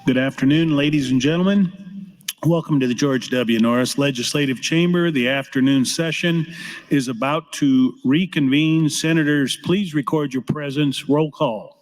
Good afternoon, ladies and gentlemen. Welcome to the George W. Norris Legislative Chamber. The afternoon session is about to reconvene. Senators, please record your presence. Roll call.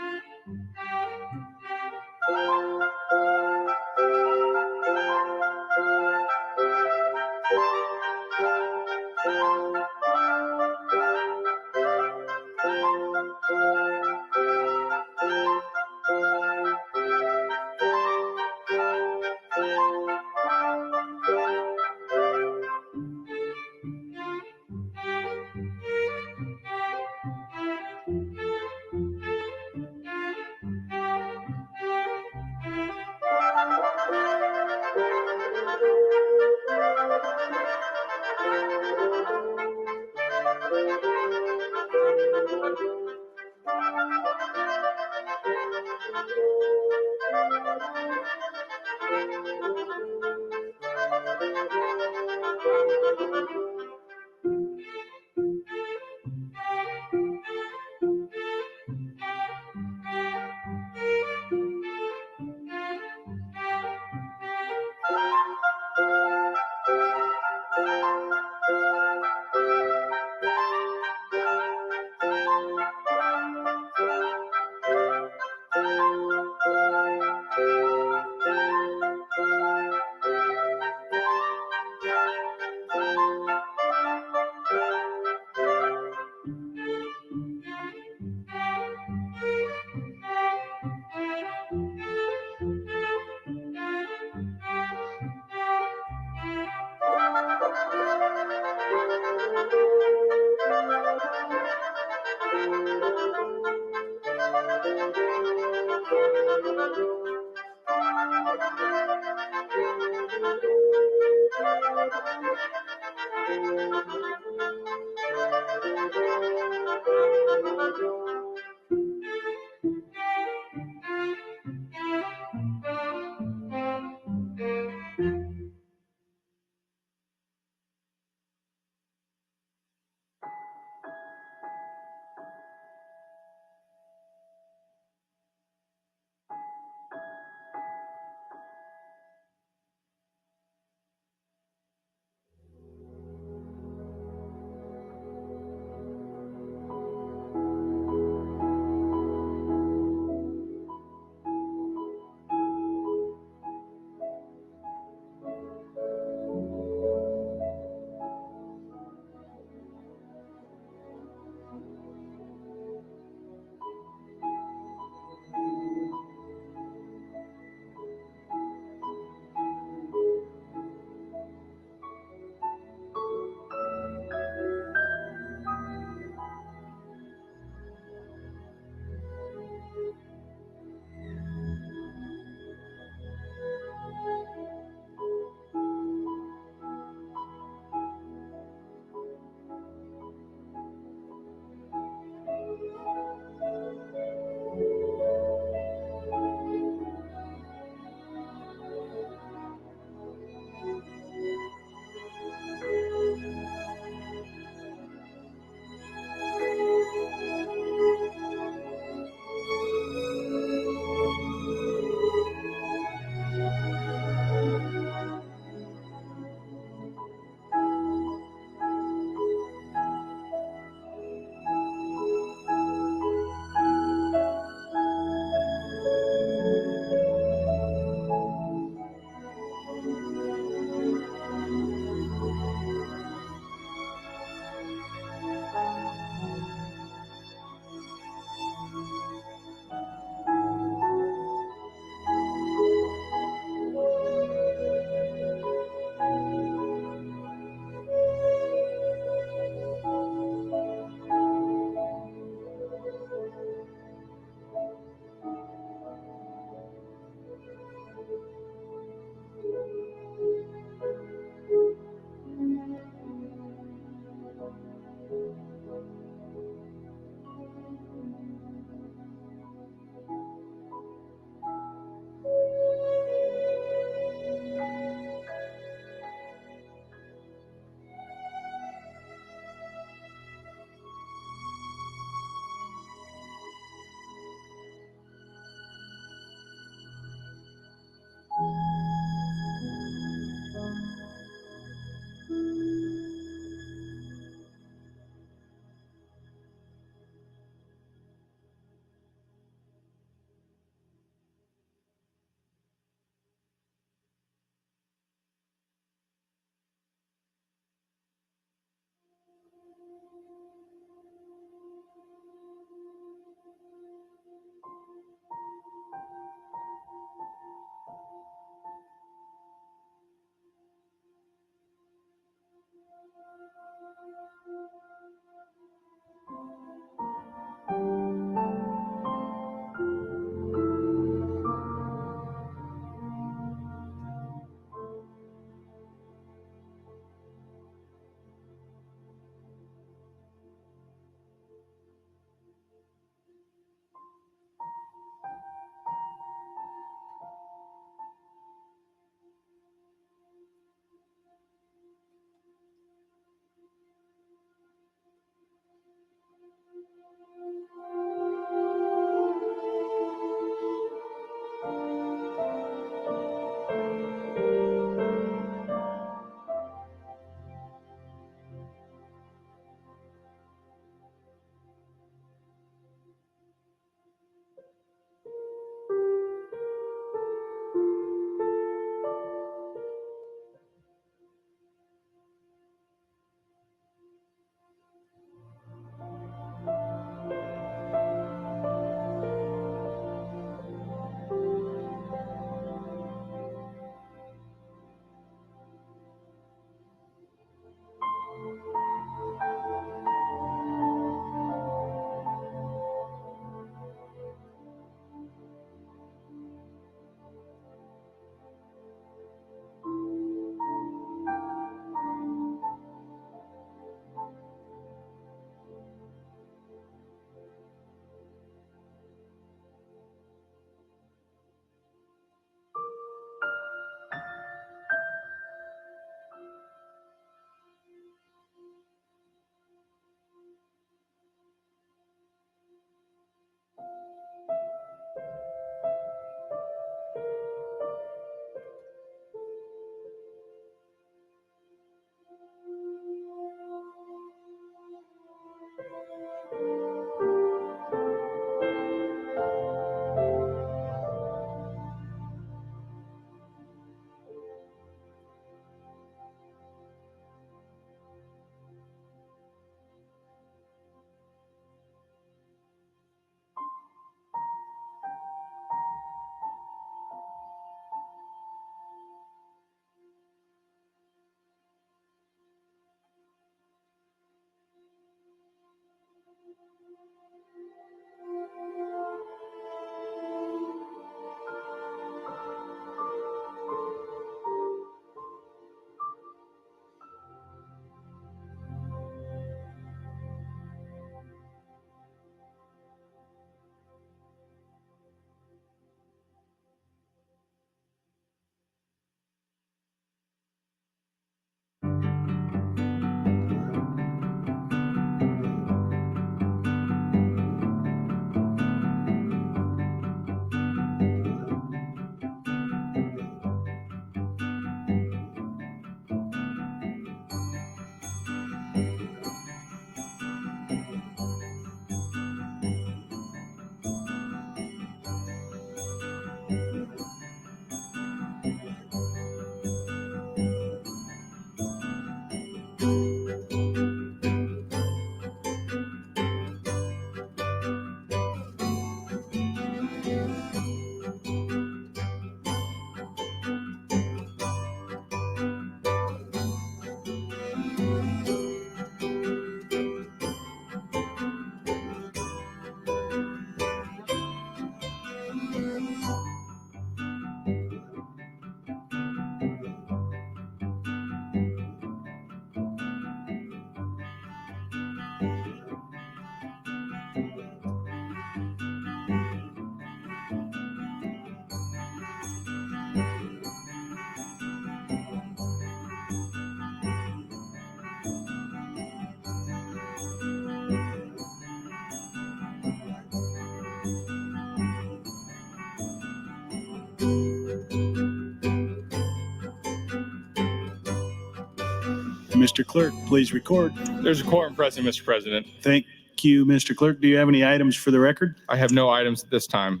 Mr. Clerk, please record. There's a quorum present, Mr. President. Thank you, Mr. Clerk. Do you have any items for the record? I have no items at this time.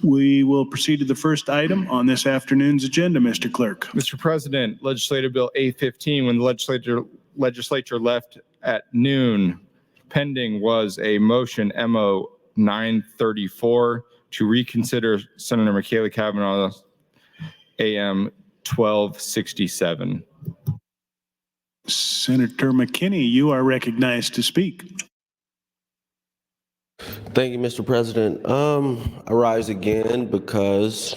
We will proceed to the first item on this afternoon's agenda, Mr. Clerk. Mr. President, Legislative Bill A15, when the legislature left at noon, pending was a motion MO 934 to reconsider Senator Michaela Kavanaugh's AM 1267. Senator McKinney, you are recognized to speak. Thank you, Mr. President. I rise again because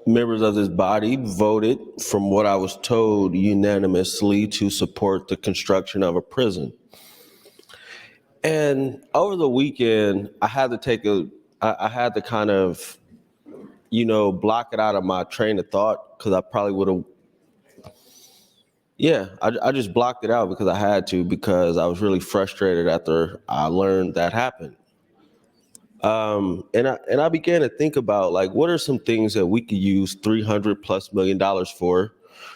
members of this body voted, from what I was told, unanimously to support the construction of a prison. And over the weekend, I had to kind of, block it out of my train of thought, because I probably would have. Yeah, I just blocked it out because I had to, because I was really frustrated after I learned that happened. And I began to think about, like, what are some things that we could use $300+ million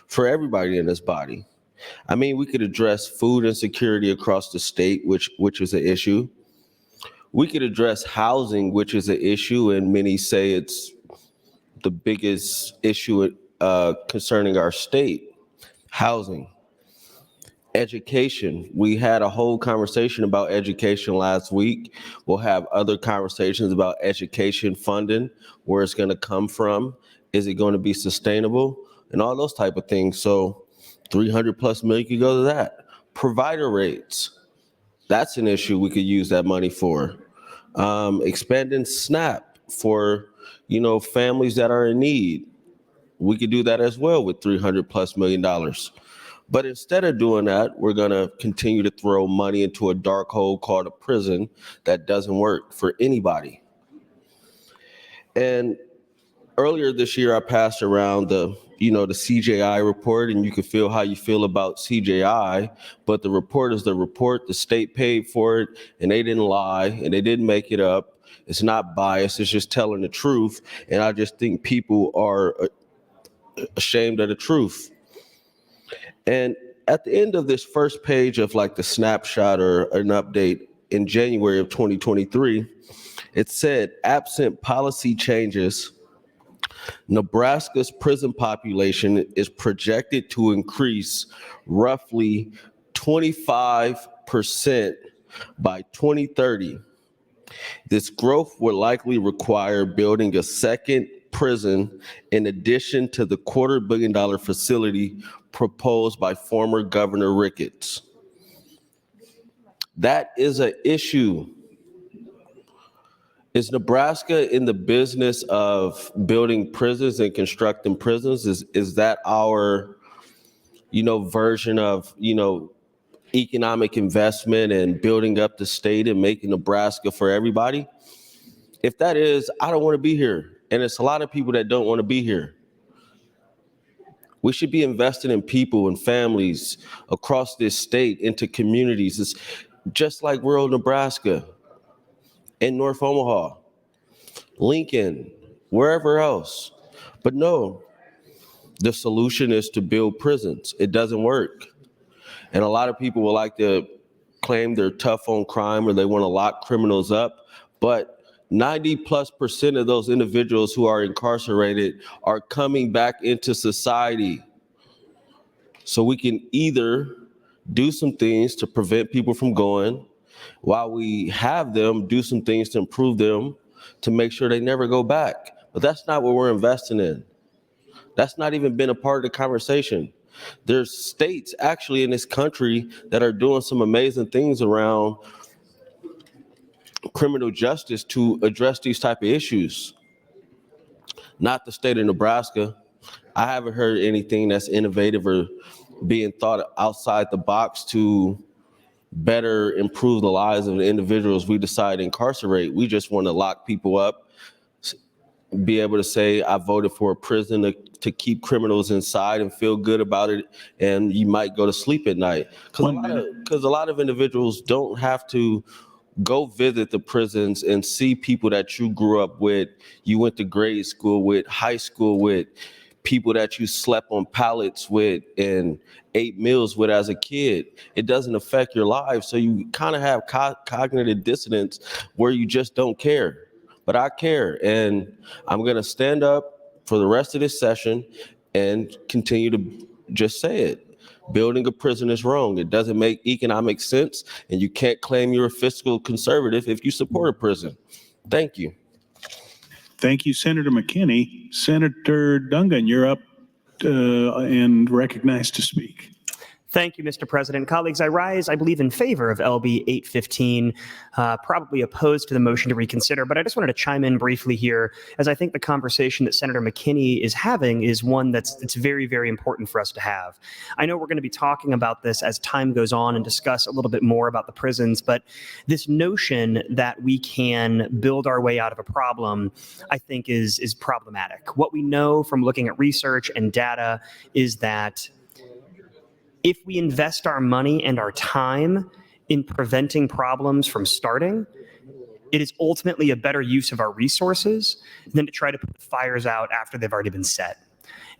for everybody in this body? I mean, we could address food insecurity across the state, which is an issue. We could address housing, which is an issue, and many say it's the biggest issue concerning our state. Housing. Education. We had a whole conversation about education last week. We'll have other conversations about education funding, where it's going to come from. Is it going to be sustainable? And all those type of things. So $300+ million could go to that. Provider rates. That's an issue we could use that money for. Expanding SNAP for, families that are in need. We could do that as well with $300+ million. But instead of doing that, we're going to continue to throw money into a dark hole called a prison that doesn't work for anybody. And earlier this year, I passed around the CJI report, and you can feel how you feel about CJI, but the report is the report. The state paid for it, and they didn't lie, and they didn't make it up. It's not biased. It's just telling the truth. And I just think people are ashamed of the truth. And at the end of this first page of like the snapshot or an update in January of 2023, it said, absent policy changes, Nebraska's prison population is projected to increase roughly 25% by 2030. This growth would likely require building a second prison in addition to the $250 million facility proposed by former Governor Ricketts. That is an issue. Is Nebraska in the business of building prisons and constructing prisons? Is that our, version of, economic investment and building up the state and making Nebraska for everybody? If that is, I don't want to be here. And it's a lot of people that don't want to be here. We should be investing in people and families across this state, into communities. It's just like rural Nebraska, in North Omaha, Lincoln, wherever else. But no, the solution is to build prisons. It doesn't work. And a lot of people will like to claim they're tough on crime or they want to lock criminals up, but 90+% of those individuals who are incarcerated are coming back into society. So we can either do some things to prevent people from going, while we have them, do some things to improve them, to make sure they never go back. But that's not what we're investing in. That's not even been a part of the conversation. There's states actually in this country that are doing some amazing things around criminal justice to address these type of issues. Not the state of Nebraska. I haven't heard anything that's innovative or being thought outside the box to better improve the lives of the individuals we decide to incarcerate. We just want to lock people up, be able to say, I voted for a prison to keep criminals inside and feel good about it, and you might go to sleep at night. Because a lot of individuals don't have to go visit the prisons and see people that you grew up with, you went to grade school with, high school with, people that you slept on pallets with and ate meals with as a kid. It doesn't affect your life. So you kind of have cognitive dissonance where you just don't care. But I care, and I'm going to stand up for the rest of this session and continue to just say it. Building a prison is wrong. It doesn't make economic sense, and you can't claim you're a fiscal conservative if you support a prison. Thank you. Thank you, Senator McKinney. Senator Dungan, you're up and recognized to speak. Thank you, Mr. President. Colleagues, I rise, I believe, in favor of LB 815, probably opposed to the motion to reconsider, but I just wanted to chime in briefly here, as I think the conversation that Senator McKinney is having is one that's very, very important for us to have. I know we're going to be talking about this as time goes on and discuss a little bit more about the prisons, but this notion that we can build our way out of a problem, I think is problematic. What we know from looking at research and data is that if we invest our money and our time in preventing problems from starting, it is ultimately a better use of our resources than to try to put the fires out after they've already been set.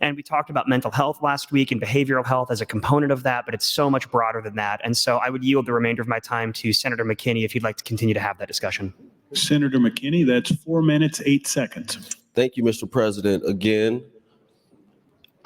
And we talked about mental health last week and behavioral health as a component of that, but it's so much broader than that. And so I would yield the remainder of my time to Senator McKinney if you'd like to continue to have that discussion. Senator McKinney, that's 4 minutes, 8 seconds. Thank you, Mr. President. Again,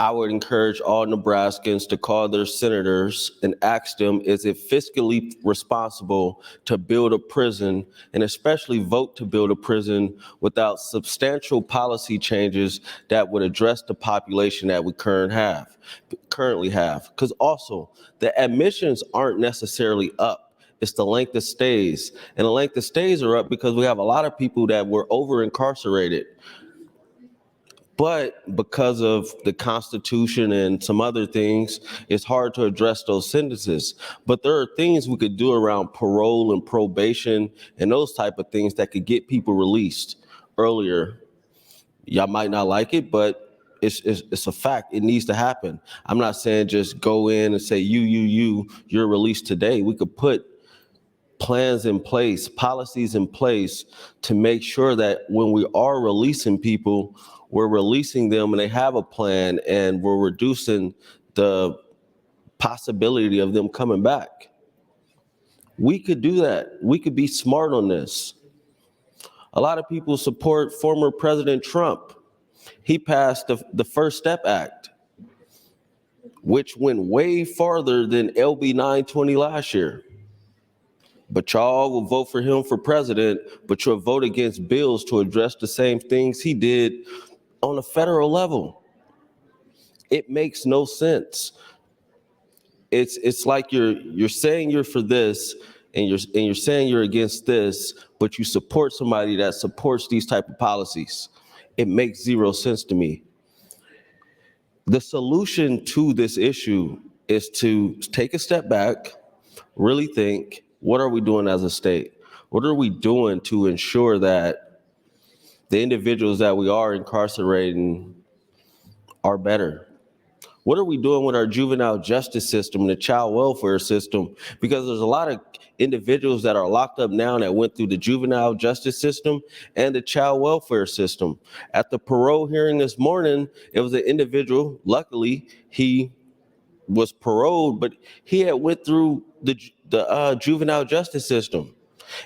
I would encourage all Nebraskans to call their senators and ask them, is it fiscally responsible to build a prison, and especially vote to build a prison without substantial policy changes that would address the population that we currently have? Because also, the admissions aren't necessarily up. It's the length of stays. And the length of stays are up because we have a lot of people that were over incarcerated. But because of the Constitution and some other things, it's hard to address those sentences. But there are things we could do around parole and probation and those type of things that could get people released earlier. Y'all might not like it, but it's a fact. It needs to happen. I'm not saying just go in and say, you're released today. We could put plans in place, policies in place to make sure that when we are releasing people, we're releasing them and they have a plan, and we're reducing the possibility of them coming back. We could do that. We could be smart on this. A lot of people support former President Trump. He passed the First Step Act, which went way farther than LB 920 last year. But y'all will vote for him for president, but you'll vote against bills to address the same things he did on a federal level. It makes no sense. It's like you're saying you're for this, and you're saying you're against this, but you support somebody that supports these type of policies. It makes zero sense to me. The solution to this issue is to take a step back, really think, what are we doing as a state? What are we doing to ensure that the individuals that we are incarcerating are better? What are we doing with our juvenile justice system and the child welfare system? Because there's a lot of individuals that are locked up now that went through the juvenile justice system and the child welfare system. At the parole hearing this morning, it was an individual, luckily, he was paroled, but he had went through the juvenile justice system.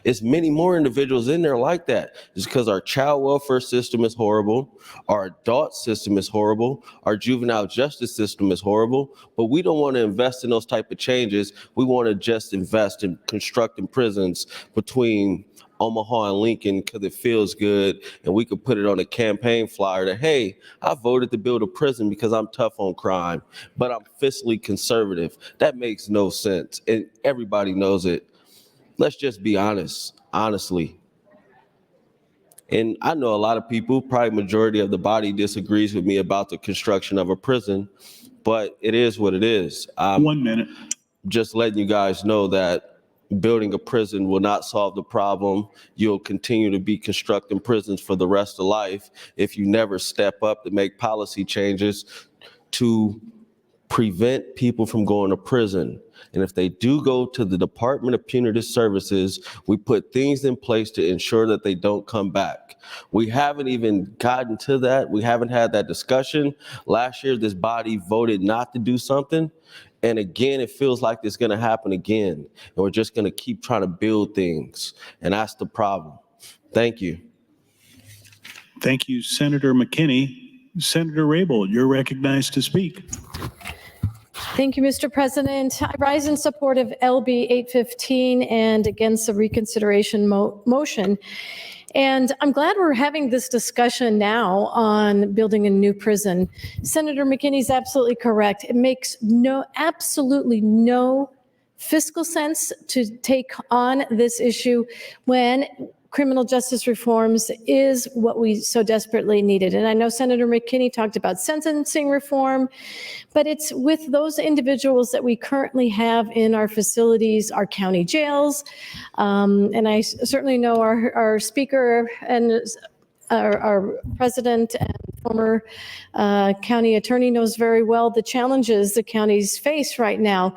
It's many more individuals in there like that. It's because our child welfare system is horrible, our adult system is horrible, our juvenile justice system is horrible, but we don't want to invest in those type of changes. We want to just invest in constructing prisons between Omaha and Lincoln because it feels good, and we could put it on a campaign flyer that, hey, I voted to build a prison because I'm tough on crime, but I'm fiscally conservative. That makes no sense, and everybody knows it. Let's just be honest, honestly. And I know a lot of people, probably majority of the body, disagrees with me about the construction of a prison, but it is what it is. 1 minute. Just letting you guys know that building a prison will not solve the problem. You'll continue to be constructing prisons for the rest of life if you never step up to make policy changes to prevent people from going to prison. And if they do go to the Department of Punitive Services, we put things in place to ensure that they don't come back. We haven't even gotten to that. We haven't had that discussion. Last year, this body voted not to do something. And again, it feels like it's going to happen again. And we're just going to keep trying to build things. And that's the problem. Thank you. Thank you, Senator McKinney. Senator Rabel, you're recognized to speak. Thank you, Mr. President. I rise in support of LB 815 and against the reconsideration motion. And I'm glad we're having this discussion now on building a new prison. Senator McKinney's absolutely correct. It makes absolutely no fiscal sense to take on this issue when criminal justice reforms is what we so desperately needed. And I know Senator McKinney talked about sentencing reform, but it's with those individuals that we currently have in our facilities, our county jails. And I certainly know our speaker and our president and former county attorney knows very well the challenges the counties face right now.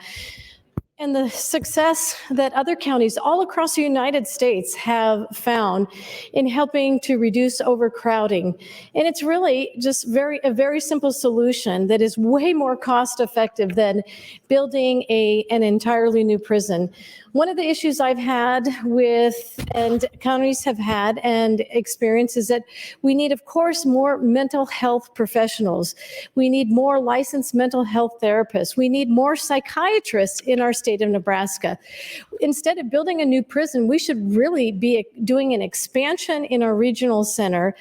And the success that other counties all across the United States have found in helping to reduce overcrowding. And it's really just a very simple solution that is way more cost effective than building an entirely new prison. One of the issues I've had and counties have had and experience is that we need, of course, more mental health professionals. We need more licensed mental health therapists. We need more psychiatrists in our state of Nebraska. Instead of building a new prison, we should really be doing an expansion in our regional center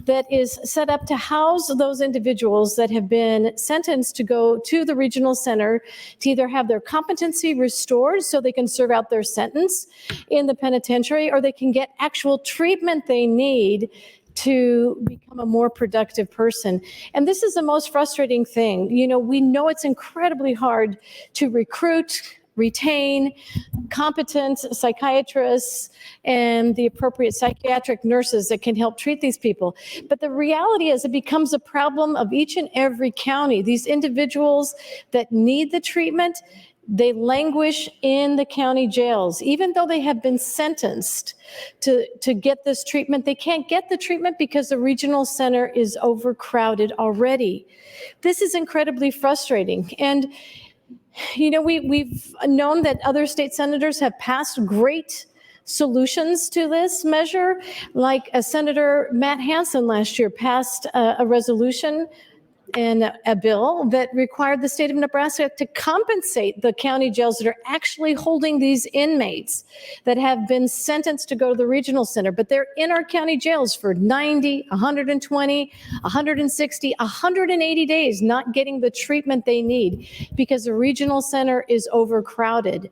that is set up to house those individuals that have been sentenced to go to the regional center to either have their competency restored so they can serve out their sentence in the penitentiary, or they can get actual treatment they need to become a more productive person. And this is the most frustrating thing. You know, we know it's incredibly hard to recruit, retain competent psychiatrists and the appropriate psychiatric nurses that can help treat these people. But the reality is it becomes a problem of each and every county. These individuals that need the treatment, they languish in the county jails. Even though they have been sentenced to get this treatment, they can't get the treatment because the regional center is overcrowded already. This is incredibly frustrating. And you know, we've known that other state senators have passed great solutions to this measure, like Senator Matt Hansen last year passed a resolution and a bill that required the state of Nebraska to compensate the county jails that are actually holding these inmates that have been sentenced to go to the regional center, but they're in our county jails for 90, 120, 160, 180 days, not getting the treatment they need because the regional center is overcrowded.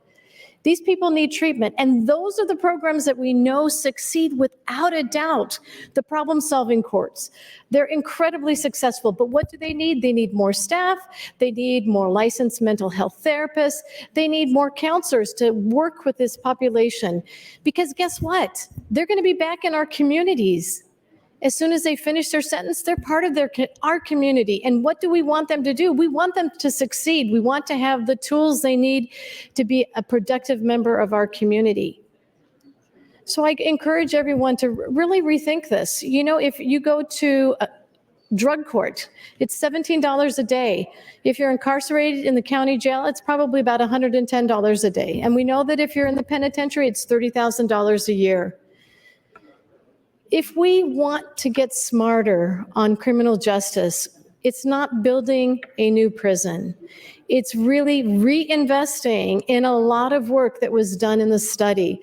These people need treatment. And those are the programs that we know succeed without a doubt. The problem-solving courts. They're incredibly successful, but what do they need? They need more staff. They need more licensed mental health therapists. They need more counselors to work with this population. Because guess what? They're going to be back in our communities. As soon as they finish their sentence, they're part of our community. And what do we want them to do? We want them to succeed. We want to have the tools they need to be a productive member of our community. So I encourage everyone to really rethink this. You know, if you go to a drug court, it's $17 a day. If you're incarcerated in the county jail, it's probably about $110 a day. And we know that if you're in the penitentiary, it's $30,000 a year. If we want to get smarter on criminal justice, it's not building a new prison. It's really reinvesting in a lot of work that was done in the study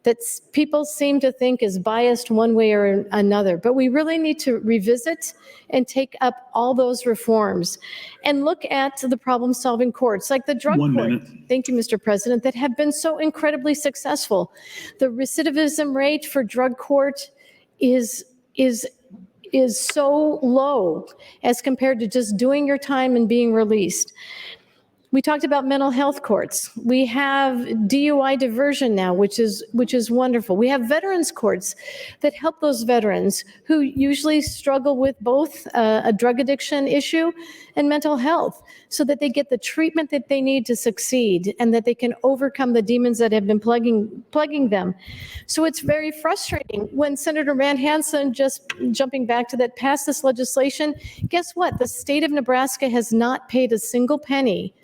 that people seem to think is biased one way or another. But we really need to revisit and take up all those reforms and look at the problem-solving courts, like the drug court. 1 minute. Thank you, Mr. President, that have been so incredibly successful. The recidivism rate for drug court is so low as compared to just doing your time and being released. We talked about mental health courts. We have DUI diversion now, which is wonderful. We have veterans courts that help those veterans who usually struggle with both a drug addiction issue and mental health, so that they get the treatment that they need to succeed and that they can overcome the demons that have been plaguing them. So it's very frustrating when Senator Van Hansen, just jumping back to that, passed this legislation. Guess what? The state of Nebraska has not paid a single penny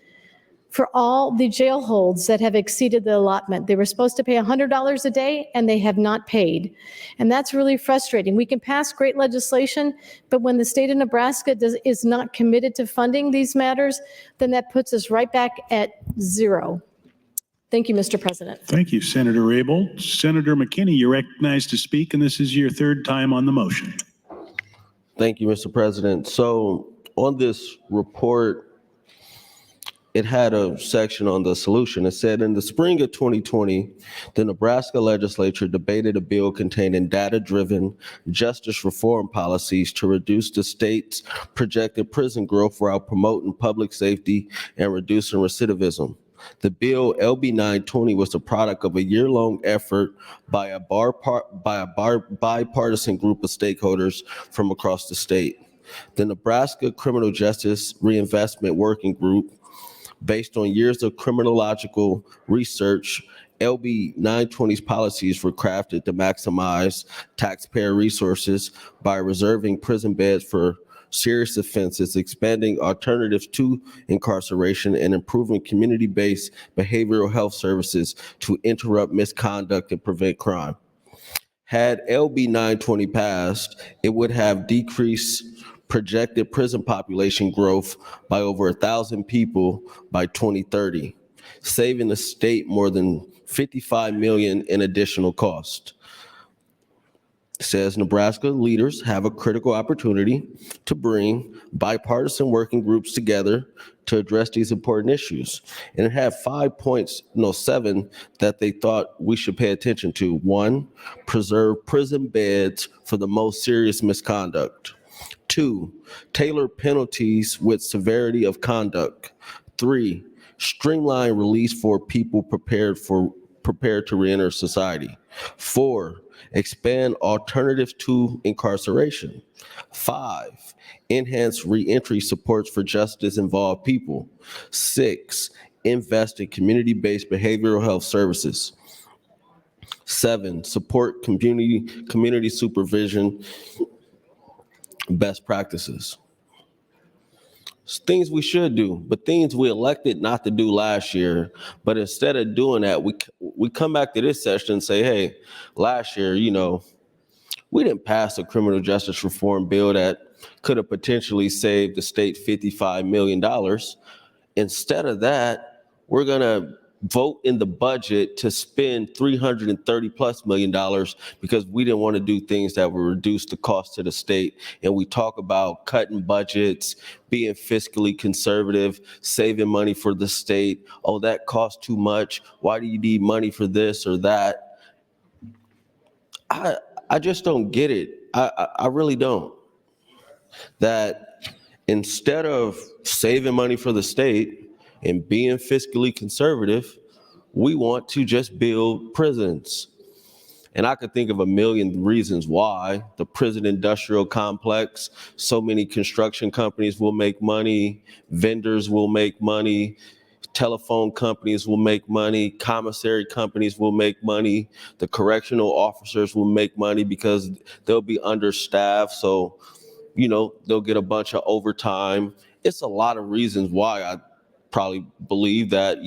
for all the jail holds that have exceeded the allotment. They were supposed to pay $100 a day, and they have not paid. And that's really frustrating. We can pass great legislation, but when the state of Nebraska is not committed to funding these matters, then that puts us right back at zero. Thank you, Mr. President. Thank you, Senator Rabel. Senator McKinney, you're recognized to speak, and this is your third time on the motion. Thank you, Mr. President. So on this report, it had a section on the solution. It said, in the spring of 2020, the Nebraska Legislature debated a bill containing data-driven justice reform policies to reduce the state's projected prison growth while promoting public safety and reducing recidivism. The bill, LB 920, was the product of a year-long effort by a bipartisan group of stakeholders from across the state. The Nebraska Criminal Justice Reinvestment Working Group, based on years of criminological research, LB 920's policies were crafted to maximize taxpayer resources by reserving prison beds for serious offenses, expanding alternatives to incarceration, and improving community-based behavioral health services to interrupt misconduct and prevent crime. Had LB 920 passed, it would have decreased projected prison population growth by over 1,000 people by 2030, saving the state more than $55 million in additional cost. It says Nebraska leaders have a critical opportunity to bring bipartisan working groups together to address these important issues. And it had 5 points, no, 7, that they thought we should pay attention to. 1, preserve prison beds for the most serious misconduct. 2, tailor penalties with severity of conduct. 3, streamline release for people prepared to reenter society. 4, expand alternatives to incarceration. 5, enhance reentry supports for justice-involved people. 6, invest in community-based behavioral health services. 7, support community supervision best practices. It's things we should do, but things we elected not to do last year. But instead of doing that, we come back to this session and say, hey, last year, we didn't pass a criminal justice reform bill that could have potentially saved the state $55 million. Instead of that, we're going to vote in the budget to spend $330+ million because we didn't want to do things that would reduce the cost to the state. And we talk about cutting budgets, being fiscally conservative, saving money for the state. Oh, that costs too much. Why do you need money for this or that? I just don't get it. I really don't. That instead of saving money for the state and being fiscally conservative, we want to just build prisons. And I could think of a million reasons why. The prison industrial complex, so many construction companies will make money, vendors will make money, telephone companies will make money, commissary companies will make money, the correctional officers will make money because they'll be understaffed. So, they'll get a bunch of overtime. It's a lot of reasons why I probably believe that,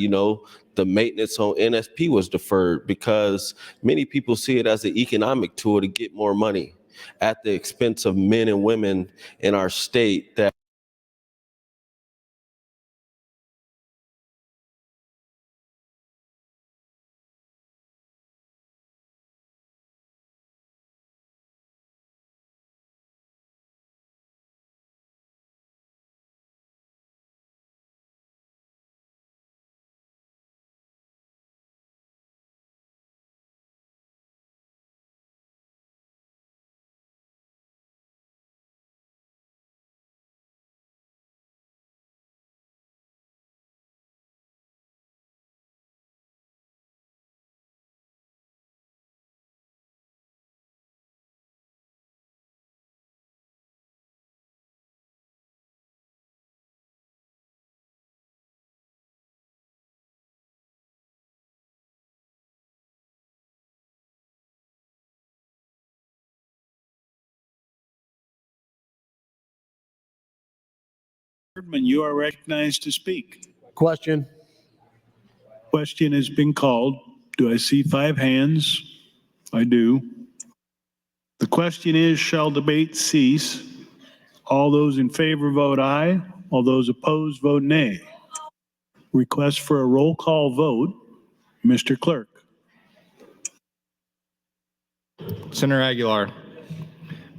the maintenance on NSP was deferred, because many people see it as an economic tool to get more money at the expense of men and women in our state that Erdman, you are recognized to speak. Question. Question has been called. Do I see 5 hands? I do. The question is, shall debate cease? All those in favor vote aye. All those opposed vote nay. Request for a roll call vote. Mr. Clerk. Senator Aguilar.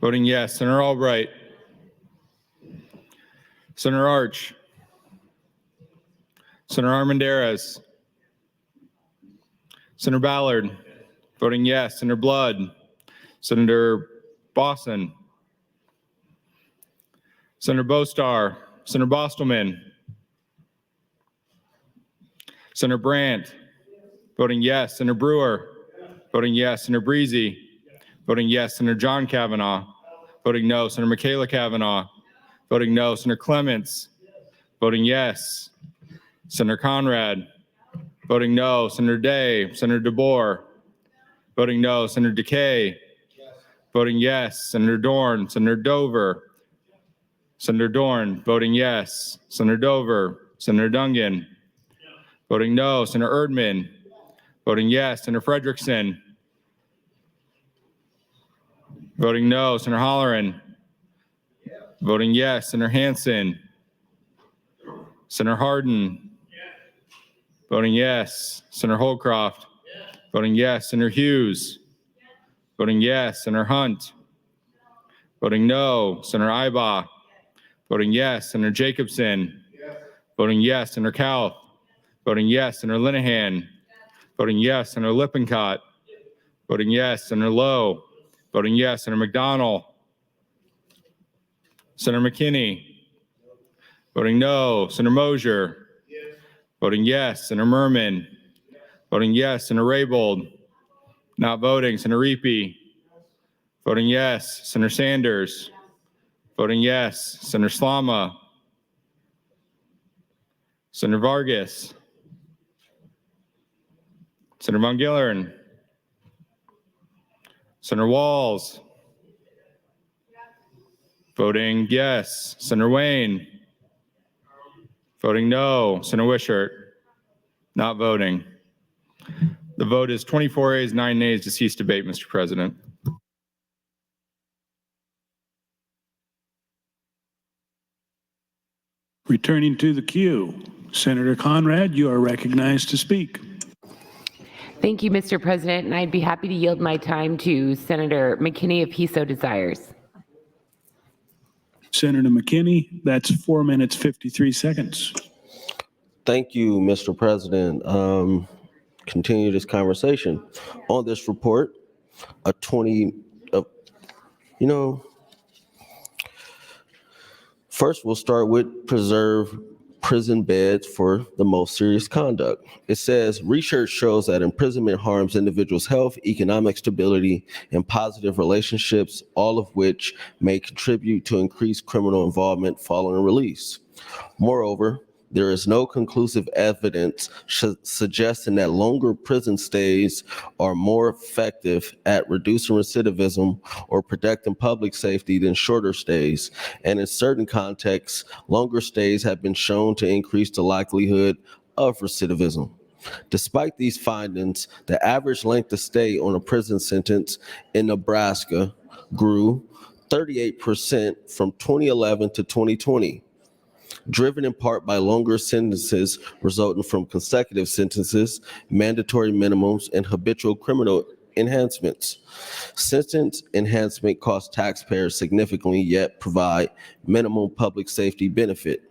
Voting yes. Senator Albright. Senator Arch. Senator Armendariz. Senator Ballard. Voting yes. Senator Blood. Senator Bosson. Senator Bostar. Senator Bostelman. Senator Brandt. Voting yes. Senator Brewer. Voting yes. Senator Breezy. Voting yes. Senator John Kavanaugh. Voting no. Senator Michaela Kavanaugh. Voting no. Senator Clements. Voting yes. Senator Conrad. Voting no. Senator Day. Senator DeBoer. Voting no. Senator DeKay. Voting yes. Senator Dorn. Senator Dover. Senator Dorn. Voting yes. Senator Dover. Senator Dungan. Voting no. Senator Erdman. Voting yes. Senator Frederickson. Voting no. Senator Holleran. Voting yes. Senator Hansen. Senator Hardin. Voting yes. Senator Holcroft. Voting yes. Senator Hughes. Voting yes. Senator Hunt. Voting no. Senator Ibach. Voting yes. Senator Jacobson. Voting yes. Senator Kauth. Voting yes. Senator Linehan. Voting yes. Senator Lippincott. Voting yes. Senator Lowe. Voting yes. Senator McDonald. Senator McKinney. Voting no. Senator Mosier. Voting yes. Senator Merman. Voting yes. Senator Raybold. Not voting. Senator Reapy. Voting yes. Senator Sanders. Voting yes. Senator Slama. Senator Vargas. Senator Von Gillern. Senator Walls. Voting yes. Senator Wayne. Voting no. Senator Wishart. Not voting. The vote is 24 ayes, 9 nays to cease debate, Mr. President. Returning to the queue. Senator Conrad, you are recognized to speak. Thank you, Mr. President, and I'd be happy to yield my time to Senator McKinney if he so desires. Senator McKinney, that's 4 minutes, 53 seconds. Thank you, Mr. President. Continue this conversation on this report. First we'll start with preserve prison beds for the most serious conduct. It says research shows that imprisonment harms individuals' health, economic stability, and positive relationships, all of which may contribute to increased criminal involvement following release. Moreover, there is no conclusive evidence suggesting that longer prison stays are more effective at reducing recidivism or protecting public safety than shorter stays. And in certain contexts, longer stays have been shown to increase the likelihood of recidivism. Despite these findings, the average length of stay on a prison sentence in Nebraska grew 38% from 2011 to 2020. Driven in part by longer sentences resulting from consecutive sentences, mandatory minimums, and habitual criminal enhancements. Sentence enhancement cost taxpayers significantly, yet provide minimal public safety benefit.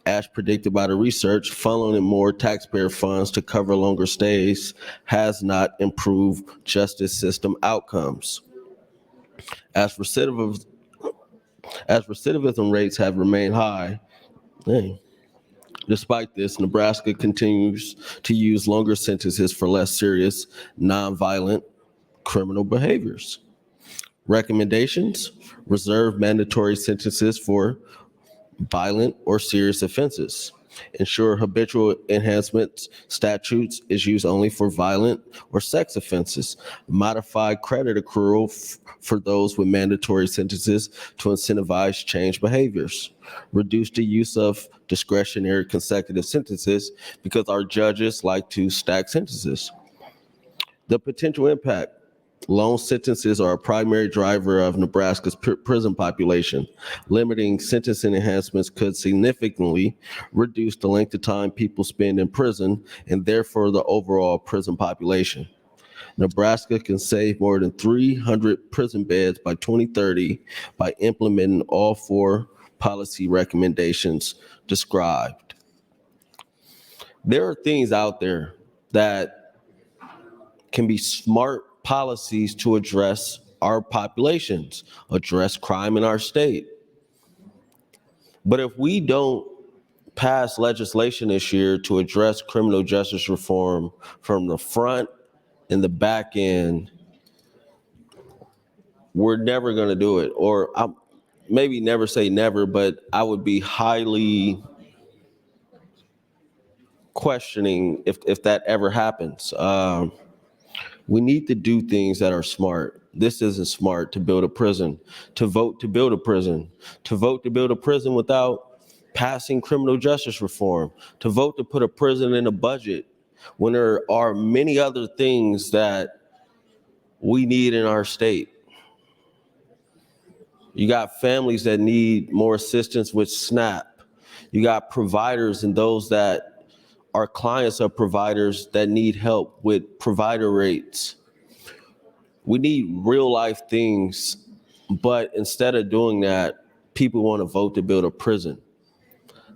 As predicted by the research, funneling more taxpayer funds to cover longer stays has not improved justice system outcomes. As recidivism rates have remained high, despite this, Nebraska continues to use longer sentences for less serious, nonviolent criminal behaviors. Recommendations: reserve mandatory sentences for violent or serious offenses. Ensure habitual enhancement statutes is used only for violent or sex offenses. Modify credit accrual for those with mandatory sentences to incentivize change behaviors. Reduce the use of discretionary consecutive sentences because our judges like to stack sentences. The potential impact: long sentences are a primary driver of Nebraska's prison population. Limiting sentencing enhancements could significantly reduce the length of time people spend in prison and therefore the overall prison population. Nebraska can save more than 300 prison beds by 2030 by implementing all 4 policy recommendations described. There are things out there that can be smart policies to address our populations, address crime in our state. But if we don't pass legislation this year to address criminal justice reform from the front and the back end, we're never going to do it. Or maybe never say never, but I would be highly questioning if that ever happens. We need to do things that are smart. This isn't smart to build a prison, to vote to build a prison, to vote to build a prison without passing criminal justice reform, to vote to put a prison in a budget when there are many other things that we need in our state. You got families that need more assistance with SNAP. You got providers and those that are clients of providers that need help with provider rates. We need real life things, but instead of doing that, people want to vote to build a prison.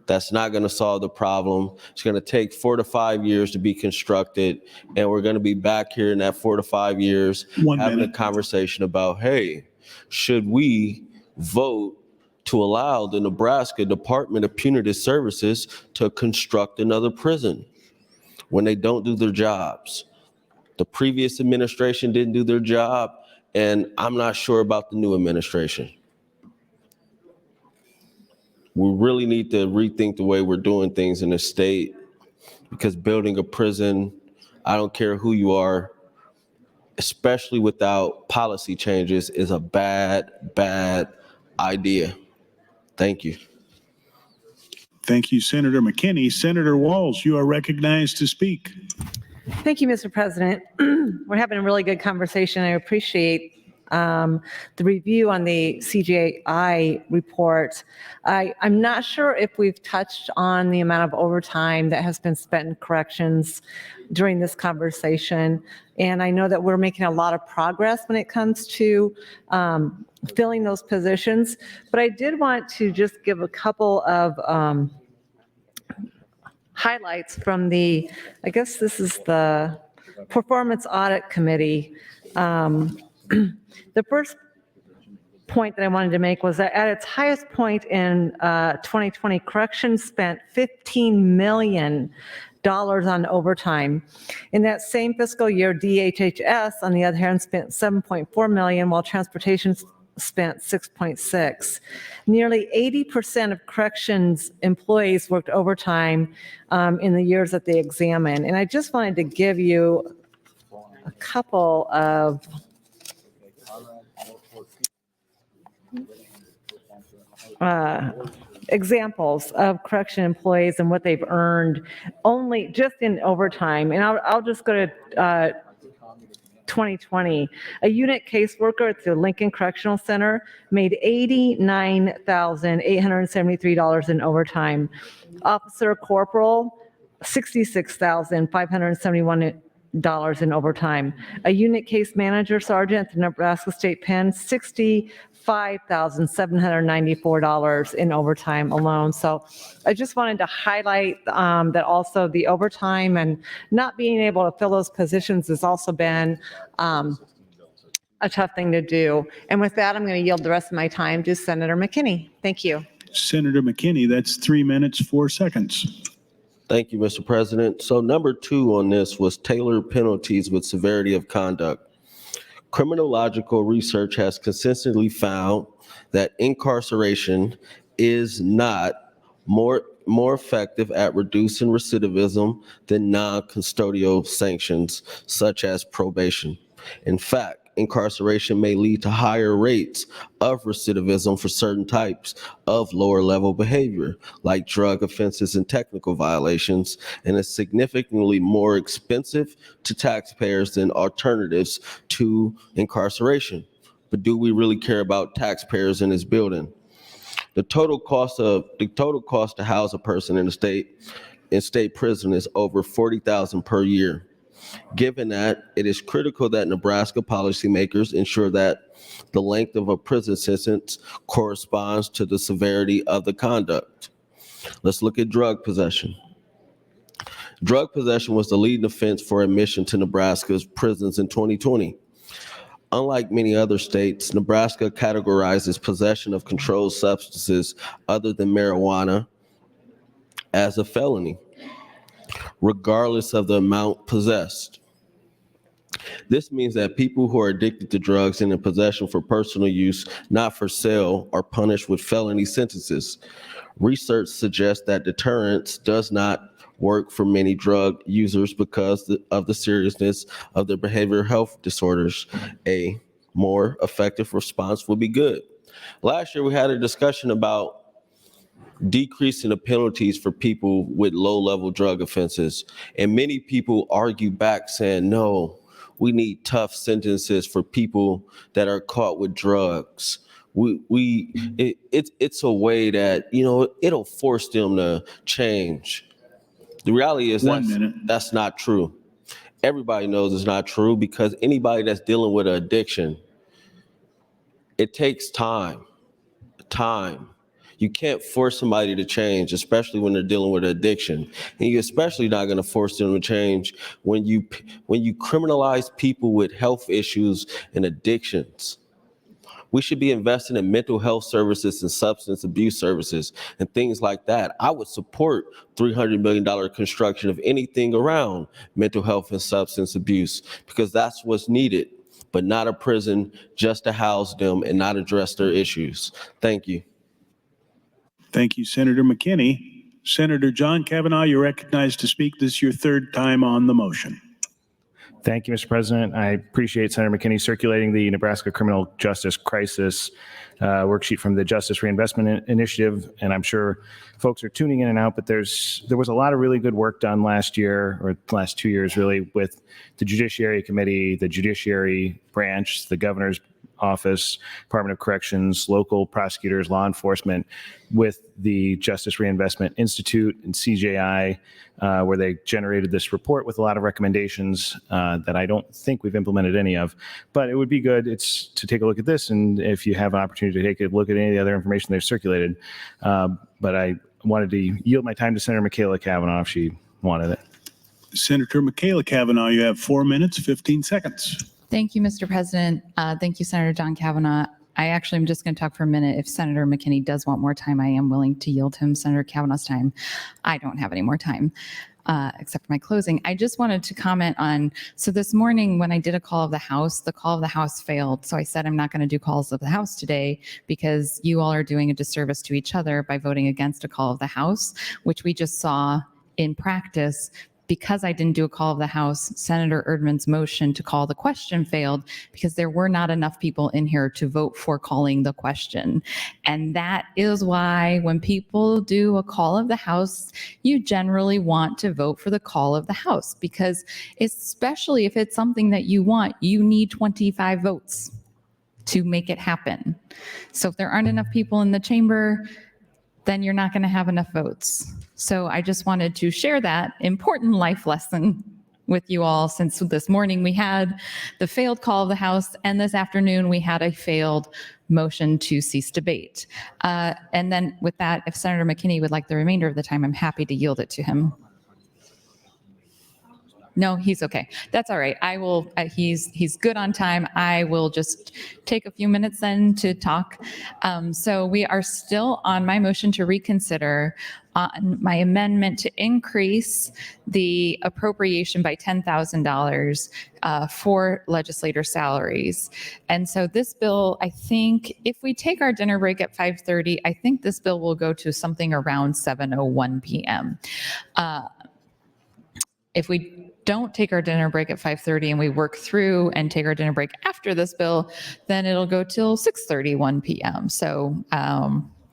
That's not going to solve the problem. It's going to take 4 to 5 years to be constructed, and we're going to be back here in that 4 to 5 years having a conversation about, hey, should we vote to allow the Nebraska Department of Punitive Services to construct another prison when they don't do their jobs? The previous administration didn't do their job, and I'm not sure about the new administration. We really need to rethink the way we're doing things in the state, because building a prison, I don't care who you are, especially without policy changes, is a bad idea. Thank you. Thank you, Senator McKinney. Senator Walls, you are recognized to speak. Thank you, Mr. President. We're having a really good conversation. I appreciate the review on the CGI report. I'm not sure if we've touched on the amount of overtime that has been spent in corrections during this conversation. And I know that we're making a lot of progress when it comes to filling those positions. But I did want to just give a couple of highlights from I guess this is the Performance Audit Committee. The first point that I wanted to make was that at its highest point in 2020, corrections spent $15 million on overtime. In that same fiscal year, DHHS, on the other hand, spent $7.4 million, while transportation spent 6.6. Nearly 80% of corrections employees worked overtime in the years that they examined. And I just wanted to give you a couple of examples of correction employees and what they've earned only just in overtime. And I'll just go to 2020. A unit caseworker at the Lincoln Correctional Center made $89,873 in overtime. Officer corporal, $66,571 in overtime. A unit case manager sergeant at the Nebraska State Pen, $65,794 in overtime alone. So I just wanted to highlight that also the overtime and not being able to fill those positions has also been a tough thing to do. And with that, I'm going to yield the rest of my time to Senator McKinney. Thank you. Senator McKinney, that's 3 minutes, 4 seconds. Thank you, Mr. President. So number 2 on this was tailored penalties with severity of conduct. Criminological research has consistently found that incarceration is not more effective at reducing recidivism than non-custodial sanctions, such as probation. In fact, incarceration may lead to higher rates of recidivism for certain types of lower level behavior, like drug offenses and technical violations, and is significantly more expensive to taxpayers than alternatives to incarceration. But do we really care about taxpayers in this building? The total cost to house a person in state prison is over $40,000 per year. Given that, it is critical that Nebraska policymakers ensure that the length of a prison sentence corresponds to the severity of the conduct. Let's look at drug possession. Drug possession was the leading offense for admission to Nebraska's prisons in 2020. Unlike many other states, Nebraska categorizes possession of controlled substances other than marijuana as a felony, regardless of the amount possessed. This means that people who are addicted to drugs and in possession for personal use, not for sale, are punished with felony sentences. Research suggests that deterrence does not work for many drug users because of the seriousness of their behavioral health disorders. A more effective response would be good. Last year, we had a discussion about decreasing the penalties for people with low-level drug offenses. And many people argue back saying, no, we need tough sentences for people that are caught with drugs. It's a way that, it'll force them to change. The reality is that's not true. Everybody knows it's not true because anybody that's dealing with an addiction, it takes time. You can't force somebody to change, especially when they're dealing with addiction. And you're especially not going to force them to change when you criminalize people with health issues and addictions. We should be investing in mental health services and substance abuse services and things like that. I would support $300 million construction of anything around mental health and substance abuse because that's what's needed, but not a prison just to house them and not address their issues. Thank you. Thank you, Senator McKinney. Senator John Kavanaugh, you're recognized to speak. This is your 3rd time on the motion. Thank you, Mr. President. I appreciate Senator McKinney circulating the Nebraska Criminal Justice Crisis worksheet from the Justice Reinvestment Initiative, and I'm sure folks are tuning in and out, but there was a lot of really good work done last year, or last 2 years really, with the Judiciary Committee, the Judiciary Branch, the Governor's Office, Department of Corrections, local prosecutors, law enforcement, with the Justice Reinvestment Institute and CJI, where they generated this report with a lot of recommendations that I don't think we've implemented any of. But it would be good to take a look at this, and if you have an opportunity to take a look at any of the other information they've circulated. But I wanted to yield my time to Senator Michaela Cavanaugh if she wanted it. Senator Michaela Cavanaugh, you have 4 minutes, 15 seconds. Thank you, Mr. President. Thank you, Senator John Kavanaugh. I actually am just going to talk for a minute. If Senator McKinney does want more time, I am willing to yield him Senator Kavanaugh's time. I don't have any more time, except for my closing. I just wanted to comment on, so this morning when I did a call of the House, the call of the House failed. So I said I'm not going to do calls of the House today because you all are doing a disservice to each other by voting against a call of the House, which we just saw in practice. Because I didn't do a call of the House, Senator Erdman's motion to call the question failed because there were not enough people in here to vote for calling the question. And that is why when people do a call of the House, you generally want to vote for the call of the House, because especially if it's something that you want, you need 25 votes to make it happen. So if there aren't enough people in the chamber, then you're not going to have enough votes. So I just wanted to share that important life lesson with you all, since this morning we had the failed call of the House, and this afternoon we had a failed motion to cease debate. And then with that, if Senator McKinney would like the remainder of the time, I'm happy to yield it to him. No, he's okay. That's all right. I will, he's good on time. I will just take a few minutes then to talk. So we are still on my motion to reconsider on my amendment to increase the appropriation by $10,000 for legislator salaries. And so this bill, I think if we take our dinner break at 5:30, I think this bill will go to something around 7:01 p.m. If we don't take our dinner break at 5:30 and we work through and take our dinner break after this bill, then it'll go till 6:31 p.m. So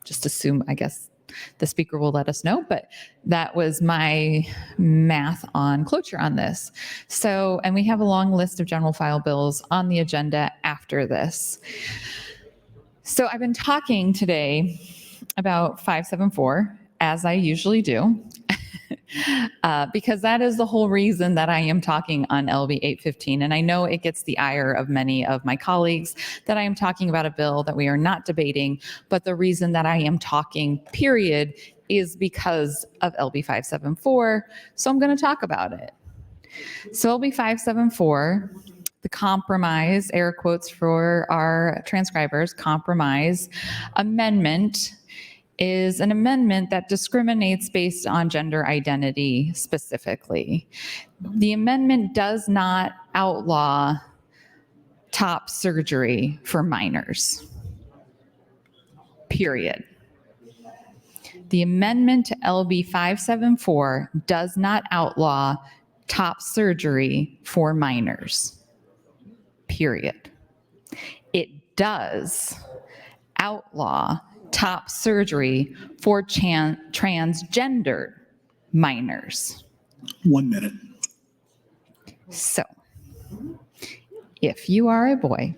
just assume, I guess, the speaker will let us know, but that was my math on cloture on this. So, and we have a long list of general file bills on the agenda after this. So I've been talking today about 574, as I usually do. Because that is the whole reason that I am talking on LB 815. And I know it gets the ire of many of my colleagues that I am talking about a bill that we are not debating. But the reason that I am talking, period, is because of LB 574. So I'm going to talk about it. So LB 574, the compromise, air quotes for our transcribers, compromise amendment, is an amendment that discriminates based on gender identity specifically. The amendment does not outlaw top surgery for minors, period. The amendment to LB 574 does not outlaw top surgery for minors, period. It does outlaw top surgery for transgender minors. 1 minute. So, if you are a boy,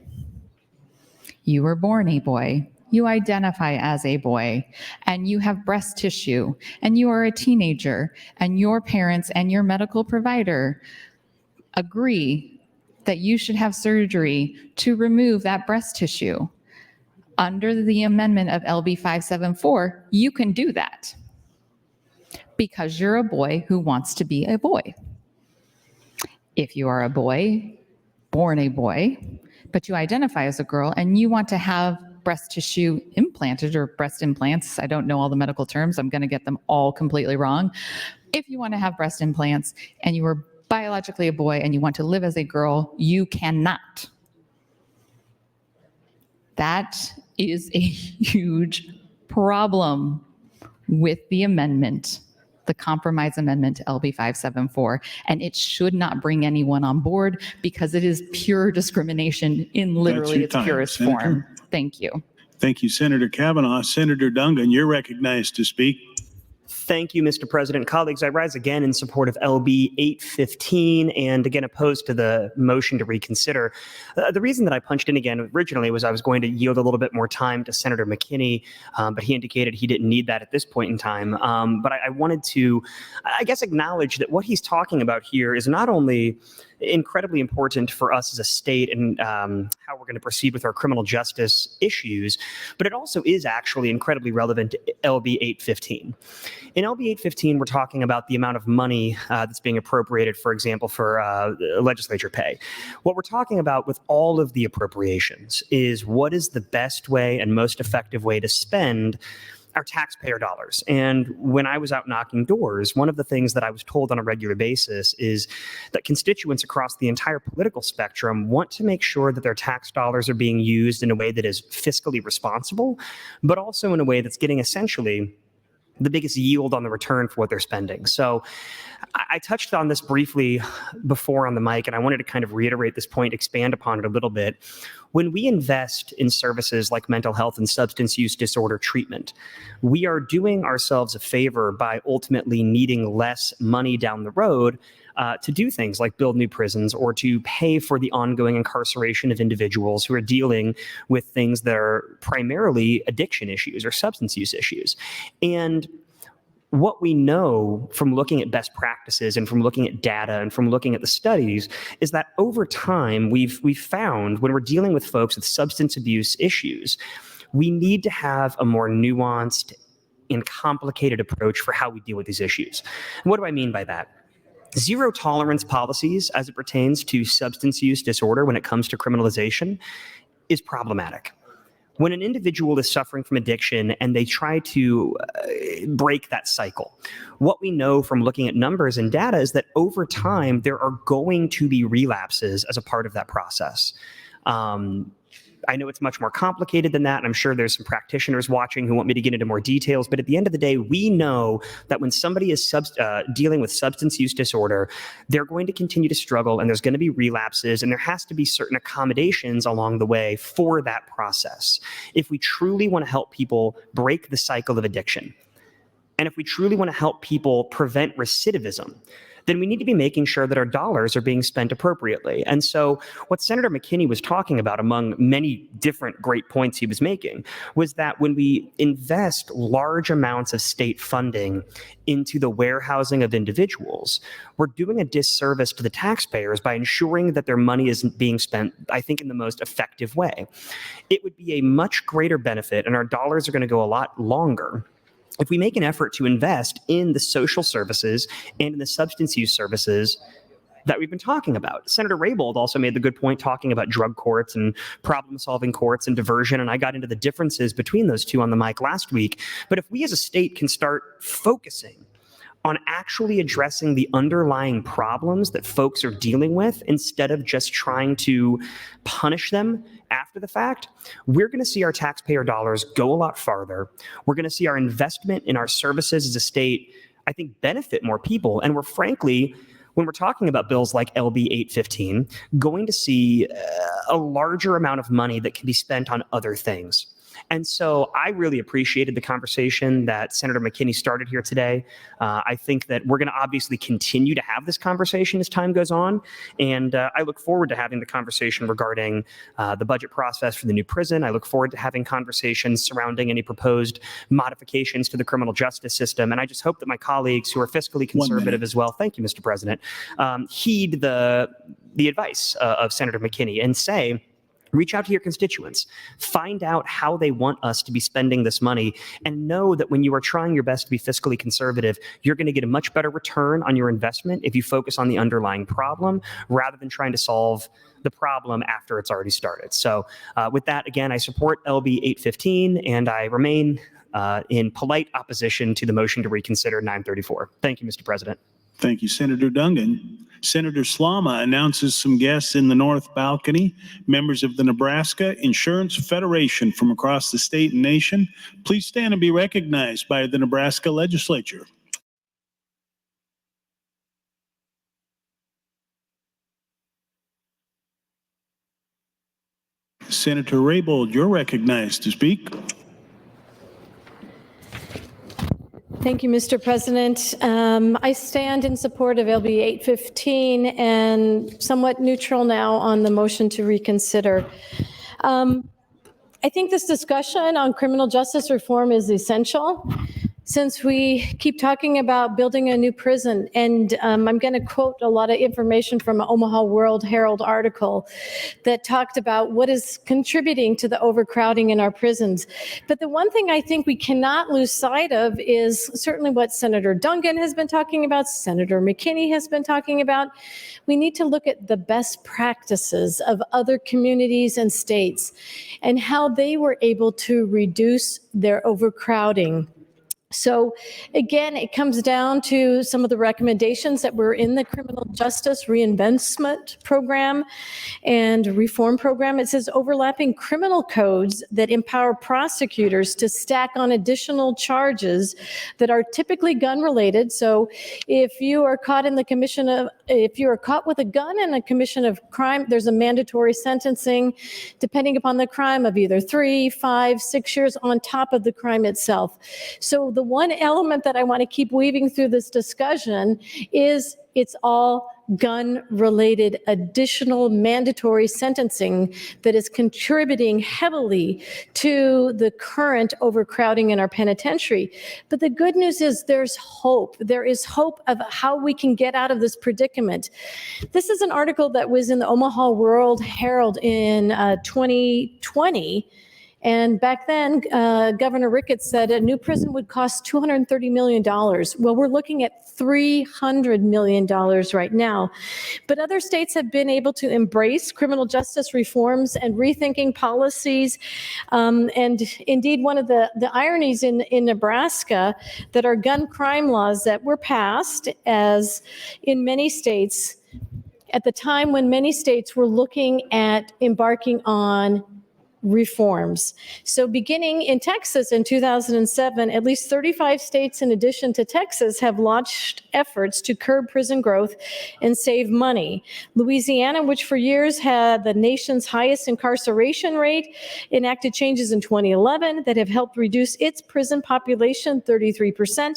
you were born a boy, you identify as a boy, and you have breast tissue, and you are a teenager, and your parents and your medical provider agree that you should have surgery to remove that breast tissue, under the amendment of LB 574, you can do that because you're a boy who wants to be a boy. If you are a boy, born a boy, but you identify as a girl and you want to have breast tissue implanted or breast implants, I don't know all the medical terms, I'm going to get them all completely wrong. If you want to have breast implants and you are biologically a boy and you want to live as a girl, you cannot. That is a huge problem with the amendment, the compromise amendment to LB 574, and it should not bring anyone on board because it is pure discrimination in literally its purest form. Thank you. Thank you, Senator Kavanaugh. Senator Dungan, you're recognized to speak. Thank you, Mr. President. Colleagues, I rise again in support of LB 815 and again opposed to the motion to reconsider. The reason that I punched in again originally was I was going to yield a little bit more time to Senator McKinney, but he indicated he didn't need that at this point in time. But I wanted to, I guess, acknowledge that what he's talking about here is not only incredibly important for us as a state and how we're going to proceed with our criminal justice issues, but it also is actually incredibly relevant to LB 815. In LB 815, we're talking about the amount of money that's being appropriated, for example, for legislature pay. What we're talking about with all of the appropriations is what is the best way and most effective way to spend our taxpayer dollars. And when I was out knocking doors, one of the things that I was told on a regular basis is that constituents across the entire political spectrum want to make sure that their tax dollars are being used in a way that is fiscally responsible, but also in a way that's getting essentially the biggest yield on the return for what they're spending. So I touched on this briefly before on the mic, and I wanted to kind of reiterate this point, expand upon it a little bit. When we invest in services like mental health and substance use disorder treatment, we are doing ourselves a favor by ultimately needing less money down the road to do things like build new prisons or to pay for the ongoing incarceration of individuals who are dealing with things that are primarily addiction issues or substance use issues. And what we know from looking at best practices and from looking at data and from looking at the studies is that over time, we've found when we're dealing with folks with substance abuse issues, we need to have a more nuanced and complicated approach for how we deal with these issues. And what do I mean by that? Zero tolerance policies as it pertains to substance use disorder when it comes to criminalization is problematic. When an individual is suffering from addiction and they try to break that cycle, what we know from looking at numbers and data is that over time, there are going to be relapses as a part of that process. I know it's much more complicated than that, and I'm sure there's some practitioners watching who want me to get into more details, but at the end of the day, we know that when somebody is dealing with substance use disorder, they're going to continue to struggle, and there's going to be relapses, and there has to be certain accommodations along the way for that process. If we truly want to help people break the cycle of addiction, and if we truly want to help people prevent recidivism, then we need to be making sure that our dollars are being spent appropriately. And so what Senator McKinney was talking about, among many different great points he was making, was that when we invest large amounts of state funding into the warehousing of individuals, we're doing a disservice to the taxpayers by ensuring that their money is being spent, I think, in the most effective way. It would be a much greater benefit, and our dollars are going to go a lot longer if we make an effort to invest in the social services and in the substance use services that we've been talking about. Senator Raybould also made the good point talking about drug courts and problem-solving courts and diversion, and I got into the differences between those two on the mic last week. But if we as a state can start focusing on actually addressing the underlying problems that folks are dealing with instead of just trying to punish them after the fact, we're going to see our taxpayer dollars go a lot farther. We're going to see our investment in our services as a state, I think, benefit more people. And we're frankly, when we're talking about bills like LB 815, going to see a larger amount of money that can be spent on other things. And so I really appreciated the conversation that Senator McKinney started here today. I think that we're going to obviously continue to have this conversation as time goes on. And I look forward to having the conversation regarding the budget process for the new prison. I look forward to having conversations surrounding any proposed modifications to the criminal justice system. And I just hope that my colleagues who are fiscally conservative as well, thank you, Mr. President, heed the advice of Senator McKinney and say, reach out to your constituents, find out how they want us to be spending this money, and know that when you are trying your best to be fiscally conservative, you're going to get a much better return on your investment if you focus on the underlying problem rather than trying to solve the problem after it's already started. So with that, again, I support LB 815, and I remain in polite opposition to the motion to reconsider 934. Thank you, Mr. President. Thank you, Senator Dungan. Senator Slama announces some guests in the North Balcony, members of the Nebraska Insurance Federation from across the state and nation. Please stand and be recognized by the Nebraska Legislature. Senator Raybould, you're recognized to speak. Thank you, Mr. President. I stand in support of LB 815 and somewhat neutral now on the motion to reconsider. I think this discussion on criminal justice reform is essential since we keep talking about building a new prison. And I'm going to quote a lot of information from an Omaha World Herald article that talked about what is contributing to the overcrowding in our prisons. But the one thing I think we cannot lose sight of is certainly what Senator Duncan has been talking about, Senator McKinney has been talking about. We need to look at the best practices of other communities and states and how they were able to reduce their overcrowding. So again, it comes down to some of the recommendations that were in the criminal justice reinvestment program and reform program. It says overlapping criminal codes that empower prosecutors to stack on additional charges that are typically gun related. So if you are caught if you are caught with a gun in a commission of crime, there's a mandatory sentencing depending upon the crime of either 3, 5, 6 years on top of the crime itself. So the one element that I want to keep weaving through this discussion is it's all gun-related additional mandatory sentencing that is contributing heavily to the current overcrowding in our penitentiary. But the good news is there's hope. There is hope of how we can get out of this predicament. This is an article that was in the Omaha World Herald in 2020. And back then, Governor Ricketts said a new prison would cost $230 million. Well, we're looking at $300 million right now. But other states have been able to embrace criminal justice reforms and rethinking policies. And indeed, one of the ironies in Nebraska that are gun crime laws that were passed, as in many states, at the time when many states were looking at embarking on reforms. So beginning in Texas in 2007, at least 35 states in addition to Texas have launched efforts to curb prison growth and save money. Louisiana, which for years had the nation's highest incarceration rate, enacted changes in 2011 that have helped reduce its prison population 33%.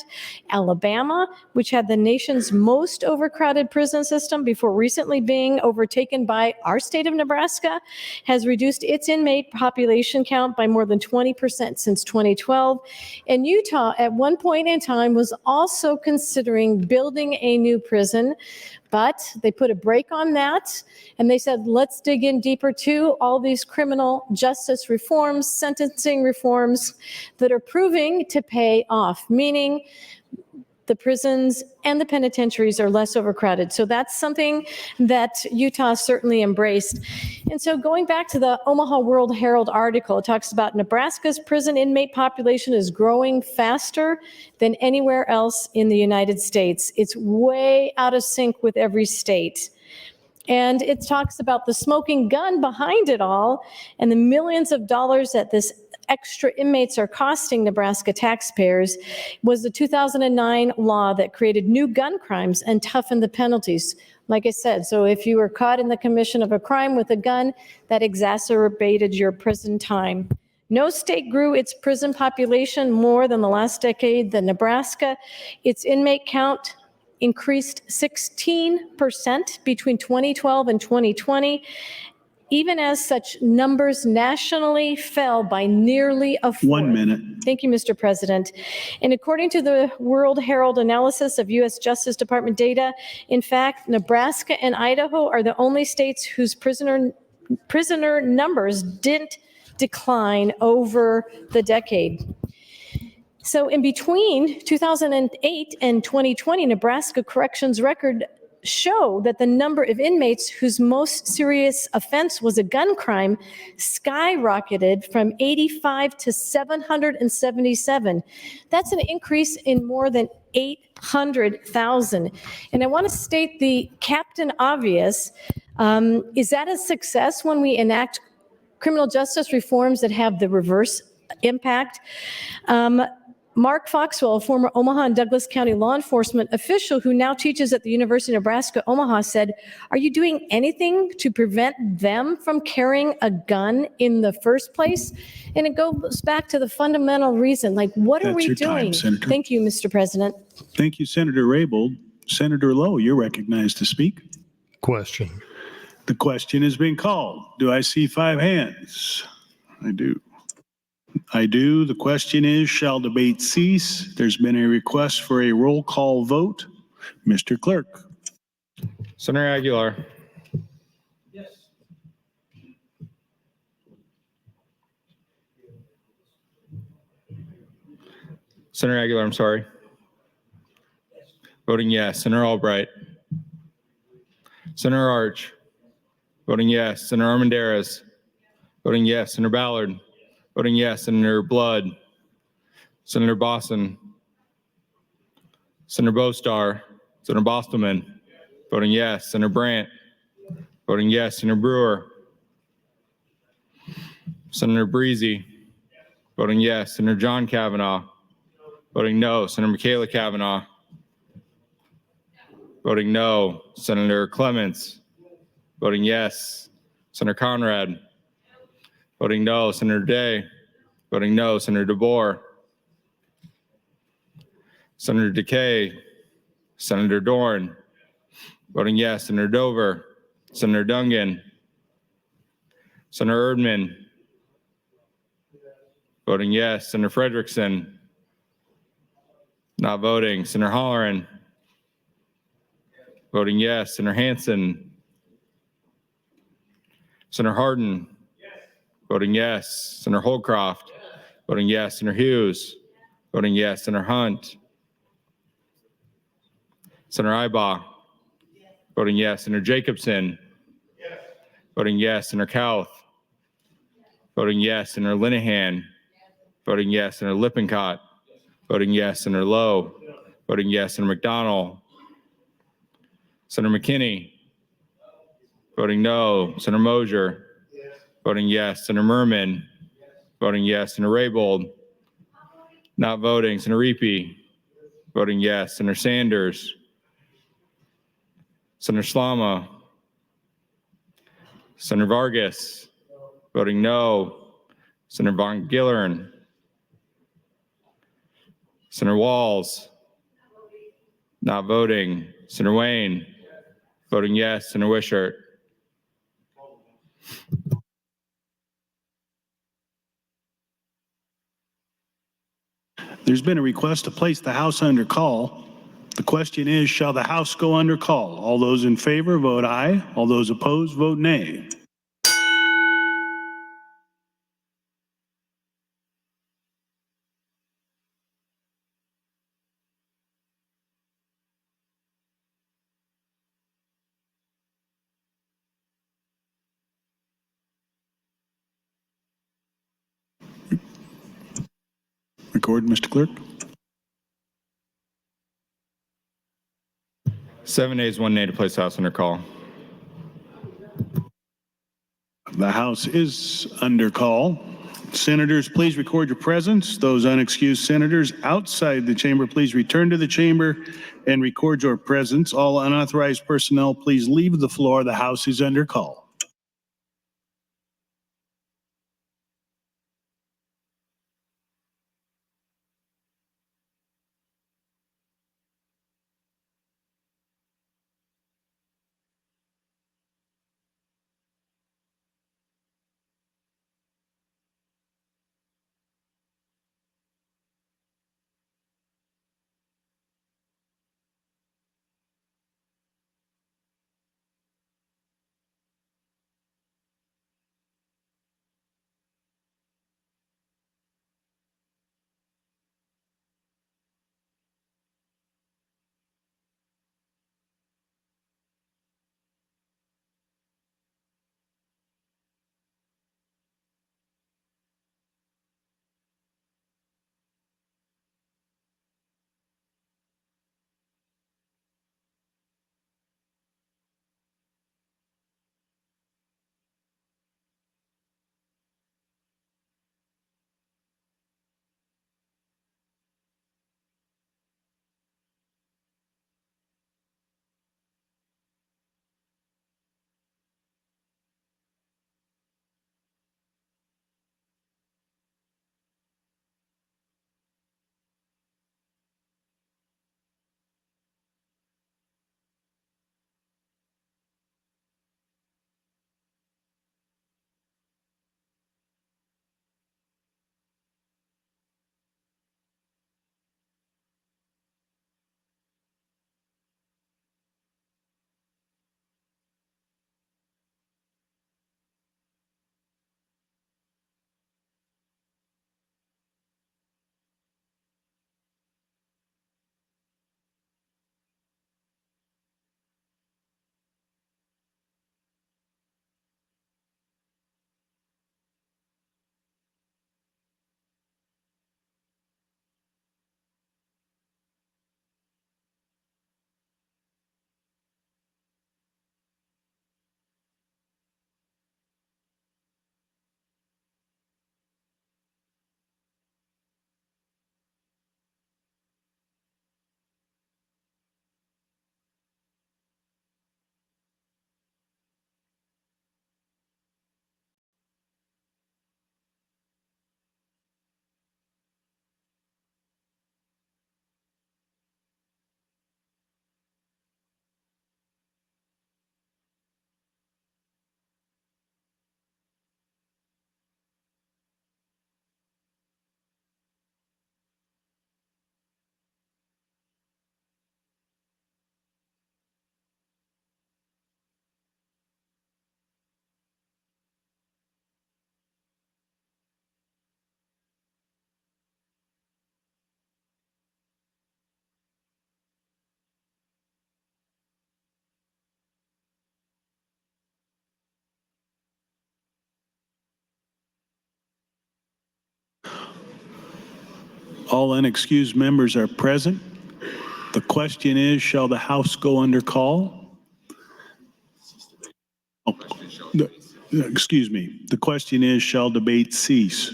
Alabama, which had the nation's most overcrowded prison system before recently being overtaken by our state of Nebraska, has reduced its inmate population count by more than 20% since 2012. And Utah, at one point in time, was also considering building a new prison, but they put a brake on that, and they said, let's dig in deeper to all these criminal justice reforms, sentencing reforms that are proving to pay off, meaning the prisons and the penitentiaries are less overcrowded. So that's something that Utah certainly embraced. And so going back to the Omaha World Herald article, it talks about Nebraska's prison inmate population is growing faster than anywhere else in the United States. It's way out of sync with every state. And it talks about the smoking gun behind it all and the millions of dollars that this extra inmates are costing Nebraska taxpayers was the 2009 law that created new gun crimes and toughened the penalties. Like I said, so if you were caught in the commission of a crime with a gun, that exacerbated your prison time. No state grew its prison population more than the last decade than Nebraska. Its inmate count increased 16% between 2012 and 2020. Even as such numbers nationally fell by nearly a fourth. 1 minute. Thank you, Mr. President. And according to the World Herald analysis of U.S. Justice Department data, in fact, Nebraska and Idaho are the only states whose prisoner numbers didn't decline over the decade. So in between 2008 and 2020, Nebraska corrections record show that the number of inmates whose most serious offense was a gun crime skyrocketed from 85 to 777. That's an increase in more than 800,000. And I want to state the captain obvious. Is that a success when we enact criminal justice reforms that have the reverse impact? Mark Foxwell, a former Omaha and Douglas County law enforcement official who now teaches at the University of Nebraska, Omaha, said, "Are you doing anything to prevent them from carrying a gun in the first place?" And it goes back to the fundamental reason, like, what are That's we your time, doing? Senator. Thank you, Mr. President. Thank you, Senator Raybold. Senator Lowe, you're recognized to speak. Question. The question has been called. Do I see 5 hands? I do. I do. The question is, shall debate cease? There's been a request for a roll call vote. Mr. Clerk. Senator Aguilar. Yes. Senator Aguilar, I'm sorry. Voting yes. Senator Albright. Senator Arch. Voting yes. Senator Armendariz. Voting yes. Senator Ballard. Voting yes. Senator Blood. Senator Bosson. Senator Bostar. Senator Bostelman. Voting yes. Senator Brandt. Voting yes. Senator Brewer. Senator Breezy. Voting yes. Senator John Kavanaugh. Voting no. Senator Michaela Kavanaugh. Voting no. Senator Clements. Voting yes. Senator Conrad. Voting no. Senator Day. Voting no. Senator DeBoer. Senator Decay. Senator Dorn. Voting yes. Senator Dover. Senator Dungan. Senator Erdman. Voting yes. Senator Frederickson. Not voting. Senator Holleran. Voting yes. Senator Hansen. Senator Hardin. Voting yes. Senator Holcroft. Voting yes. Senator Hughes. Voting yes. Senator Hunt. Senator Ibaugh. Voting yes. Senator Jacobson. Voting yes. Senator Kauth. Voting yes. Senator Linehan. Voting yes. Senator Lippincott. Voting yes. Senator Lowe. Voting yes. Senator McDonald. Senator McKinney. Voting no. Senator Mosier. Voting yes. Senator Merman. Voting yes. Senator Raybold. Not voting. Senator Reapy. Voting yes. Senator Sanders. Senator Slama. Senator Vargas. Voting no. Senator Von Gillern. Senator Walls. Not voting. Senator Wayne. Voting yes. Senator Wishart. There's been a request to place the House under call. The question is, shall the House go under call? All those in favor, vote aye. All those opposed, vote nay. Record, Mr. Clerk. 7 ayes, 1 nay to place the House under call. The House is under call. Senators, please record your presence. Those unexcused senators outside the chamber, please return to the chamber and record your presence. All unauthorized personnel, please leave the floor. The House is under call. All unexcused members are present. The question is, shall the House go under call? Oh, excuse me. The question is, shall debate cease?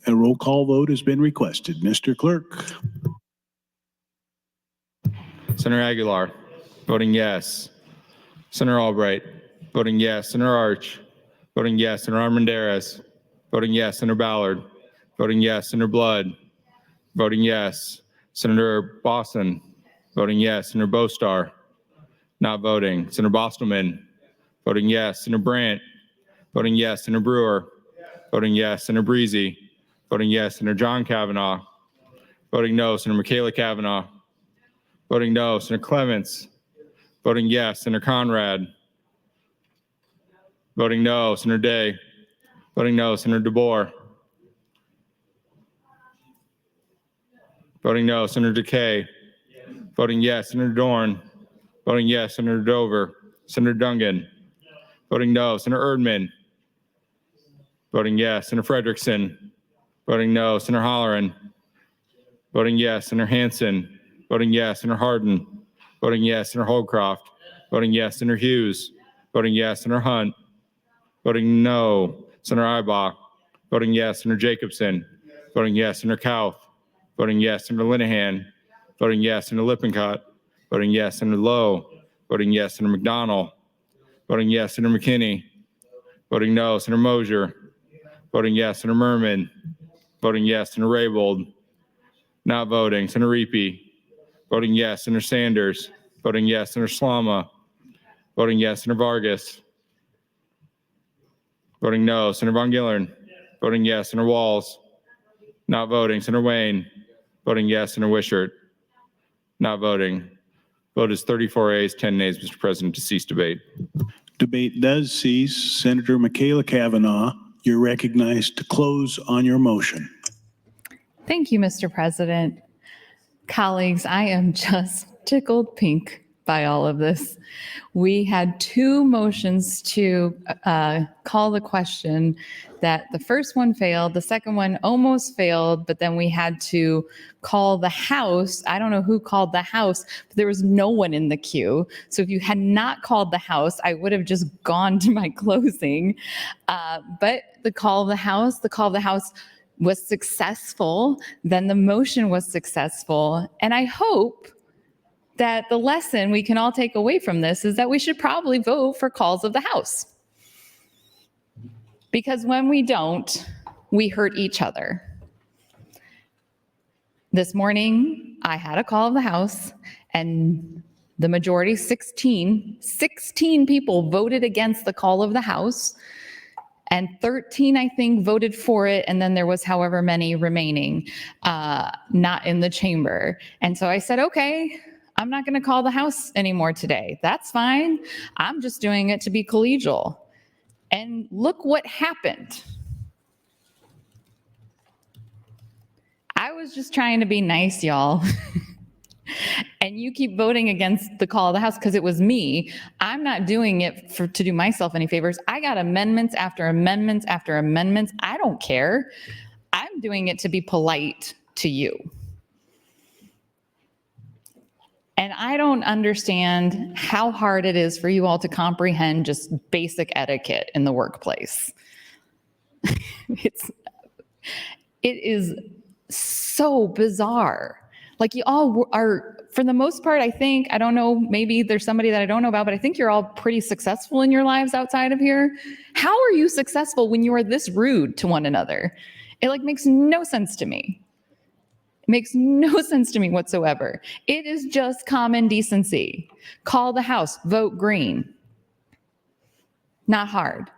A roll call vote has been requested. Mr. Clerk. Senator Aguilar, voting yes. Senator Albright, voting yes. Senator Arch, voting yes. Senator Armendariz, voting yes. Senator Ballard, voting yes. Senator Blood, voting yes. Senator Boston, voting yes. Senator Bostar, not voting. Senator Bostelman, voting yes. Senator Brandt, voting yes. Senator Brewer, voting yes. Senator Breezy, voting yes. Senator John Kavanaugh, voting no. Senator Michaela Kavanaugh, voting no. Senator Clements, voting yes. Senator Conrad, voting no. Senator Day, voting no. Senator DeBoer, voting no. Senator DeKay, voting yes. Senator Dorn, voting yes. Senator Dover, Senator Dungan, voting no. Senator Erdman, voting yes. Senator Frederickson, voting no. Senator Holleran, voting yes. Senator Hansen, voting yes. Senator Hardin, voting yes. Senator Holcroft, voting yes. Senator Hughes, voting yes. Senator Hunt, voting no. Senator Ibach, voting yes. Senator Jacobson, voting yes. Senator Kauth, voting yes. Senator Linehan, voting yes. Senator Lippincott, voting yes. Senator Lowe, voting yes. Senator McDonald, voting yes. Senator McKinney, voting no. Senator Mosier, voting yes. Senator Merman, voting yes. Senator Raybold, not voting. Senator Reapy, voting yes. Senator Sanders, voting yes. Senator Slama, voting yes. Senator Vargas, voting no. Senator Von Gillern, voting yes. Senator Walls, not voting. Senator Wayne, voting yes. Senator Wishart, not voting. Vote is 34 ayes, 10 nays, Mr. President, to cease debate. Debate does cease. Senator Michaela Kavanaugh, you're recognized to close on your motion. Thank you, Mr. President. Colleagues, I am just tickled pink by all of this. We had two motions to call the question that the first one failed, the second one almost failed, but then we had to call the House. I don't know who called the House, but there was no one in the queue. So if you had not called the House, I would have just gone to my closing. But the call of the House was successful, then the motion was successful. And I hope that the lesson we can all take away from this is that we should probably vote for calls of the House. Because when we don't, we hurt each other. This morning, I had a call of the House, and the majority, 16 people voted against the call of the House, and 13, I think, voted for it, and then there was however many remaining not in the chamber. And so I said, okay, I'm not going to call the House anymore today. That's fine. I'm just doing it to be collegial. And look what happened. I was just trying to be nice, y'all. And you keep voting against the call of the House because it was me. I'm not doing it to do myself any favors. I got amendments after amendments after amendments. I don't care. I'm doing it to be polite to you. And I don't understand how hard it is for you all to comprehend just basic etiquette in the workplace. It is so bizarre. Like, you all are, for the most part, I think, I don't know, maybe there's somebody that I don't know about, but I think you're all pretty successful in your lives outside of here. How are you successful when you are this rude to one another? It makes no sense to me. It makes no sense to me whatsoever. It is just common decency. Call the House, vote green. Not hard.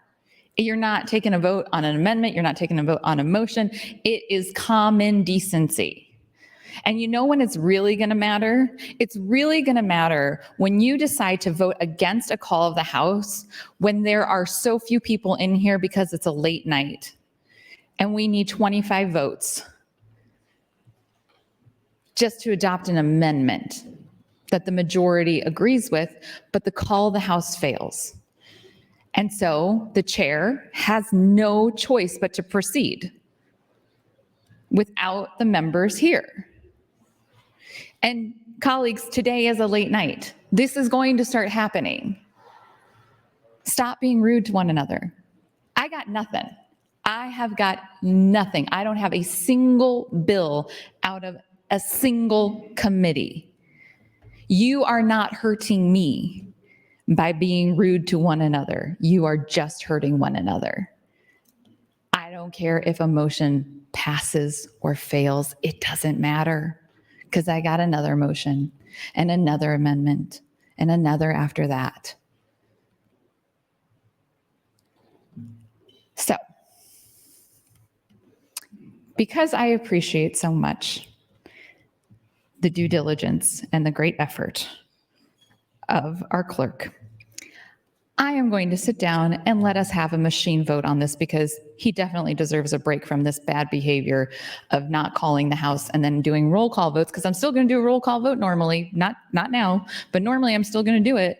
You're not taking a vote on an amendment. You're not taking a vote on a motion. It is common decency. And you know when it's really going to matter? It's really going to matter when you decide to vote against a call of the House when there are so few people in here because it's a late night and we need 25 votes just to adopt an amendment that the majority agrees with, but the call of the House fails. And so the chair has no choice but to proceed. without the members here. And colleagues, today is a late night. This is going to start happening. Stop being rude to one another. I got nothing. I have got nothing. I don't have a single bill out of a single committee. You are not hurting me by being rude to one another. You are just hurting one another. I don't care if a motion passes or fails. It doesn't matter, because I got another motion and another amendment and another after that. So, because I appreciate so much the due diligence and the great effort of our clerk, I am going to sit down and let us have a machine vote on this, because he definitely deserves a break from this bad behavior of not calling the House and then doing roll call votes, because I'm still going to do a roll call vote normally, not now, but normally I'm still going to do it.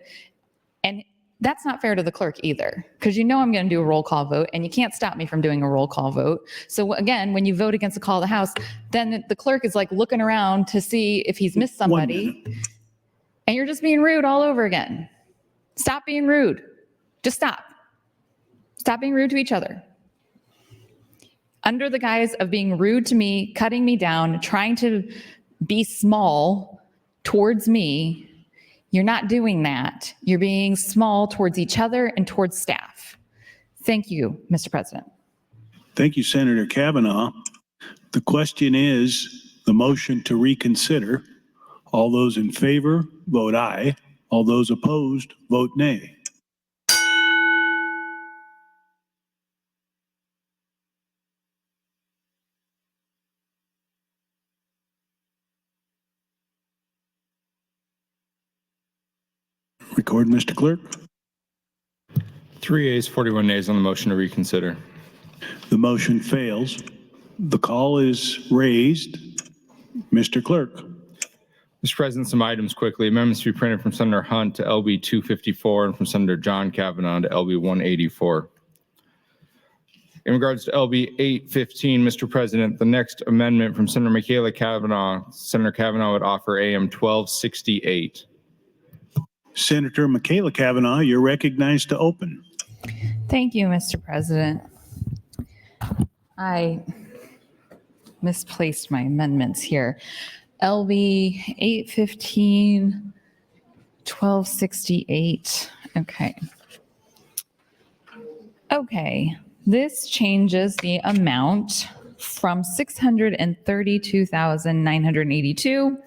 And that's not fair to the clerk either, because you know I'm going to do a roll call vote and you can't stop me from doing a roll call vote. So again, when you vote against a call of the House, then the clerk is like looking around to see if he's missed somebody, and you're just being rude all over again. Stop being rude. Just stop. Stop being rude to each other. Under the guise of being rude to me, cutting me down, trying to be small towards me, you're not doing that. You're being small towards each other and towards staff. Thank you, Mr. President. Thank you, Senator Kavanaugh. The question is the motion to reconsider. All those in favor, vote aye. All those opposed, vote nay. Record, Mr. Clerk. 3 ayes, 41 nays on the motion to reconsider. The motion fails. The call is raised. Mr. Clerk. Mr. President, some items quickly. Amendments to be printed from Senator Hunt to LB 254 and from Senator John Kavanaugh to LB 184. In regards to LB 815, Mr. President, the next amendment from Senator Michaela Kavanaugh, Senator Kavanaugh would offer AM 1268. Senator Michaela Kavanaugh, you're recognized to open. Thank you, Mr. President. I misplaced my amendments here. LB 815, 1268. Okay, this changes the amount from 632,982,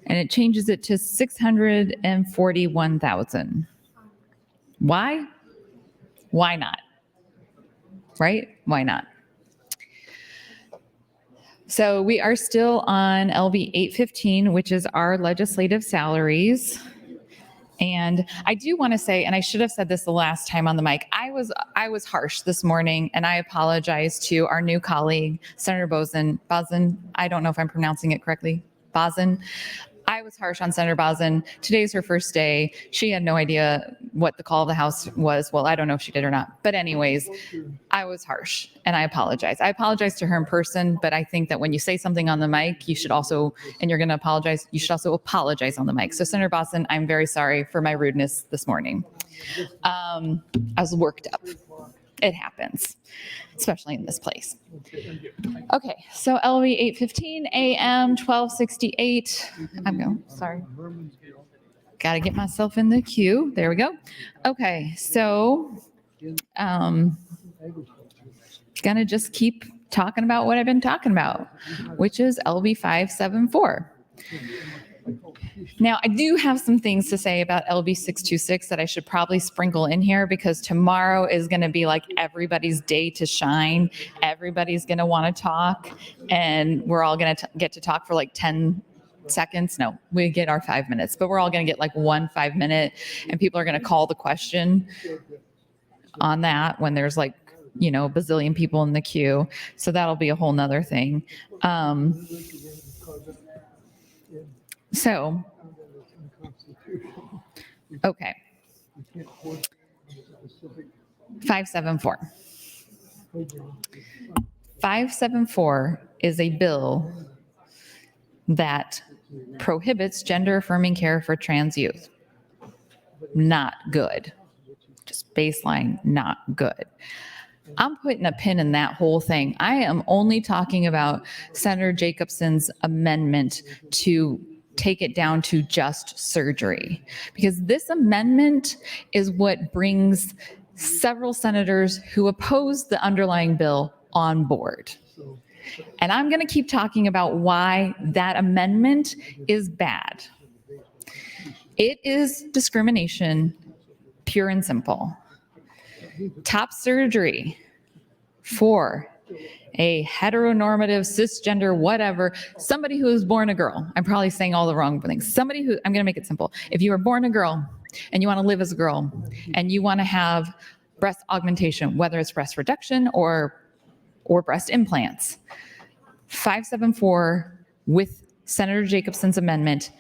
and it changes it to 641,000. Why? Why not? Right? Why not? So we are still on LB 815, which is our legislative salaries. And I do want to say, and I should have said this the last time on the mic, I was harsh this morning, and I apologize to our new colleague, Senator Bozen. I don't know if I'm pronouncing it correctly. Bozen. I was harsh on Senator Bozen. Today's her first day. She had no idea what the call of the House was. Well, I don't know if she did or not. But anyways, I was harsh, and I apologize. I apologize to her in person, but I think that when you say something on the mic, you should also, and you're going to apologize, you should also apologize on the mic. So Senator Bozen, I'm very sorry for my rudeness this morning. I was worked up. It happens, especially in this place. Okay, so LV 815, AM 1268. I'm going, sorry. Got to get myself in the queue. There we go. Okay, so gonna just keep talking about what I've been talking about, which is LV 574. Now, I do have some things to say about LB 626 that I should probably sprinkle in here, because tomorrow is going to be like everybody's day to shine. Everybody's going to want to talk, and we're all going to get to talk for like 10 seconds. No, we get our 5 minutes, but we're all going to get like 1 5 minute, and people are going to call the question on that when there's like, you know, a bazillion people in the queue. So that'll be a whole nother thing. So, okay. 574. 574 is a bill that prohibits gender affirming care for trans youth. Not good. Just baseline, not good. I'm putting a pin in that whole thing. I am only talking about Senator Jacobson's amendment to take it down to just surgery, because this amendment is what brings several senators who oppose the underlying bill on board. And I'm going to keep talking about why that amendment is bad. It is discrimination, pure and simple. Top surgery for a heteronormative, cisgender, whatever, somebody who was born a girl. I'm probably saying all the wrong things. Somebody who, I'm going to make it simple. If you were born a girl and you want to live as a girl and you want to have breast augmentation, whether it's breast reduction or breast implants, 574 with Senator Jacobson's amendment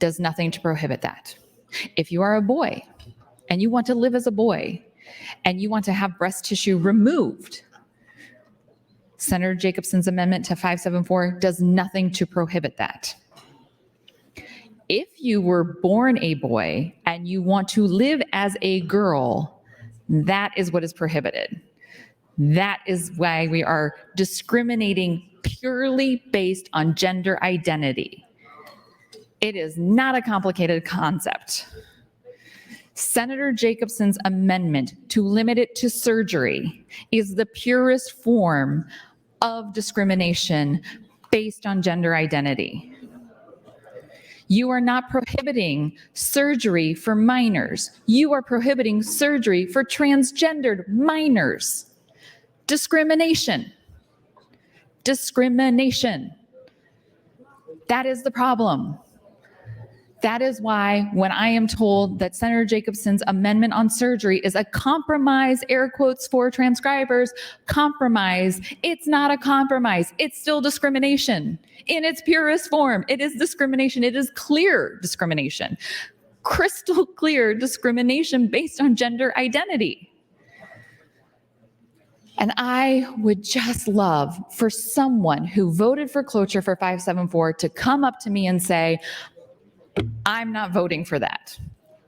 does nothing to prohibit that. If you are a boy and you want to live as a boy and you want to have breast tissue removed, Senator Jacobson's amendment to 574 does nothing to prohibit that. If you were born a boy and you want to live as a girl, that is what is prohibited. That is why we are discriminating purely based on gender identity. It is not a complicated concept. Senator Jacobson's amendment to limit it to surgery is the purest form of discrimination based on gender identity. You are not prohibiting surgery for minors. You are prohibiting surgery for transgendered minors. Discrimination. Discrimination. That is the problem. That is why when I am told that Senator Jacobson's amendment on surgery is a compromise, air quotes for transcribers, compromise, it's not a compromise. It's still discrimination in its purest form. It is discrimination. It is clear discrimination, crystal clear discrimination based on gender identity. And I would just love for someone who voted for cloture for 574 to come up to me and say, I'm not voting for that.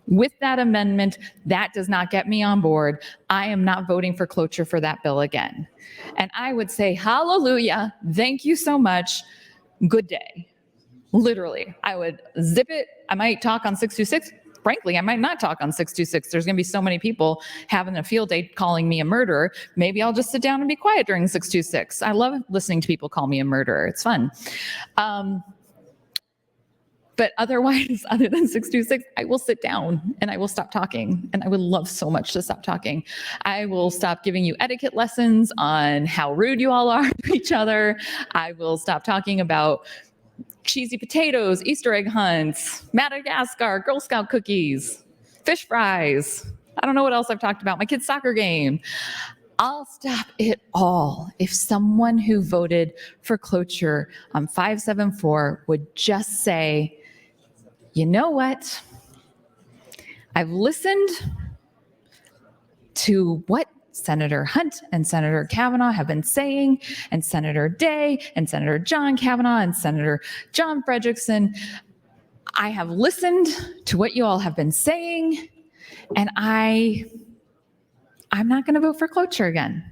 With that amendment, that does not get me on board. I am not voting for cloture for that bill again. And I would say, hallelujah, thank you so much, good day. Literally, I would zip it. I might talk on 626. Frankly, I might not talk on 626. There's going to be so many people having a field day calling me a murderer. Maybe I'll just sit down and be quiet during 626. I love listening to people call me a murderer. It's fun. But otherwise, other than 626, I will sit down and I will stop talking. And I would love so much to stop talking. I will stop giving you etiquette lessons on how rude you all are to each other. I will stop talking about cheesy potatoes, Easter egg hunts, Madagascar, Girl Scout cookies, fish fries. I don't know what else I've talked about. My kid's soccer game. I'll stop it all if someone who voted for cloture on 574 would just say, you know what? I've listened to what Senator Hunt and Senator Kavanaugh have been saying, and Senator Day and Senator John Kavanaugh and Senator John Frederickson. I have listened to what you all have been saying, and I'm not going to vote for cloture again.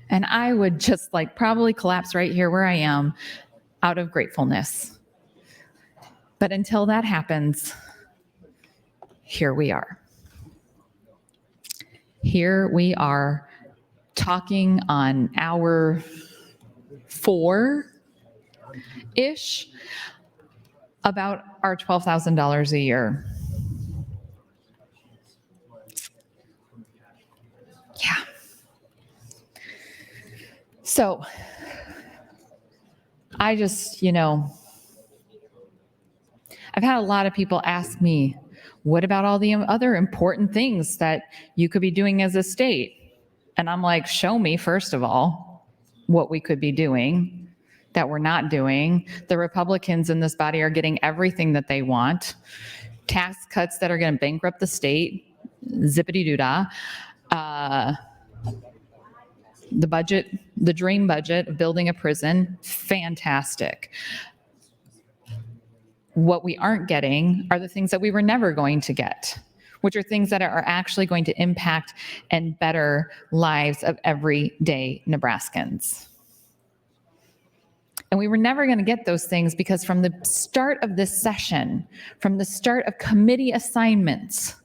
And I would just probably collapse right here where I am out of gratefulness. But until that happens, here we are. Here we are talking on hour 4-ish about our $12,000 a year. Yeah. So I just, I've had a lot of people ask me, what about all the other important things that you could be doing as a state? And I'm like, show me, first of all, what we could be doing that we're not doing. The Republicans in this body are getting everything that they want. Tax cuts that are going to bankrupt the state, zippity-doo-dah. The budget, the dream budget of building a prison, fantastic. What we aren't getting are the things that we were never going to get, which are things that are actually going to impact and better lives of everyday Nebraskans. And we were never going to get those things because from the start of this session, from the start of committee assignments,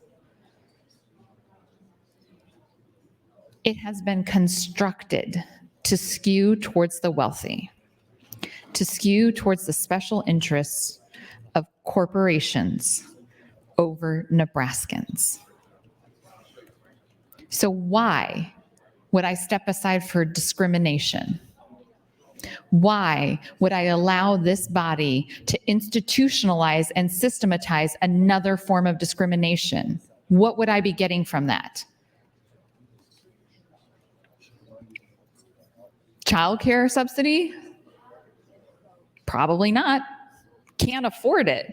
it has been constructed to skew towards the wealthy, to skew towards the special interests of corporations over Nebraskans. So why would I step aside for discrimination? Why would I allow this body to institutionalize and systematize another form of discrimination? What would I be getting from that? Childcare subsidy? Probably not. Can't afford it.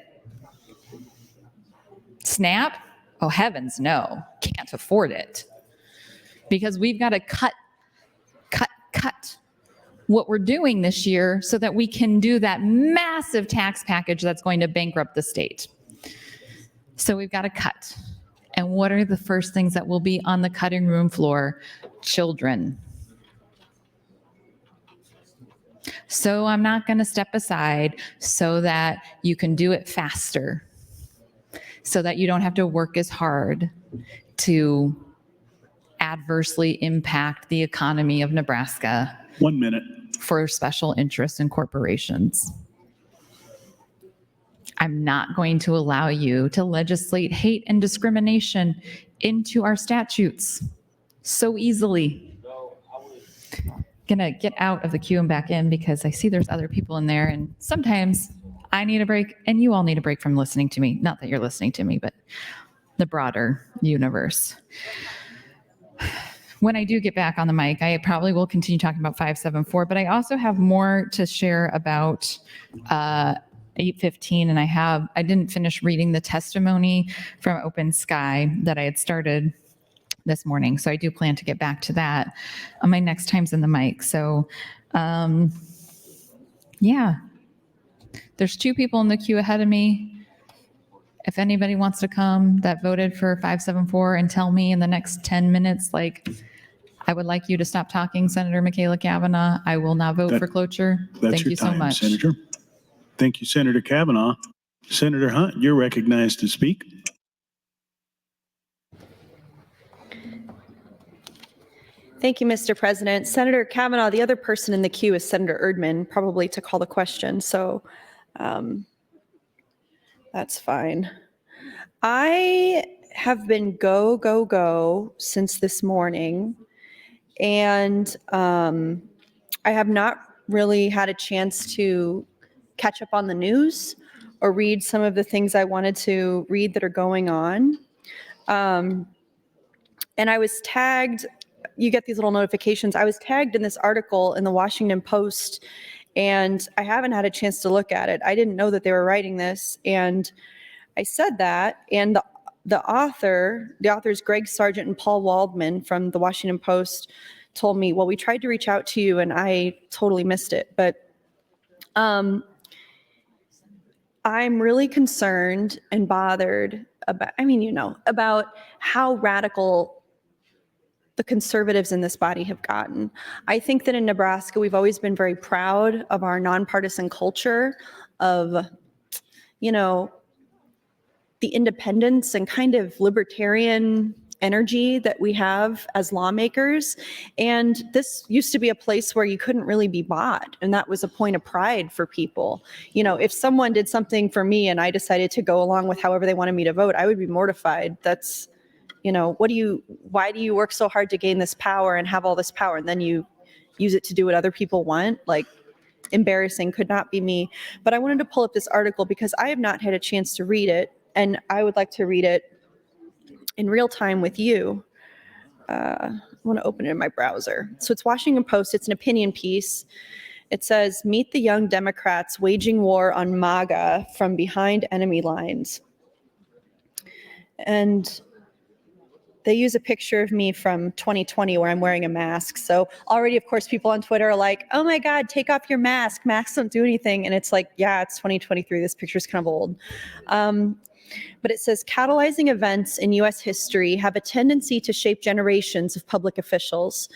SNAP? Oh, heavens no. Can't afford it. Because we've got to cut what we're doing this year so that we can do that massive tax package that's going to bankrupt the state. So we've got to cut. And what are the first things that will be on the cutting room floor? Children. So I'm not going to step aside so that you can do it faster, so that you don't have to work as hard to adversely impact the economy of Nebraska. 1 minute. For special interests and corporations. I'm not going to allow you to legislate hate and discrimination into our statutes so easily. Gonna get out of the queue and back in because I see there's other people in there, and sometimes I need a break and you all need a break from listening to me. Not that you're listening to me, but the broader universe. When I do get back on the mic, I probably will continue talking about 574, but I also have more to share about 815, and I didn't finish reading the testimony from Open Sky that I had started this morning, so I do plan to get back to that on my next times in the mic. So, yeah, there's 2 people in the queue ahead of me. If anybody wants to come that voted for 574 and tell me in the next 10 minutes, like, I would like you to stop talking, Senator Michaela Cavanaugh. I will not vote for cloture. Thank you so much. Senator. Thank you, Senator Cavanaugh. Senator Hunt, you're recognized to speak. Thank you, Mr. President. Senator Cavanaugh, the other person in the queue is Senator Erdman, probably to call the question, so that's fine. I have been go since this morning, and I have not really had a chance to catch up on the news or read some of the things I wanted to read that are going on. And I was tagged, you get these little notifications, I was tagged in this article in the Washington Post, and I haven't had a chance to look at it. I didn't know that they were writing this, and I said that, and the authors Greg Sargent and Paul Waldman from the Washington Post told me, well, we tried to reach out to you and I totally missed it. But I'm really concerned and bothered about how radical the conservatives in this body have gotten. I think that in Nebraska, we've always been very proud of our nonpartisan culture of, the independence and kind of libertarian energy that we have as lawmakers. And this used to be a place where you couldn't really be bought. And that was a point of pride for people. If someone did something for me and I decided to go along with however they wanted me to vote, I would be mortified. That's, why do you work so hard to gain this power and have all this power and then you use it to do what other people want? Like, embarrassing, could not be me. But I wanted to pull up this article because I have not had a chance to read it. And I would like to read it in real time with you. I want to open it in my browser. So it's Washington Post. It's an opinion piece. It says, "Meet the young Democrats waging war on MAGA from behind enemy lines." And they use a picture of me from 2020 where I'm wearing a mask. So already, of course, people on Twitter are like, oh my God, take off your mask. Masks don't do anything. And it's like, yeah, it's 2023. This picture's kind of old. But it says, catalyzing events in U.S. history have a tendency to shape generations of public officials.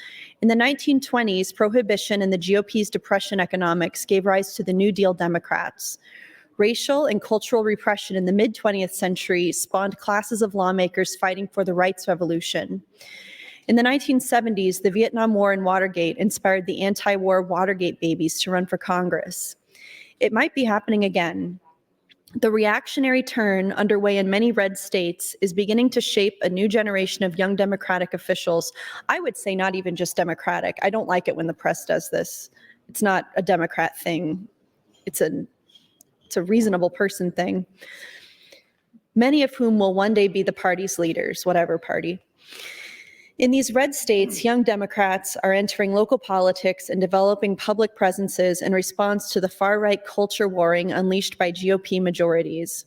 In the 1920s, prohibition and the GOP's depression economics gave rise to the New Deal Democrats. Racial and cultural repression in the mid-20th century spawned classes of lawmakers fighting for the rights revolution. In the 1970s, the Vietnam War and Watergate inspired the anti-war Watergate babies to run for Congress. It might be happening again. The reactionary turn underway in many red states is beginning to shape a new generation of young Democratic officials. I would say not even just Democratic. I don't like it when the press does this. It's not a Democrat thing. It's a reasonable person thing. Many of whom will one day be the party's leaders, whatever party. In these red states, young Democrats are entering local politics and developing public presences in response to the far-right culture warring unleashed by GOP majorities.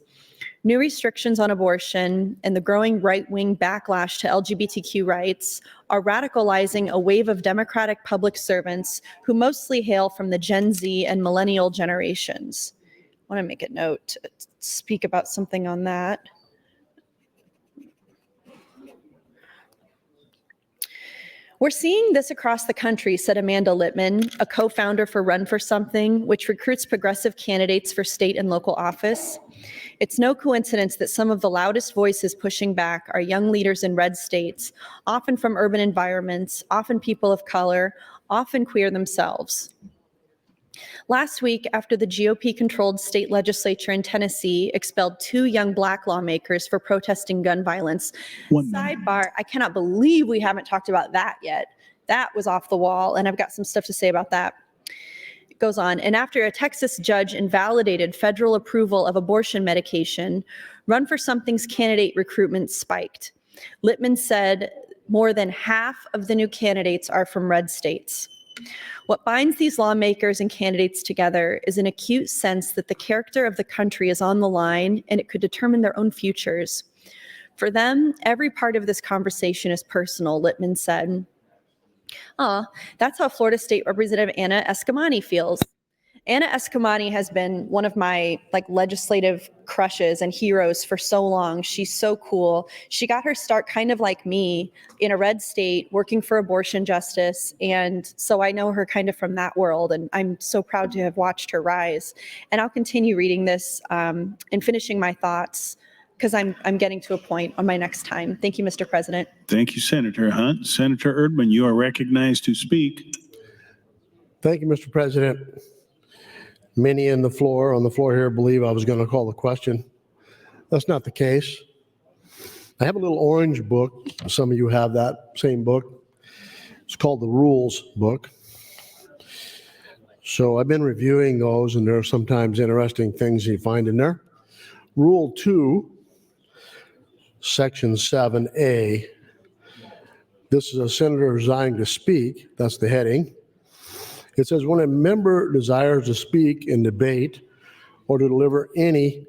New restrictions on abortion and the growing right-wing backlash to LGBTQ rights are radicalizing a wave of Democratic public servants who mostly hail from the Gen Z and millennial generations. I want to make a note to speak about something on that. We're seeing this across the country, said Amanda Littman, a co-founder for Run for Something, which recruits progressive candidates for state and local office. It's no coincidence that some of the loudest voices pushing back are young leaders in red states, often from urban environments, often people of color, often queer themselves. Last week, after the GOP-controlled state legislature in Tennessee expelled 2 young Black lawmakers for protesting gun violence, sidebar, I cannot believe we haven't talked about that yet. That was off the wall, and I've got some stuff to say about that. It goes on, and after a Texas judge invalidated federal approval of abortion medication, Run for Something's candidate recruitment spiked. Littman said more than half of the new candidates are from red states. What binds these lawmakers and candidates together is an acute sense that the character of the country is on the line and it could determine their own futures. For them, every part of this conversation is personal, Littman said. That's how Florida State Representative Anna Eskamani feels. Anna Eskamani has been one of my legislative crushes and heroes for so long. She's so cool. She got her start kind of like me in a red state working for abortion justice. And so I know her kind of from that world. And I'm so proud to have watched her rise. And I'll continue reading this and finishing my thoughts because I'm getting to a point on my next time. Thank you, Mr. President. Thank you, Senator Hunt. Senator Erdman, you are recognized to speak. Thank you, Mr. President. Many on the floor here believe I was going to call the question. That's not the case. I have a little orange book. Some of you have that same book. It's called the Rules book. So I've been reviewing those, and there are sometimes interesting things you find in there. Rule 2, Section 7A. This is a senator desiring to speak. That's the heading. It says, when a member desires to speak in debate or to deliver any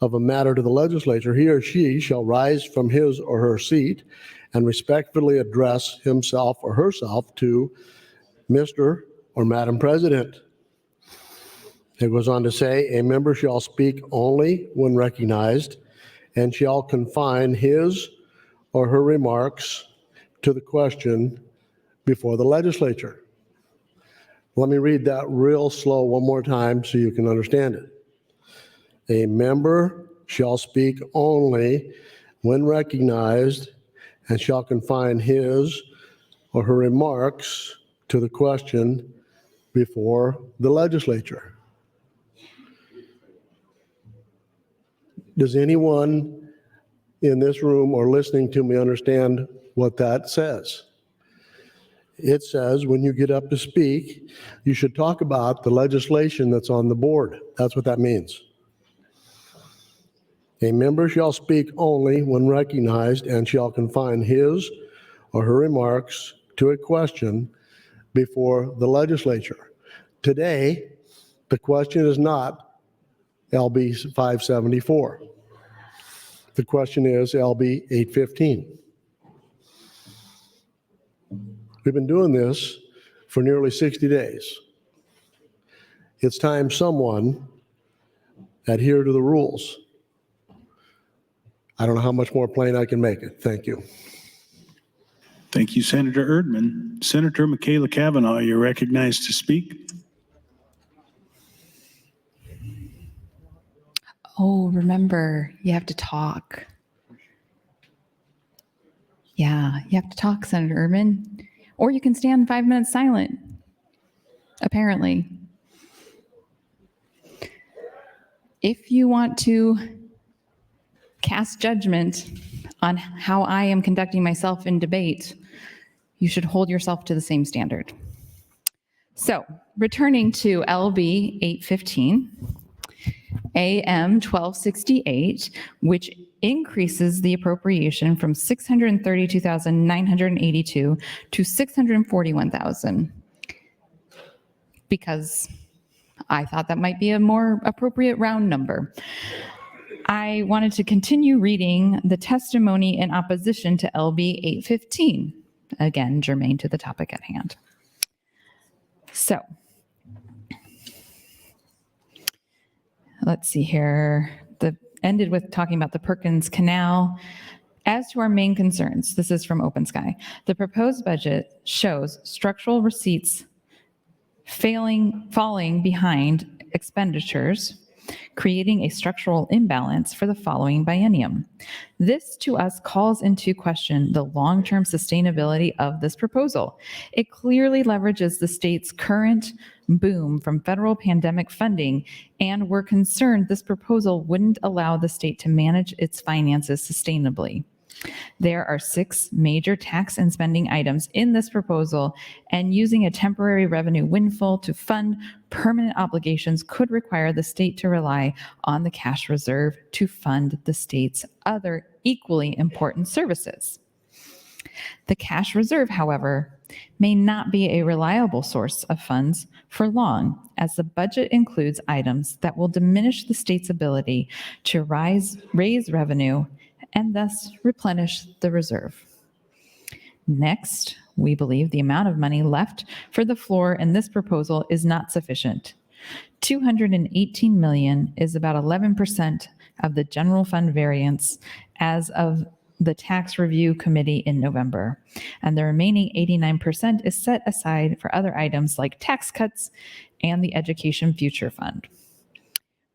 of a matter to the legislature, he or she shall rise from his or her seat and respectfully address himself or herself to Mr. or Madam President. It goes on to say, a member shall speak only when recognized and shall confine his or her remarks to the question before the legislature. Let me read that real slow one more time so you can understand it. A member shall speak only when recognized and shall confine his or her remarks to the question before the legislature. Does anyone in this room or listening to me understand what that says? It says when you get up to speak, you should talk about the legislation that's on the board. That's what that means. A member shall speak only when recognized and shall confine his or her remarks to a question before the legislature. Today, the question is not LB 574. The question is LB 815. We've been doing this for nearly 60 days. It's time someone adhere to the rules. I don't know how much more plain I can make it. Thank you. Thank you, Senator Erdman. Senator Michaela Cavanaugh, you're recognized to speak. Oh, remember, you have to talk. Yeah, you have to talk, Senator Erdman. Or you can stand 5 minutes silent, apparently. If you want to cast judgment on how I am conducting myself in debate, you should hold yourself to the same standard. So, returning to LB 815, AM 1268, which increases the appropriation from $632,982 to $641,000, because I thought that might be a more appropriate round number. I wanted to continue reading the testimony in opposition to LB 815, again, germane to the topic at hand. So, let's see here. Ended with talking about the Perkins Canal. As to our main concerns, this is from Open Sky. The proposed budget shows structural receipts falling behind expenditures, creating a structural imbalance for the following biennium. This to us calls into question the long-term sustainability of this proposal. It clearly leverages the state's current boom from federal pandemic funding, and we're concerned this proposal wouldn't allow the state to manage its finances sustainably. There are 6 major tax and spending items in this proposal, and using a temporary revenue windfall to fund permanent obligations could require the state to rely on the cash reserve to fund the state's other equally important services. The cash reserve, however, may not be a reliable source of funds for long, as the budget includes items that will diminish the state's ability to raise revenue and thus replenish the reserve. Next, we believe the amount of money left for the floor in this proposal is not sufficient. $218 million is about 11% of the general fund variance as of the Tax Review Committee in November, and the remaining 89% is set aside for other items like tax cuts and the Education Future Fund.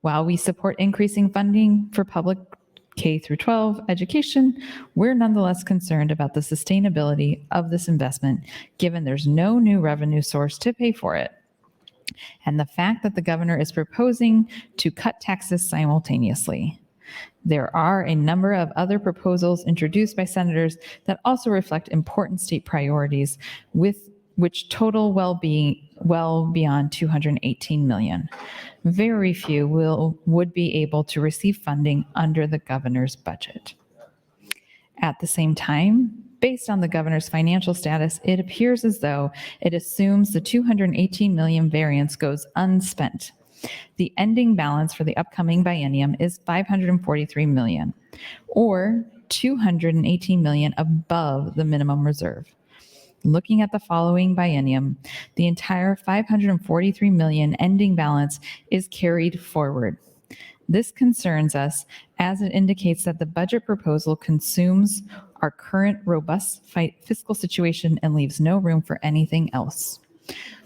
While we support increasing funding for public K through 12 education, we're nonetheless concerned about the sustainability of this investment, given there's no new revenue source to pay for it, and the fact that the governor is proposing to cut taxes simultaneously. There are a number of other proposals introduced by senators that also reflect important state priorities, with which total well beyond $218 million. Very few would be able to receive funding under the governor's budget. At the same time, based on the governor's financial status, it appears as though it assumes the $218 million variance goes unspent. The ending balance for the upcoming biennium is $543 million, or $218 million above the minimum reserve. Looking at the following biennium, the entire $543 million ending balance is carried forward. This concerns us as it indicates that the budget proposal consumes our current robust fiscal situation and leaves no room for anything else.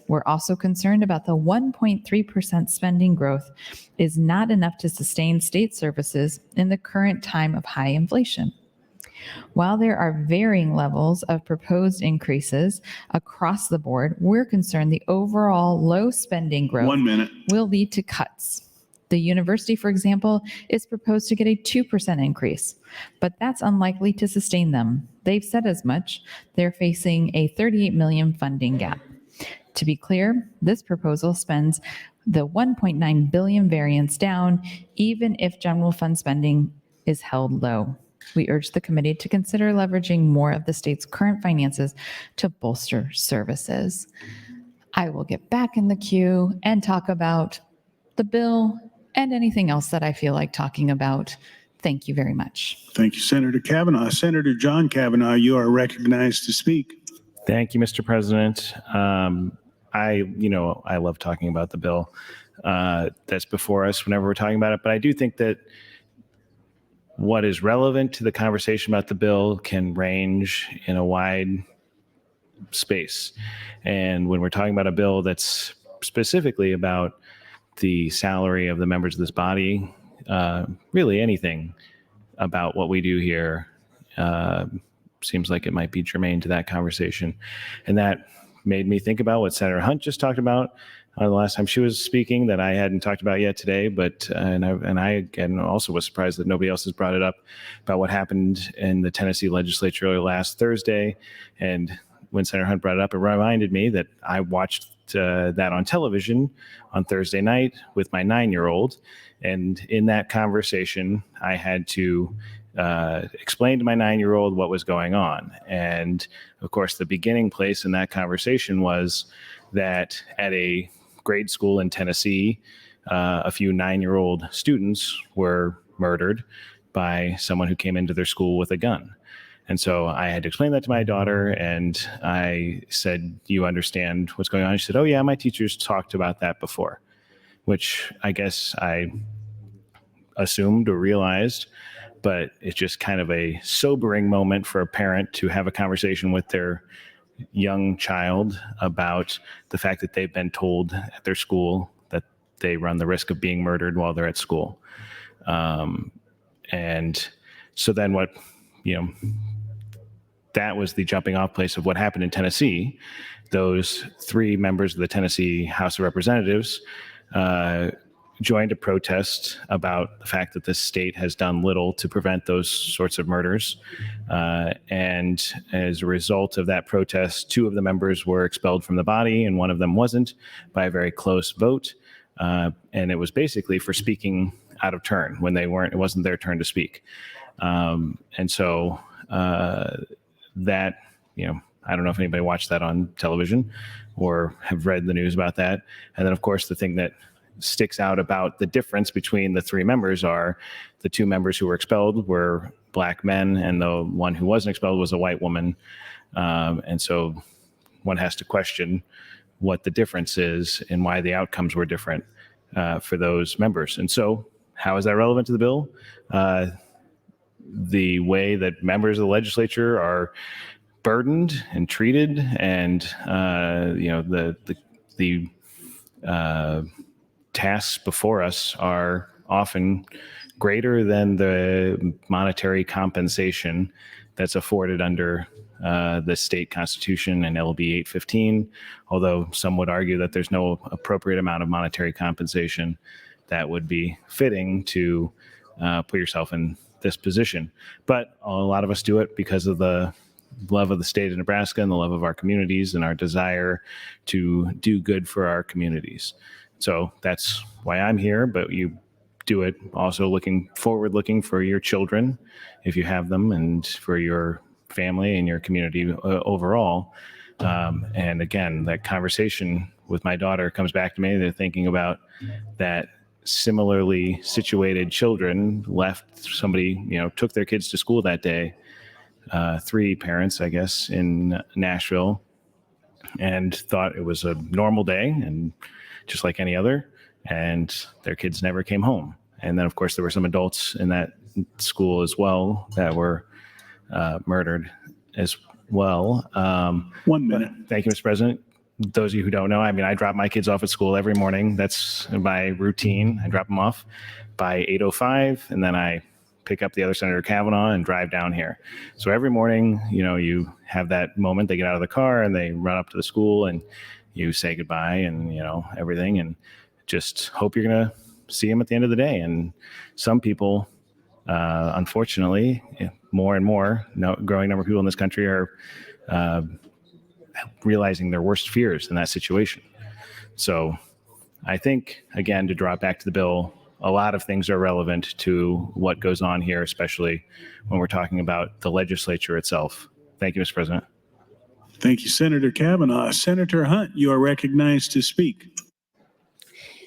We're also concerned about the 1.3% spending growth is not enough to sustain state services in the current time of high inflation. While there are varying levels of proposed increases across the board, we're concerned the overall low spending growth will lead to cuts. The university, for example, is proposed to get a 2% increase, but that's unlikely to sustain them. They've said as much. They're facing a $38 million funding gap. To be clear, this proposal spends the $1.9 billion variance down, even if general fund spending is held low. We urge the committee to consider leveraging more of the state's current finances to bolster services. I will get back in the queue and talk about the bill and anything else that I feel like talking about. Thank you very much. Thank you, Senator Cavanaugh. Senator John Cavanaugh, you are recognized to speak. Thank you, Mr. President. I love talking about the bill that's before us whenever we're talking about it, but I do think that what is relevant to the conversation about the bill can range in a wide space. And when we're talking about a bill that's specifically about the salary of the members of this body, really anything about what we do here seems like it might be germane to that conversation. And that made me think about what Senator Hunt just talked about the last time she was speaking that I hadn't talked about yet today. But and I again also was surprised that nobody else has brought it up about what happened in the Tennessee legislature last Thursday. And when Senator Hunt brought it up, it reminded me that I watched that on television on Thursday night with my 9-year-old. And in that conversation, I had to explain to my 9-year-old what was going on. And of course, the beginning place in that conversation was that at a grade school in Tennessee, a few 9-year-old students were murdered by someone who came into their school with a gun. And so I had to explain that to my daughter, and I said, "You understand what's going on?" She said, "Oh yeah, my teachers talked about that before," which I guess I assumed or realized, but it's just kind of a sobering moment for a parent to have a conversation with their young child about the fact that they've been told at their school that they run the risk of being murdered while they're at school. And so then that was the jumping off place of what happened in Tennessee. Those 3 members of the Tennessee House of Representatives joined a protest about the fact that the state has done little to prevent those sorts of murders. And as a result of that protest, 2 of the members were expelled from the body and one of them wasn't by a very close vote. And it was basically for speaking out of turn when it wasn't their turn to speak. And so that, I don't know if anybody watched that on television or have read the news about that. And then of course, the thing that sticks out about the difference between the 3 members are the 2 members who were expelled were Black men and the one who wasn't expelled was a white woman. And so one has to question what the difference is and why the outcomes were different for those members. And so how is that relevant to the bill? The way that members of the legislature are burdened and treated, and the tasks before us are often greater than the monetary compensation that's afforded under the state constitution and LB 815, although some would argue that there's no appropriate amount of monetary compensation that would be fitting to put yourself in this position. But a lot of us do it because of the love of the state of Nebraska and the love of our communities and our desire to do good for our communities. So that's why I'm here, but you do it also looking for your children, if you have them, and for your family and your community overall. And again, that conversation with my daughter comes back to me. They're thinking about that similarly situated children took their kids to school that day, 3 parents, I guess, in Nashville, and thought it was a normal day and just like any other, and their kids never came home. And then, of course, there were some adults in that school as well that were murdered as well. 1 minute. Thank you, Mr. President. Those of you who don't know, I drop my kids off at school every morning. That's my routine. I drop them off by 8:05, and then I pick up the other Senator Kavanaugh and drive down here. So every morning, you have that moment. They get out of the car and they run up to the school and you say goodbye and, everything, and just hope you're going to see them at the end of the day. And some people, unfortunately, more and more, growing number of people in this country are realizing their worst fears in that situation. So I think, again, to draw it back to the bill, a lot of things are relevant to what goes on here, especially when we're talking about the legislature itself. Thank you, Mr. President. Thank you, Senator Kavanaugh. Senator Hunt, you are recognized to speak.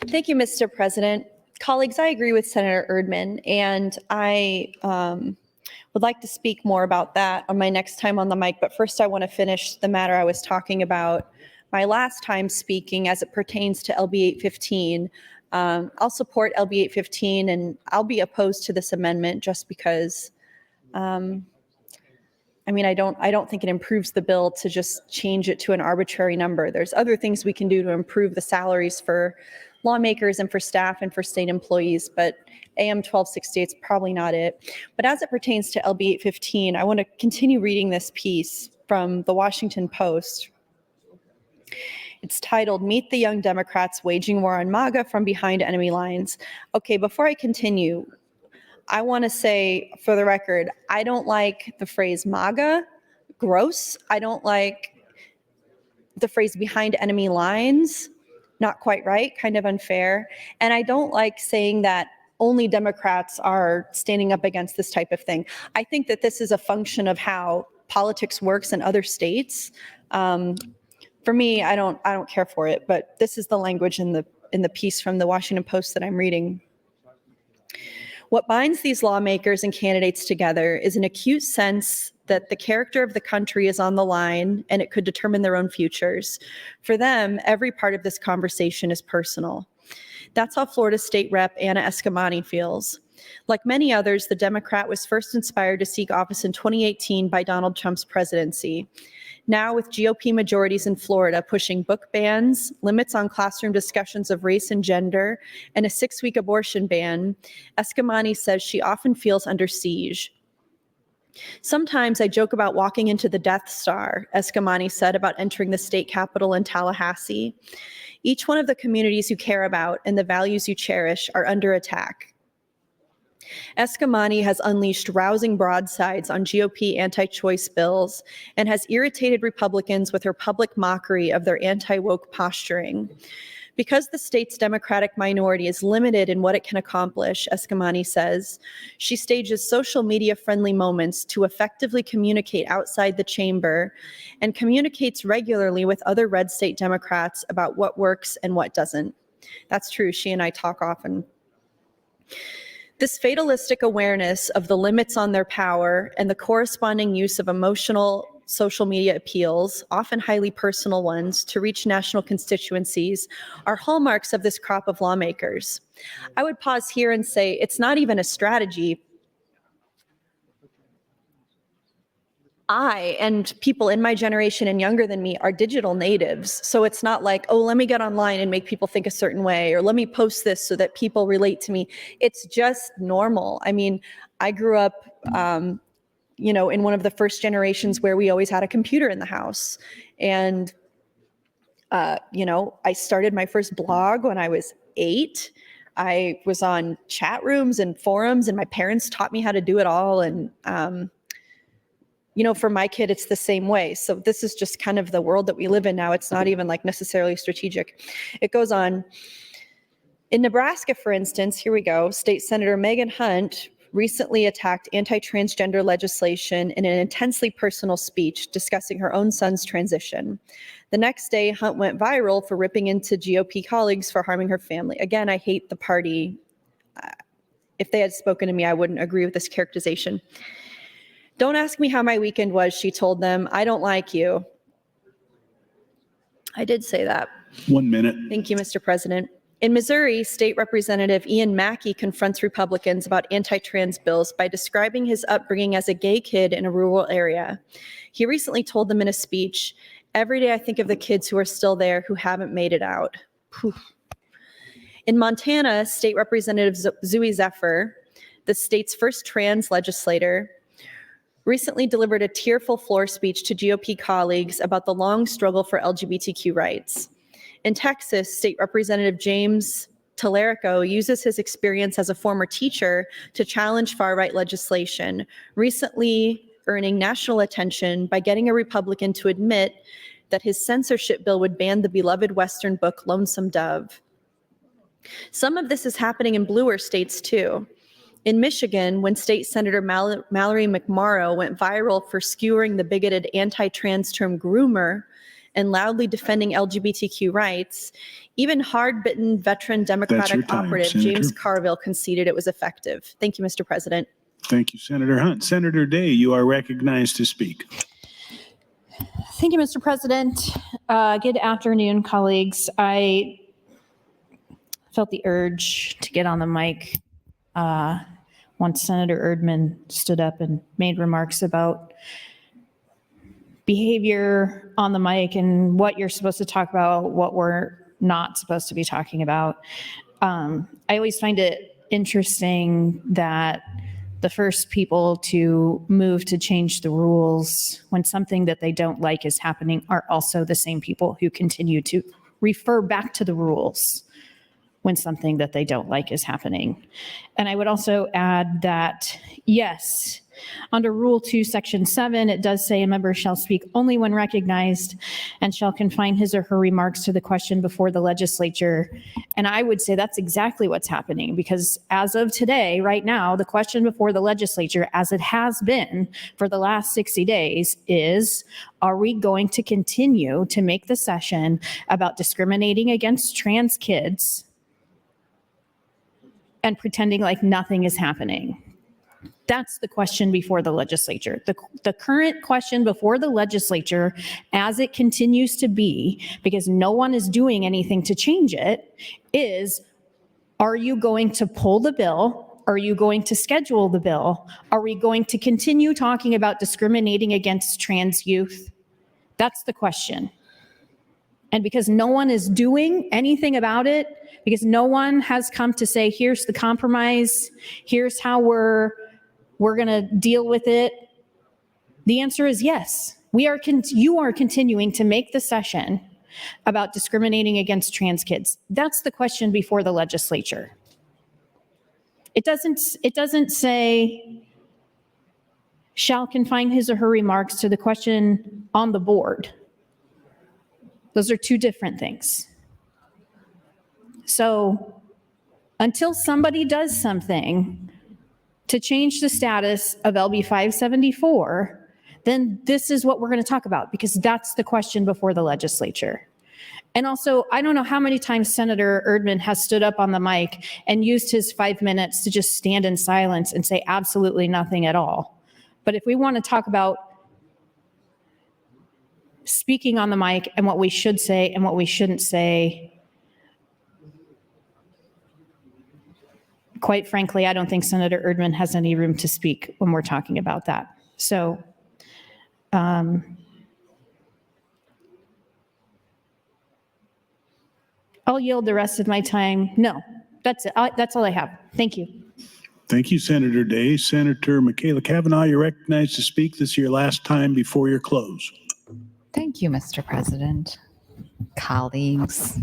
Thank you, Mr. President. Colleagues, I agree with Senator Erdman, and I would like to speak more about that on my next time on the mic, but first I want to finish the matter I was talking about my last time speaking as it pertains to LB 815. I'll support LB 815 and I'll be opposed to this amendment just because I don't think it improves the bill to just change it to an arbitrary number. There's other things we can do to improve the salaries for lawmakers and for staff and for state employees, but AM 1268 is probably not it. But as it pertains to LB 815, I want to continue reading this piece from the Washington Post. It's titled, "Meet the Young Democrats Waging War on MAGA from Behind Enemy Lines." Okay, before I continue, I want to say for the record, I don't like the phrase MAGA, gross. I don't like the phrase behind enemy lines, not quite right, kind of unfair. And I don't like saying that only Democrats are standing up against this type of thing. I think that this is a function of how politics works in other states. For me, I don't care for it, but this is the language in the piece from the Washington Post that I'm reading. "What binds these lawmakers and candidates together is an acute sense that the character of the country is on the line and it could determine their own futures. For them, every part of this conversation is personal." That's how Florida State Rep Anna Eskamani feels. Like many others, the Democrat was first inspired to seek office in 2018 by Donald Trump's presidency. Now, with GOP majorities in Florida pushing book bans, limits on classroom discussions of race and gender, and a 6-week abortion ban, Eskamani says she often feels under siege. "Sometimes I joke about walking into the Death Star," Eskamani said about entering the state capitol in Tallahassee. "Each one of the communities you care about and the values you cherish are under attack." Eskamani has unleashed rousing broadsides on GOP anti-choice bills and has irritated Republicans with her public mockery of their anti-woke posturing. Because the state's Democratic minority is limited in what it can accomplish, Eskamani says, she stages social media-friendly moments to effectively communicate outside the chamber and communicates regularly with other red state Democrats about what works and what doesn't. That's true. She and I talk often. This fatalistic awareness of the limits on their power and the corresponding use of emotional social media appeals, often highly personal ones, to reach national constituencies are hallmarks of this crop of lawmakers. I would pause here and say it's not even a strategy. I and people in my generation and younger than me are digital natives. So it's not like, oh, let me get online and make people think a certain way, or let me post this so that people relate to me. It's just normal. I mean, I grew up, in one of the first generations where we always had a computer in the house. And, I started my first blog when I was 8. I was on chat rooms and forums, and my parents taught me how to do it all. And, for my kid, it's the same way. So this is just kind of the world that we live in now. It's not even like necessarily strategic. It goes on. In Nebraska, for instance, here we go, State Senator Megan Hunt recently attacked anti-transgender legislation in an intensely personal speech discussing her own son's transition. The next day, Hunt went viral for ripping into GOP colleagues for harming her family. Again, I hate the party. If they had spoken to me, I wouldn't agree with this characterization. "Don't ask me how my weekend was," she told them. "I don't like you." I did say that. 1 minute. Thank you, Mr. President. In Missouri, State Representative Ian Mackey confronts Republicans about anti-trans bills by describing his upbringing as a gay kid in a rural area. He recently told them in a speech, "Every day I think of the kids who are still there who haven't made it out." Whew. In Montana, State Representative Zooey Zephyr, the state's first trans legislator, recently delivered a tearful floor speech to GOP colleagues about the long struggle for LGBTQ rights. In Texas, State Representative James Tallarico uses his experience as a former teacher to challenge far-right legislation, recently earning national attention by getting a Republican to admit that his censorship bill would ban the beloved Western book Lonesome Dove. Some of this is happening in bluer states too. In Michigan, when State Senator Mallory McMorrow went viral for skewering the bigoted anti-trans term groomer and loudly defending LGBTQ rights, even hard-bitten veteran Democratic operative Senator. James Carville conceded it was effective. Thank you, Mr. President. Thank you, Senator Hunt. Senator Day, you are recognized to speak. Thank you, Mr. President. Good afternoon, colleagues. I felt the urge to get on the mic once Senator Erdman stood up and made remarks about behavior on the mic and what you're supposed to talk about, what we're not supposed to be talking about. I always find it interesting that the first people to move to change the rules when something that they don't like is happening are also the same people who continue to refer back to the rules when something that they don't like is happening. And I would also add that, yes, under Rule 2, Section 7, it does say a member shall speak only when recognized and shall confine his or her remarks to the question before the legislature. And I would say that's exactly what's happening, because as of today, right now, the question before the legislature, as it has been for the last 60 days, is, are we going to continue to make the session about discriminating against trans kids and pretending like nothing is happening? That's the question before the legislature. The current question before the legislature, as it continues to be, because no one is doing anything to change it, is, are you going to pull the bill? Are you going to schedule the bill? Are we going to continue talking about discriminating against trans youth? That's the question. And because no one is doing anything about it, because no one has come to say, here's the compromise, here's how we're going to deal with it, the answer is yes. You are continuing to make the session about discriminating against trans kids. That's the question before the legislature. It doesn't say shall confine his or her remarks to the question on the board. Those are two different things. So until somebody does something to change the status of LB 574, then this is what we're going to talk about, because that's the question before the legislature. And also, I don't know how many times Senator Erdman has stood up on the mic and used his 5 minutes to just stand in silence and say absolutely nothing at all. But if we want to talk about speaking on the mic and what we should say and what we shouldn't say, quite frankly, I don't think Senator Erdman has any room to speak when we're talking about that. So I'll yield the rest of my time. No, that's it. That's all I have. Thank you. Thank you, Senator Day. Senator Michaela Cavanaugh, you're recognized to speak. This is your last time before your close. Thank you, Mr. President. Colleagues.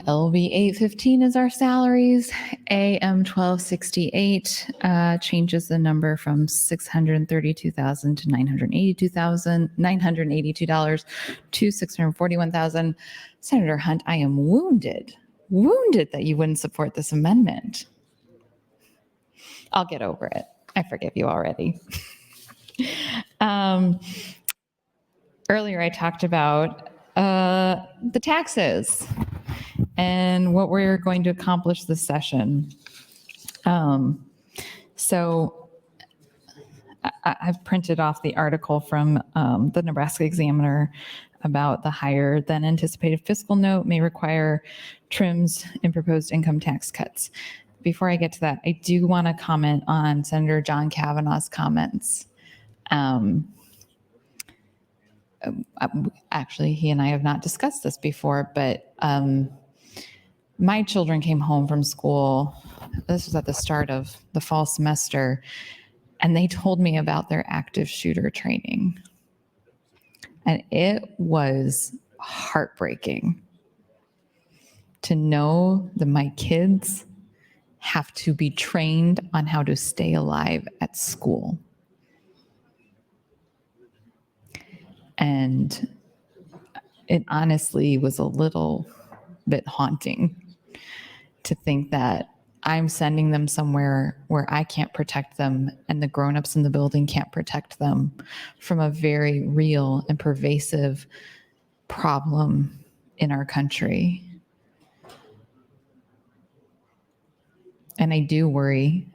LB 815 is our salaries. AM 1268 changes the number from $632,000 to $982 to $641,000. Senator Hunt, I am wounded that you wouldn't support this amendment. I'll get over it. I forgive you already. Earlier I talked about the taxes and what we're going to accomplish this session. So I've printed off the article from the Nebraska Examiner about the higher than anticipated fiscal note may require trims in proposed income tax cuts. Before I get to that, I do want to comment on Senator John Kavanaugh's comments. Actually, he and I have not discussed this before, but my children came home from school. This was at the start of the fall semester, and they told me about their active shooter training. And it was heartbreaking to know that my kids have to be trained on how to stay alive at school. And it honestly was a little bit haunting to think that I'm sending them somewhere where I can't protect them and the grownups in the building can't protect them from a very real and pervasive problem in our country. And I do worry.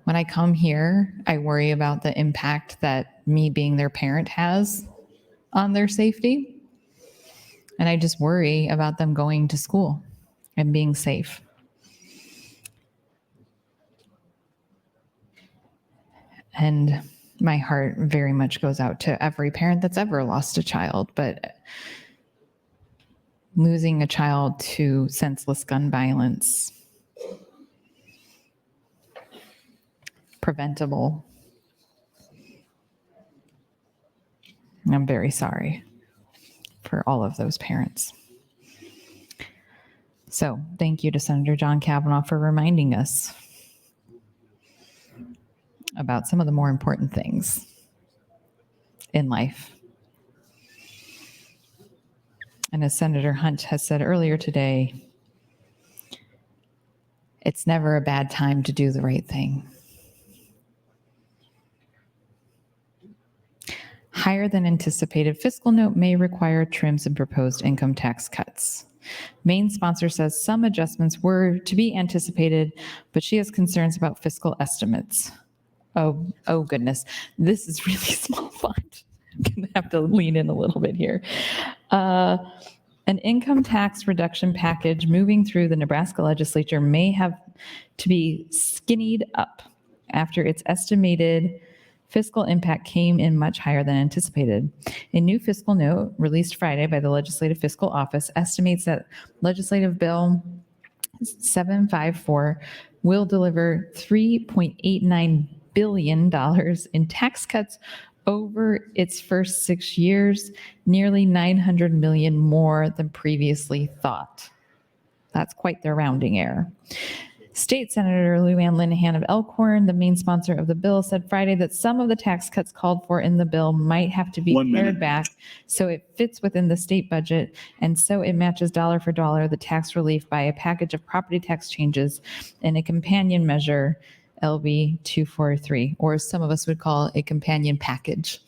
When I come here, I worry about the impact that me being their parent has on their safety. And I just worry about them going to school and being safe. And my heart very much goes out to every parent that's ever lost a child, but losing a child to senseless gun violence, preventable. I'm very sorry for all of those parents. So thank you to Senator John Kavanaugh for reminding us about some of the more important things in life. And as Senator Hunt has said earlier today, it's never a bad time to do the right thing. Higher than anticipated fiscal note may require trims and proposed income tax cuts. Main sponsor says some adjustments were to be anticipated, but she has concerns about fiscal estimates. Oh goodness, this is really small font. I'm gonna have to lean in a little bit here. An income tax reduction package moving through the Nebraska Legislature may have to be skinnied up after its estimated fiscal impact came in much higher than anticipated. A new fiscal note released Friday by the Legislative Fiscal Office estimates that Legislative Bill 754 will deliver $3.89 billion in tax cuts over its first 6 years, nearly $900 million more than previously thought. That's quite the rounding error. State Senator Lou Ann Linehan of Elkhorn, the main sponsor of the bill, said Friday that some of the tax cuts called for in the bill might have to be pared back so it fits within the state budget and so it matches dollar for dollar the tax relief by a package of property tax changes and a companion measure, LB 243, or as some of us would call a companion package.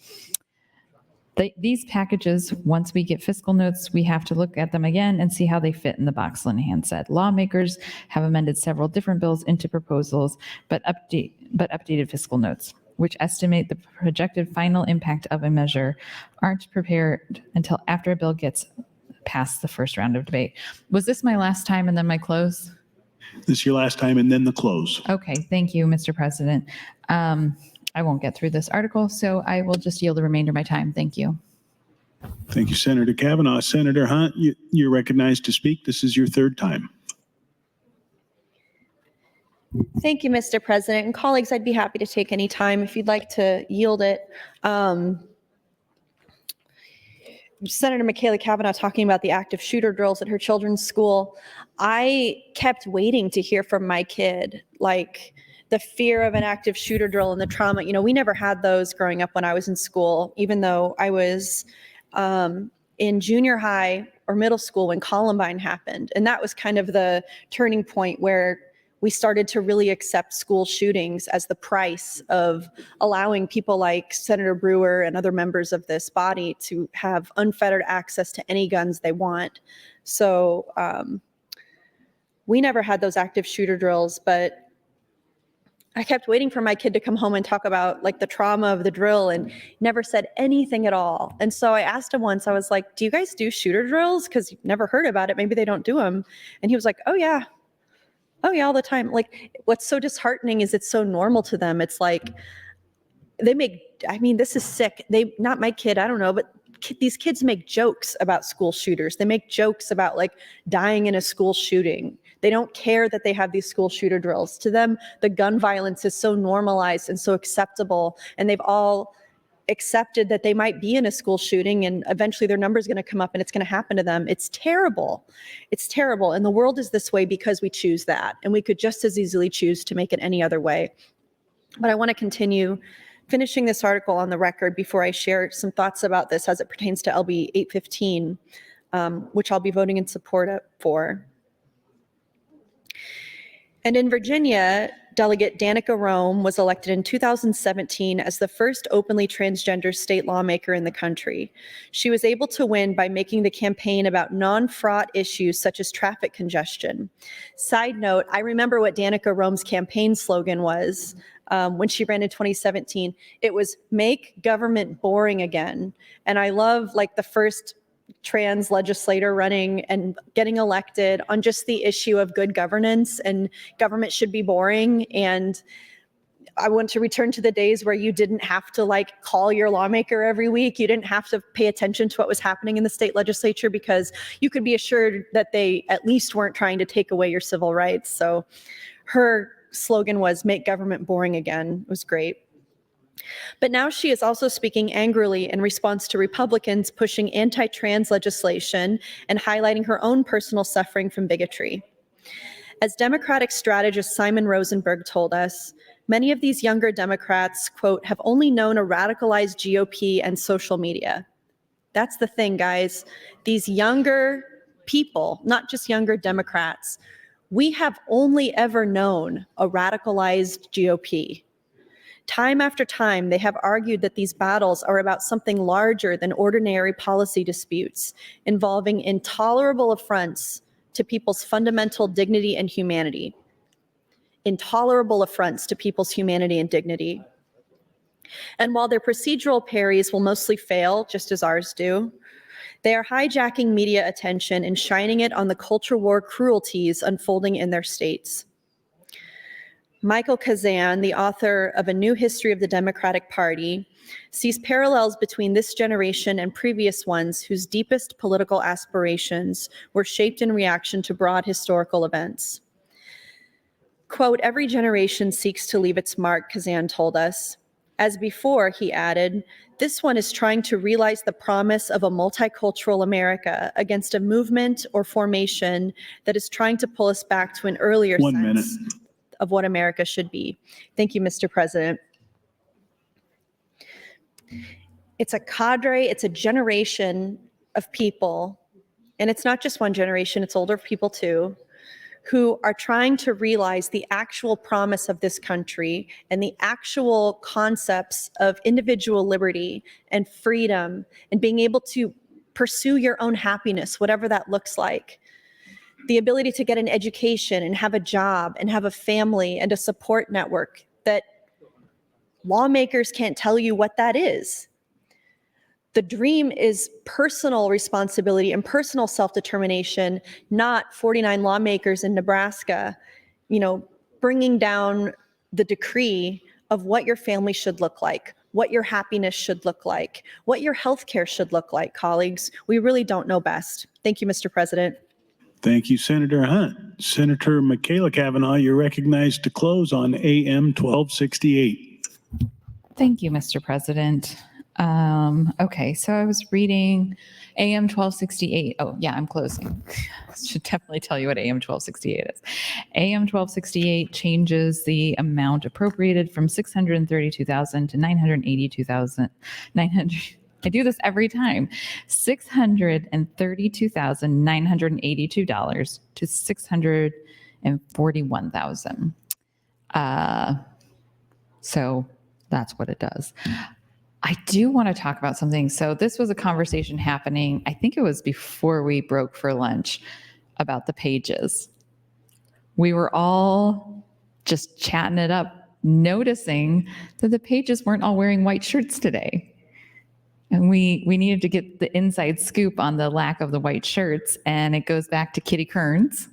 These packages, once we get fiscal notes, we have to look at them again and see how they fit in the box, Linehan said. Lawmakers have amended several different bills into proposals, but updated fiscal notes, which estimate the projected final impact of a measure, aren't prepared until after a bill gets past the first round of debate. Was this my last time and then my close? This is your last time and then the close. Okay, thank you, Mr. President. I won't get through this article, so I will just yield the remainder of my time. Thank you. Thank you, Senator Kavanaugh. Senator Hunt, you're recognized to speak. This is your third time. Thank you, Mr. President. And colleagues, I'd be happy to take any time if you'd like to yield it. Senator Michaela Kavanaugh talking about the active shooter drills at her children's school. I kept waiting to hear from my kid, like the fear of an active shooter drill and the trauma. You know, we never had those growing up when I was in school, even though I was in junior high or middle school when Columbine happened. And that was kind of the turning point where we started to really accept school shootings as the price of allowing people like Senator Brewer and other members of this body to have unfettered access to any guns they want. So we never had those active shooter drills, but I kept waiting for my kid to come home and talk about like the trauma of the drill and never said anything at all. And so I asked him once, I was like, do you guys do shooter drills? Because you've never heard about it. Maybe they don't do them. And he was like, oh yeah, all the time. Like what's so disheartening is it's so normal to them. It's like this is sick. Not my kid, I don't know, but these kids make jokes about school shooters. They make jokes about like dying in a school shooting. They don't care that they have these school shooter drills. To them, the gun violence is so normalized and so acceptable, and they've all accepted that they might be in a school shooting and eventually their number is going to come up and it's going to happen to them. It's terrible. It's terrible. And the world is this way because we choose that. And we could just as easily choose to make it any other way. But I want to continue finishing this article on the record before I share some thoughts about this as it pertains to LB 815, which I'll be voting in support for. And in Virginia, Delegate Danica Rome was elected in 2017 as the first openly transgender state lawmaker in the country. She was able to win by making the campaign about non-fraught issues such as traffic congestion. Side note, I remember what Danica Rome's campaign slogan was when she ran in 2017. It was "Make government boring again." And I love like the first trans legislator running and getting elected on just the issue of good governance and government should be boring. And I want to return to the days where you didn't have to like call your lawmaker every week. You didn't have to pay attention to what was happening in the state legislature because you could be assured that they at least weren't trying to take away your civil rights. So her slogan was "Make government boring again." It was great. But now she is also speaking angrily in response to Republicans pushing anti-trans legislation and highlighting her own personal suffering from bigotry. As Democratic strategist Simon Rosenberg told us, many of these younger Democrats, quote, have only known a radicalized GOP and social media. That's the thing, guys. These younger people, not just younger Democrats, we have only ever known a radicalized GOP. Time after time, they have argued that these battles are about something larger than ordinary policy disputes, involving intolerable affronts to people's fundamental dignity and humanity. Intolerable affronts to people's humanity and dignity. And while their procedural parries will mostly fail, just as ours do, they are hijacking media attention and shining it on the culture war cruelties unfolding in their states. Michael Kazan, the author of A New History of the Democratic Party, sees parallels between this generation and previous ones whose deepest political aspirations were shaped in reaction to broad historical events. Quote, every generation seeks to leave its mark, Kazan told us. As before, he added, this one is trying to realize the promise of a multicultural America against a movement or formation that is trying to pull us back to an earlier sense of what America should be. Thank you, Mr. President. It's a cadre, it's a generation of people, and it's not just one generation, it's older people too, who are trying to realize the actual promise of this country and the actual concepts of individual liberty and freedom and being able to pursue your own happiness, whatever that looks like. The ability to get an education and have a job and have a family and a support network that lawmakers can't tell you what that is. The dream is personal responsibility and personal self-determination, not 49 lawmakers in Nebraska, bringing down the decree of what your family should look like, what your happiness should look like, what your health care should look like, colleagues. We really don't know best. Thank you, Mr. President. Thank you, Senator Hunt. Senator Michaela Cavanaugh, you're recognized to close on AM 1268. Thank you, Mr. President. Okay, so I was reading AM 1268. Oh, yeah, I'm closing. Should definitely tell you what AM 1268 is. AM 1268 changes the amount appropriated from $632,000 to $982,900. I do this every time. $632,982 to $641,000. So that's what it does. I do want to talk about something. So this was a conversation happening, I think it was before we broke for lunch, about the pages. We were all just chatting it up, noticing that the pages weren't all wearing white shirts today. And we needed to get the inside scoop on the lack of the white shirts. And it goes back to Kitty Kearns,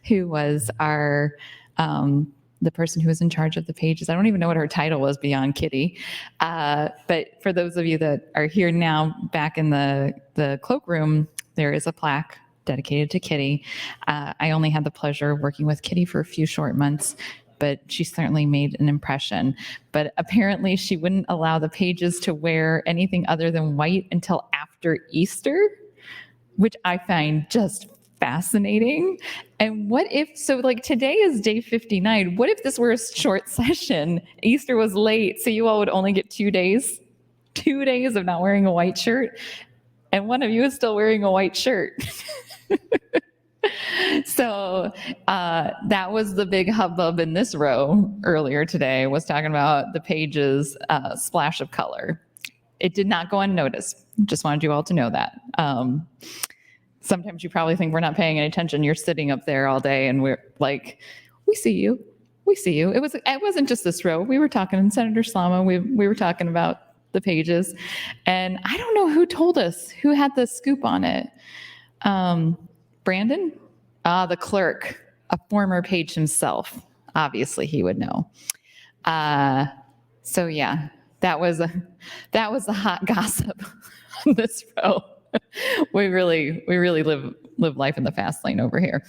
who was our, the person who was in charge of the pages. I don't even know what her title was beyond Kitty. But for those of you that are here now, back in the cloakroom, there is a plaque dedicated to Kitty. I only had the pleasure of working with Kitty for a few short months, but she certainly made an impression. But apparently she wouldn't allow the pages to wear anything other than white until after Easter, which I find just fascinating. And what if, so like today is day 59, what if this were a short session? Easter was late, so you all would only get 2 days? 2 days of not wearing a white shirt, and one of you is still wearing a white shirt. So that was the big hubbub in this row earlier today, was talking about the page's splash of color. It did not go unnoticed. Just wanted you all to know that. Sometimes you probably think we're not paying any attention. You're sitting up there all day and we're like, we see you. We see you. It wasn't just this row. We were talking, and Senator Slama, we were talking about the pages. And I don't know who told us, who had the scoop on it. Brandon? The clerk, a former page himself. Obviously he would know. So yeah, that was the hot gossip on this row. We really live life in the fast lane over here.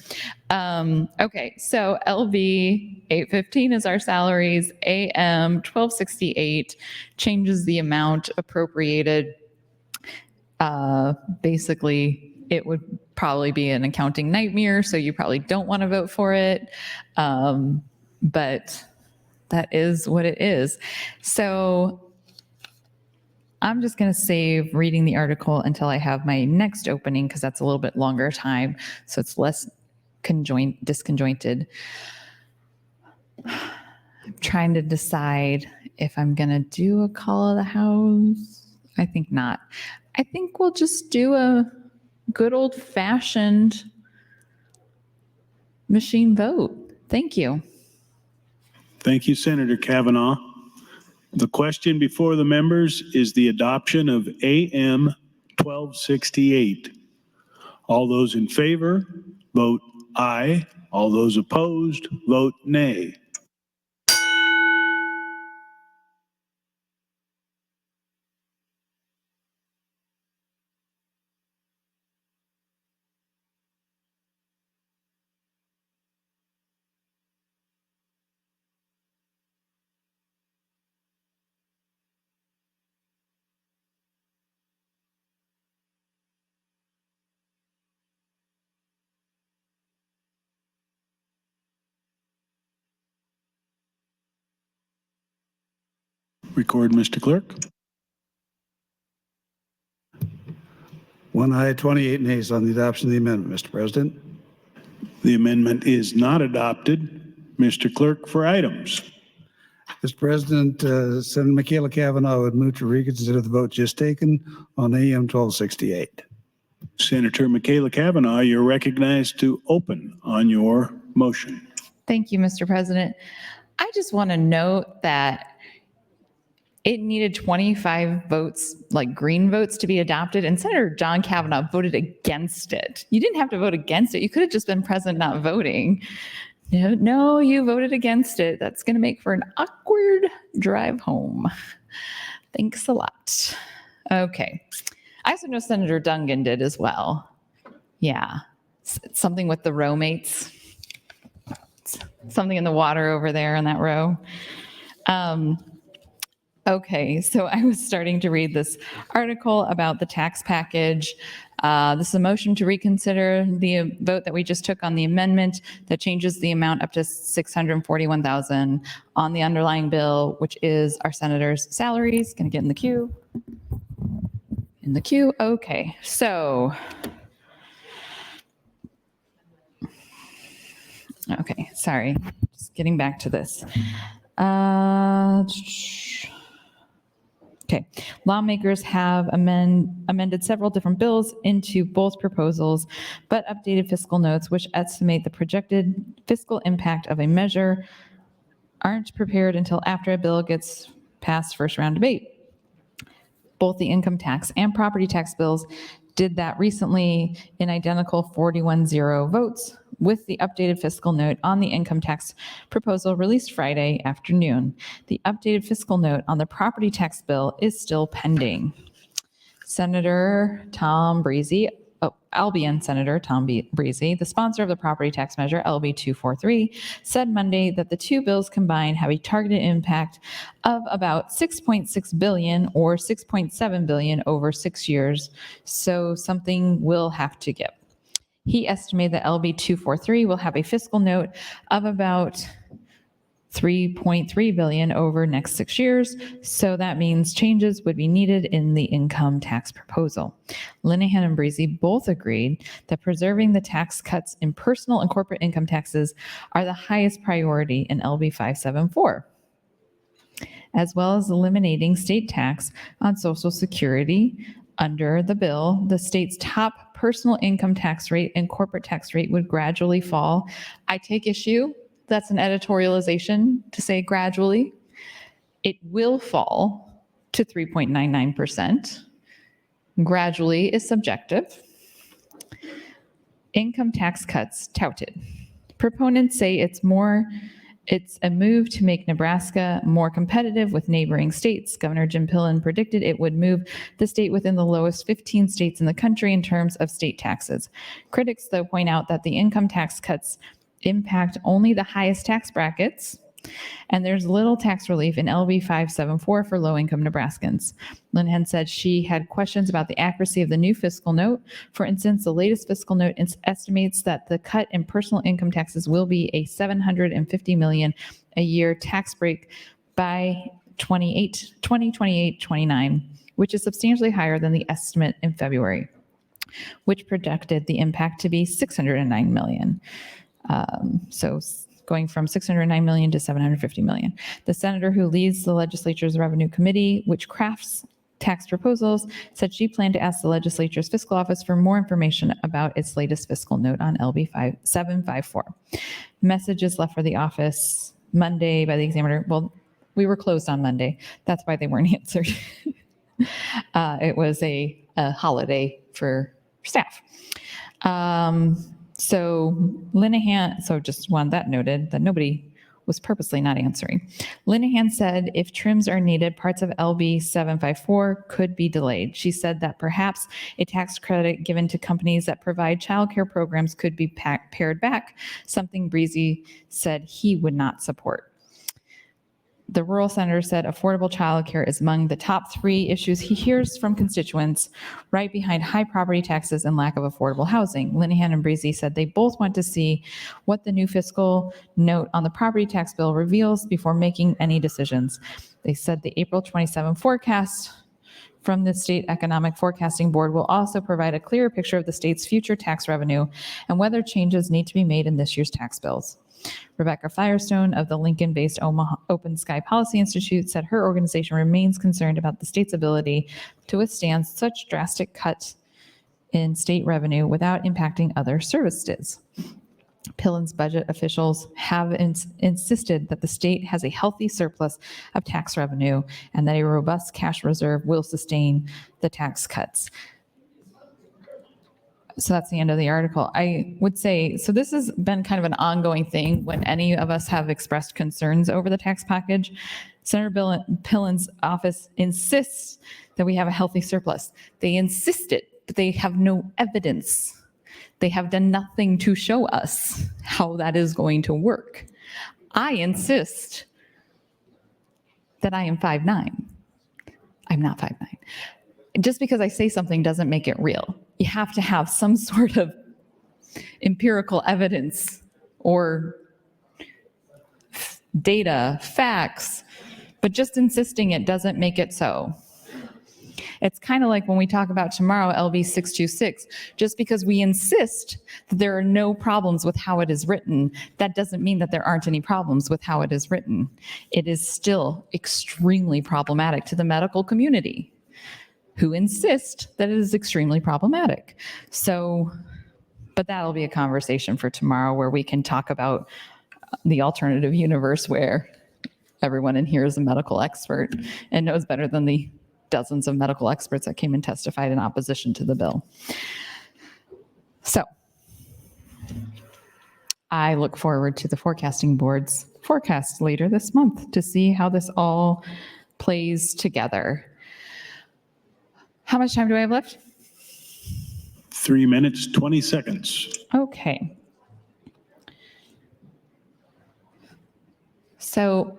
Okay, so LB 815 is our salaries. AM 1268 changes the amount appropriated. Basically, it would probably be an accounting nightmare, so you probably don't want to vote for it. But that is what it is. So I'm just going to save reading the article until I have my next opening, because that's a little bit longer time, so it's less disconjointed. I'm trying to decide if I'm going to do a call of the house. I think not. I think we'll just do a good old-fashioned machine vote. Thank you. Thank you, Senator Kavanaugh. The question before the members is the adoption of AM 1268. All those in favor, vote aye. All those opposed, vote nay. Record, Mr. Clerk. 1 aye, 28 nays on the adoption of the amendment, Mr. President. The amendment is not adopted. Mr. Clerk, for items. Mr. President, Senator Michaela Kavanaugh would move to reconsider the vote just taken on AM 1268. Senator Michaela Kavanaugh, you're recognized to open on your motion. Thank you, Mr. President. I just want to note that it needed 25 votes, like green votes, to be adopted, and Senator John Kavanaugh voted against it. You didn't have to vote against it. You could have just been present not voting. No, you voted against it. That's going to make for an awkward drive home. Thanks a lot. Okay. I also know Senator Dungan did as well. Yeah. Something with the row mates. Something in the water over there in that row. Okay, so I was starting to read this article about the tax package. This is a motion to reconsider the vote that we just took on the amendment that changes the amount up to $641,000 on the underlying bill, which is our senators' salaries. Gonna get in the queue. In the queue, okay. So, okay, sorry, just getting back to this. Okay, lawmakers have amended several different bills into both proposals, but updated fiscal notes which estimate the projected fiscal impact of a measure aren't prepared until after a bill gets past first round debate. Both the income tax and property tax bills did that recently in identical 41-0 votes, with the updated fiscal note on the income tax proposal released Friday afternoon. The updated fiscal note on the property tax bill is still pending. Senator Tom Breezy, Albion Senator Tom Breezy, the sponsor of the property tax measure, LB 243, said Monday that the two bills combined have a targeted impact of about $6.6 billion or $6.7 billion over 6 years, so something will have to give. He estimated that LB 243 will have a fiscal note of about 3.3 billion over next 6 years. So that means changes would be needed in the income tax proposal. Linehan and Breezy both agreed that preserving the tax cuts in personal and corporate income taxes are the highest priority in LB 574, as well as eliminating state tax on Social Security. Under the bill, the state's top personal income tax rate and corporate tax rate would gradually fall. I take issue. That's an editorialization to say gradually. It will fall to 3.99%. Gradually is subjective. Income tax cuts touted. Proponents say it's a move to make Nebraska more competitive with neighboring states. Governor Jim Pillen predicted it would move the state within the lowest 15 states in the country in terms of state taxes. Critics, though, point out that the income tax cuts impact only the highest tax brackets, and there's little tax relief in LB 574 for low-income Nebraskans. Linehan said she had questions about the accuracy of the new fiscal note. For instance, the latest fiscal note estimates that the cut in personal income taxes will be a $750 million a year tax break by 2028-29, which is substantially higher than the estimate in February, which projected the impact to be $609 million. So going from $609 million to $750 million. The senator who leads the legislature's revenue committee, which crafts tax proposals, said she planned to ask the legislature's fiscal office for more information about its latest fiscal note on LB 754. Messages left for the office Monday by the examiner. Well, we were closed on Monday. That's why they weren't answered. It was a holiday for staff. So Linehan, so just want that noted, that nobody was purposely not answering. Linehan said if trims are needed, parts of LB 754 could be delayed. She said that perhaps a tax credit given to companies that provide childcare programs could be pared back, something Breezy said he would not support. The rural senator said affordable childcare is among the top 3 issues he hears from constituents, right behind high property taxes and lack of affordable housing. Linehan and Breezy said they both want to see what the new fiscal note on the property tax bill reveals before making any decisions. They said the April 27 forecast from the State Economic Forecasting Board will also provide a clearer picture of the state's future tax revenue and whether changes need to be made in this year's tax bills. Rebecca Firestone of the Lincoln-based Open Sky Policy Institute said her organization remains concerned about the state's ability to withstand such drastic cuts in state revenue without impacting other services. Pillen's budget officials have insisted that the state has a healthy surplus of tax revenue and that a robust cash reserve will sustain the tax cuts. So that's the end of the article. I would say, so this has been kind of an ongoing thing when any of us have expressed concerns over the tax package. Senator Pillen's office insists that we have a healthy surplus. They insist it, but they have no evidence. They have done nothing to show us how that is going to work. I insist that I am 5'9". I'm not 5'9". Just because I say something doesn't make it real. You have to have some sort of empirical evidence or data, facts, but just insisting it doesn't make it so. It's kind of like when we talk about tomorrow, LB 626, just because we insist that there are no problems with how it is written, that doesn't mean that there aren't any problems with how it is written. It is still extremely problematic to the medical community, who insist that it is extremely problematic. So, but that'll be a conversation for tomorrow where we can talk about the alternative universe where everyone in here is a medical expert and knows better than the dozens of medical experts that came and testified in opposition to the bill. So, I look forward to the forecasting board's forecast later this month to see how this all plays together. How much time do I have left? 3 minutes, 20 seconds. Okay. So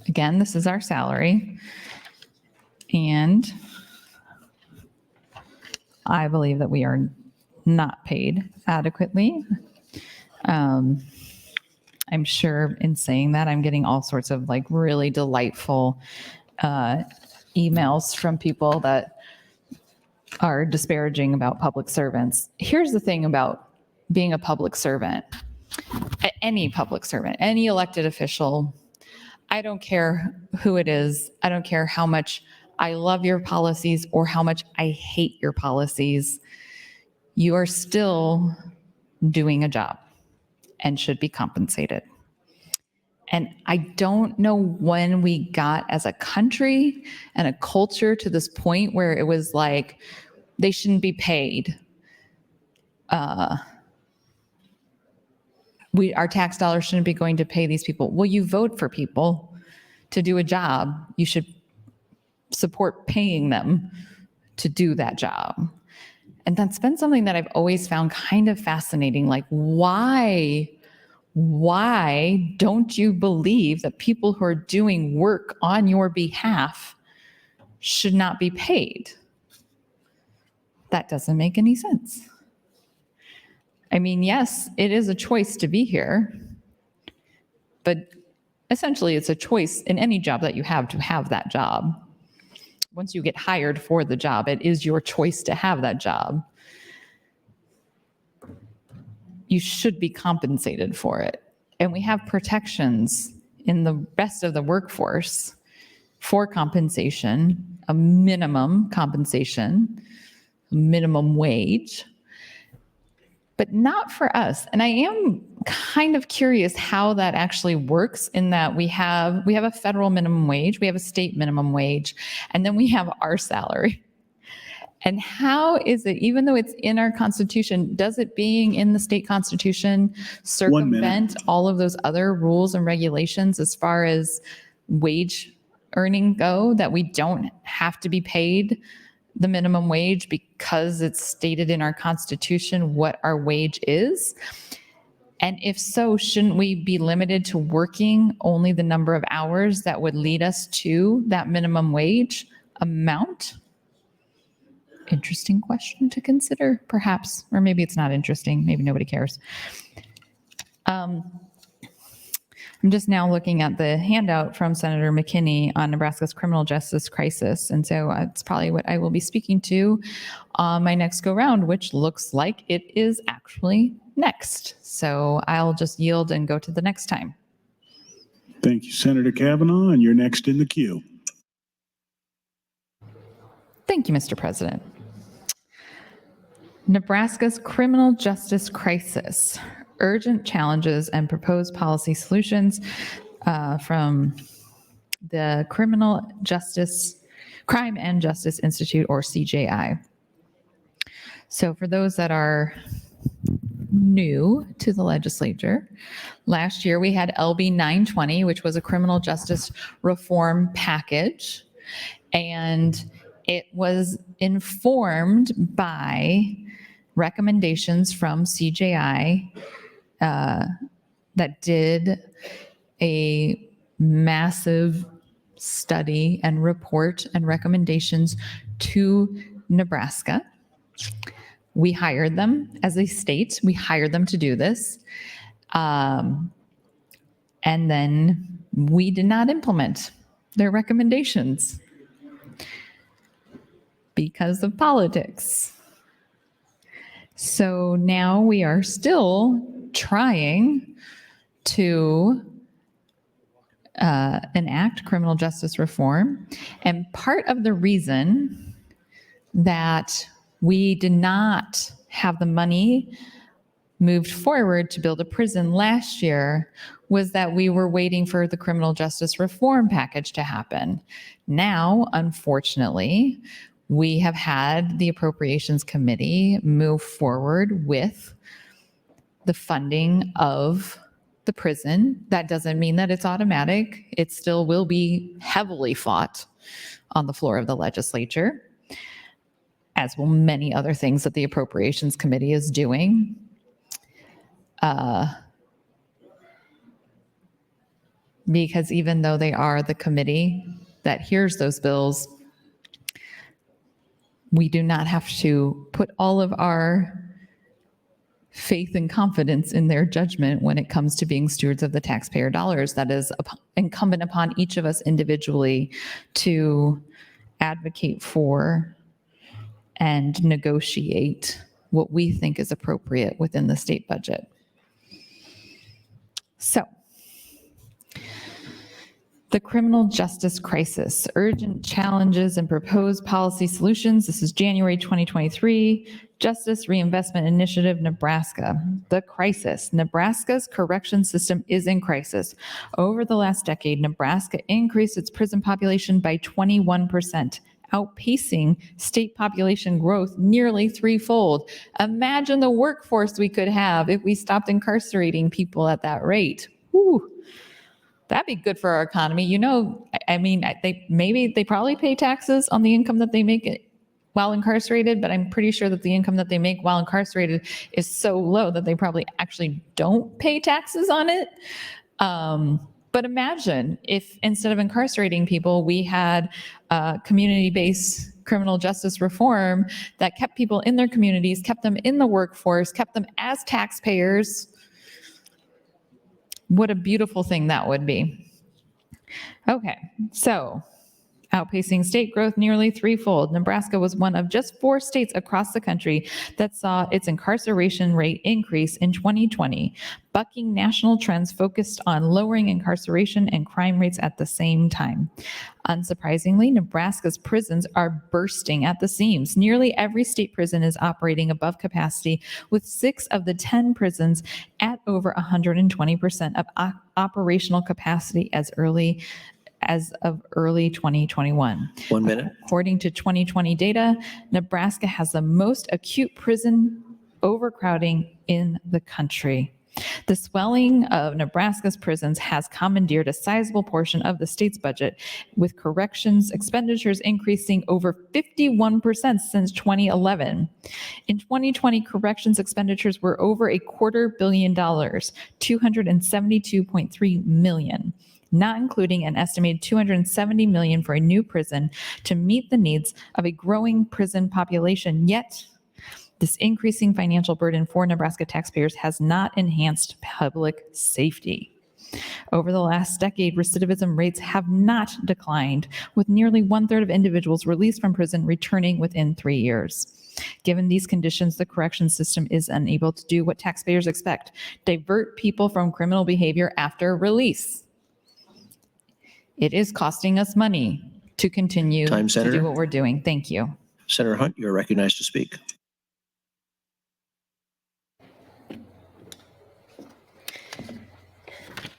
again, this is our salary. And I believe that we are not paid adequately. I I'm sure in saying that, I'm getting all sorts of like really delightful emails from people that are disparaging about public servants. Here's the thing about being a public servant, any public servant, any elected official. I don't care who it is. I don't care how much I love your policies or how much I hate your policies. You are still doing a job and should be compensated. And I don't know when we got as a country and a culture to this point where it was like, they shouldn't be paid. Our tax dollars shouldn't be going to pay these people. Well, you vote for people to do a job. You should support paying them to do that job. And that's been something that I've always found kind of fascinating. Like, why don't you believe that people who are doing work on your behalf should not be paid? That doesn't make any sense. I mean, yes, it is a choice to be here, but essentially it's a choice in any job that you have to have that job. Once you get hired for the job, it is your choice to have that job. You should be compensated for it. And we have protections in the rest of the workforce for compensation, a minimum compensation, a minimum wage, but not for us. And I am kind of curious how that actually works, in that we have a federal minimum wage, we have a state minimum wage, and then we have our salary. And how is it, even though it's in our Constitution, does it being in the state Constitution circumvent all of those other rules and regulations as far as wage earning go, that we don't have to be paid the minimum wage because it's stated in our Constitution what our wage is? And if so, shouldn't we be limited to working only the number of hours that would lead us to that minimum wage amount? Interesting question to consider, perhaps. Or maybe it's not interesting. Maybe nobody cares. I'm just now looking at the handout from Senator McKinney on Nebraska's criminal justice crisis. And so it's probably what I will be speaking to on my next go round, which looks like it is actually next. So I'll just yield and go to the next time. Thank you, Senator Kavanaugh, and you're next in the queue. Thank you, Mr. President. Nebraska's criminal justice crisis, urgent challenges and proposed policy solutions, from the Crime and Justice Institute, or CJI. So for those that are new to the legislature, last year we had LB 920, which was a criminal justice reform package, and it was informed by recommendations from CJI that did a massive study and report and recommendations to Nebraska. We hired them as a state. We hired them to do this. And then we did not implement their recommendations because of politics. So now we are still trying to enact criminal justice reform. And part of the reason that we did not have the money moved forward to build a prison last year was that we were waiting for the criminal justice reform package to happen. Now, unfortunately, we have had the Appropriations Committee move forward with the funding of the prison. That doesn't mean that it's automatic. It still will be heavily fought on the floor of the legislature, as will many other things that the Appropriations Committee is doing. Because even though they are the committee that hears those bills, we do not have to put all of our faith and confidence in their judgment when it comes to being stewards of the taxpayer dollars. That is incumbent upon each of us individually to advocate for and negotiate what we think is appropriate within the state budget. So, the criminal justice crisis, urgent challenges and proposed policy solutions. This is January 2023, Justice Reinvestment Initiative, Nebraska. The crisis. Nebraska's correction system is in crisis. Over the last decade, Nebraska increased its prison population by 21%, outpacing state population growth nearly threefold. Imagine the workforce we could have if we stopped incarcerating people at that rate. Whew. That'd be good for our economy. You know, I mean, they probably pay taxes on the income that they make while incarcerated, but I'm pretty sure that the income that they make while incarcerated is so low that they probably actually don't pay taxes on it. But imagine if instead of incarcerating people, we had community-based criminal justice reform that kept people in their communities, kept them in the workforce, kept them as taxpayers. What a beautiful thing that would be. Okay, so outpacing state growth nearly threefold, Nebraska was one of just 4 states across the country that saw its incarceration rate increase in 2020, bucking national trends focused on lowering incarceration and crime rates at the same time. Unsurprisingly, Nebraska's prisons are bursting at the seams. Nearly every state prison is operating above capacity, with 6 of the 10 prisons at over 120% of operational capacity as of early 2021. 1 minute. According to 2020 data, Nebraska has the most acute prison overcrowding in the country. The swelling of Nebraska's prisons has commandeered a sizable portion of the state's budget, with corrections expenditures increasing over 51% since 2011. In 2020, corrections expenditures were over $250 million, $272.3 million. Not including an estimated $270 million for a new prison to meet the needs of a growing prison population. Yet, this increasing financial burden for Nebraska taxpayers has not enhanced public safety. Over the last decade, recidivism rates have not declined, with nearly 1/3 of individuals released from prison returning within 3 years. Given these conditions, the correction system is unable to do what taxpayers expect: divert people from criminal behavior after release. It is costing us money to continue Time, to Senator. do what we're doing. Thank you. Senator Hunt, you're recognized to speak.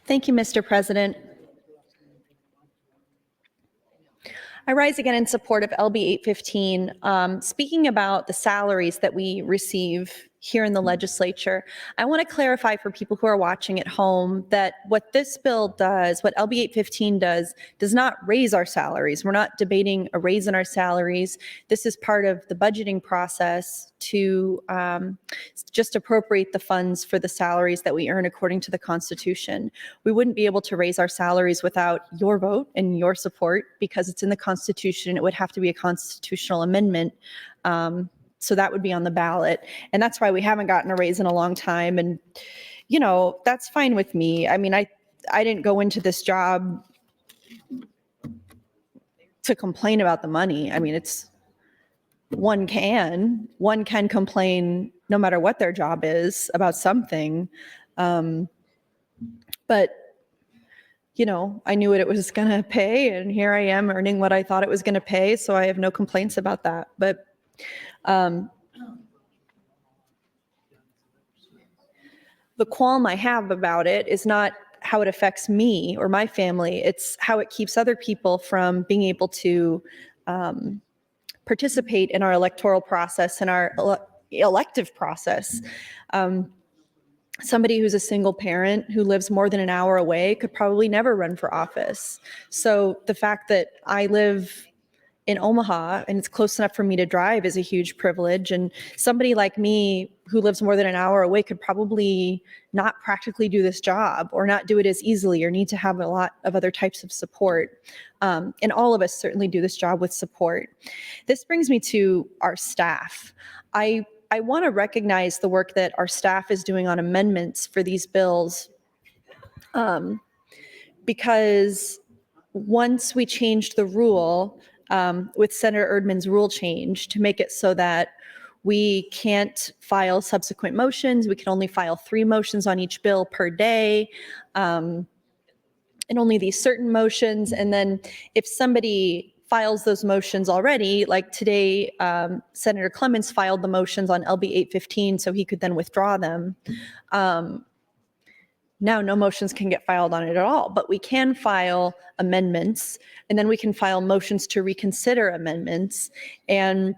Thank you, Mr. President. I rise again in support of LB 815. Speaking about the salaries that we receive here in the legislature, I want to clarify for people who are watching at home that what this bill does, what LB 815 does not raise our salaries. We're not debating a raise in our salaries. This is part of the budgeting process to just appropriate the funds for the salaries that we earn according to the Constitution. We wouldn't be able to raise our salaries without your vote and your support because it's in the Constitution. It would have to be a constitutional amendment. So that would be on the ballot. And that's why we haven't gotten a raise in a long time. And, you know, that's fine with me. I mean, I didn't go into this job to complain about the money. I mean, one can complain no matter what their job is about something. But, you know, I knew what it was going to pay, and here I am earning what I thought it was going to pay. So I have no complaints about that. But the qualm I have about it is not how it affects me or my family. It's how it keeps other people from being able to participate in our electoral process and our elective process. Somebody who's a single parent who lives more than an hour away could probably never run for office. So the fact that I live in Omaha and it's close enough for me to drive is a huge privilege. And somebody like me who lives more than an hour away could probably not practically do this job or not do it as easily or need to have a lot of other types of support. And all of us certainly do this job with support. This brings me to our staff. I I want to recognize the work that our staff is doing on amendments for these bills, because once we changed the rule with Senator Erdman's rule change to make it so that we can't file subsequent motions, we can only file 3 motions on each bill per day, and only these certain motions. And then if somebody files those motions already, like today, Senator Clements filed the motions on LB 815 so he could then withdraw them. Now no motions can get filed on it at all, but we can file amendments, and then we can file motions to reconsider amendments. And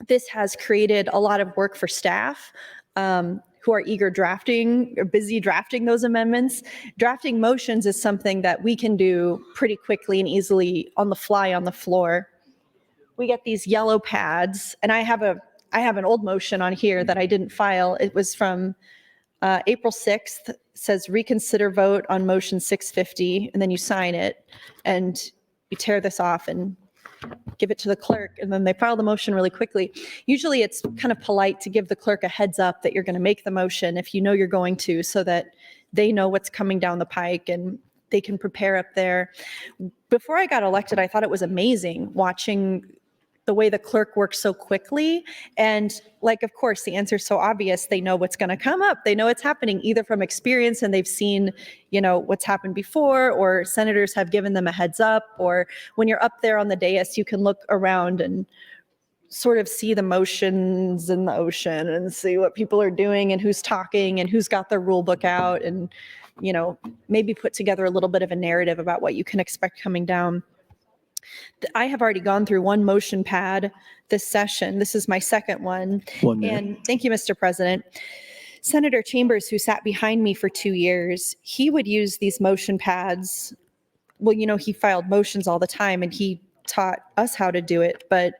this has created a lot of work for staff who are eager drafting or busy drafting those amendments. Drafting motions is something that we can do pretty quickly and easily on the fly on the floor. We get these yellow pads, and I have an old motion on here that I didn't file. It was from April 6th. It says reconsider vote on motion 650, and then you sign it and you tear this off and give it to the clerk, and then they file the motion really quickly. Usually it's kind of polite to give the clerk a heads up that you're going to make the motion if you know you're going to, so that they know what's coming down the pike and they can prepare up there. Before I got elected, I thought it was amazing watching the way the clerk works so quickly. And like, of course, the answer's so obvious. They know what's going to come up. They know it's happening either from experience and they've seen, what's happened before, or senators have given them a heads up, or when you're up there on the dais, you can look around and sort of see the motions in the ocean and see what people are doing and who's talking and who's got their rule book out, and, maybe put together a little bit of a narrative about what you can expect coming down. I have already gone through one motion pad this session. This is my second one. 1 minute. And thank you, Mr. President. Senator Chambers, who sat behind me for 2 years, he would use these motion pads. Well, he filed motions all the time and he taught us how to do it, but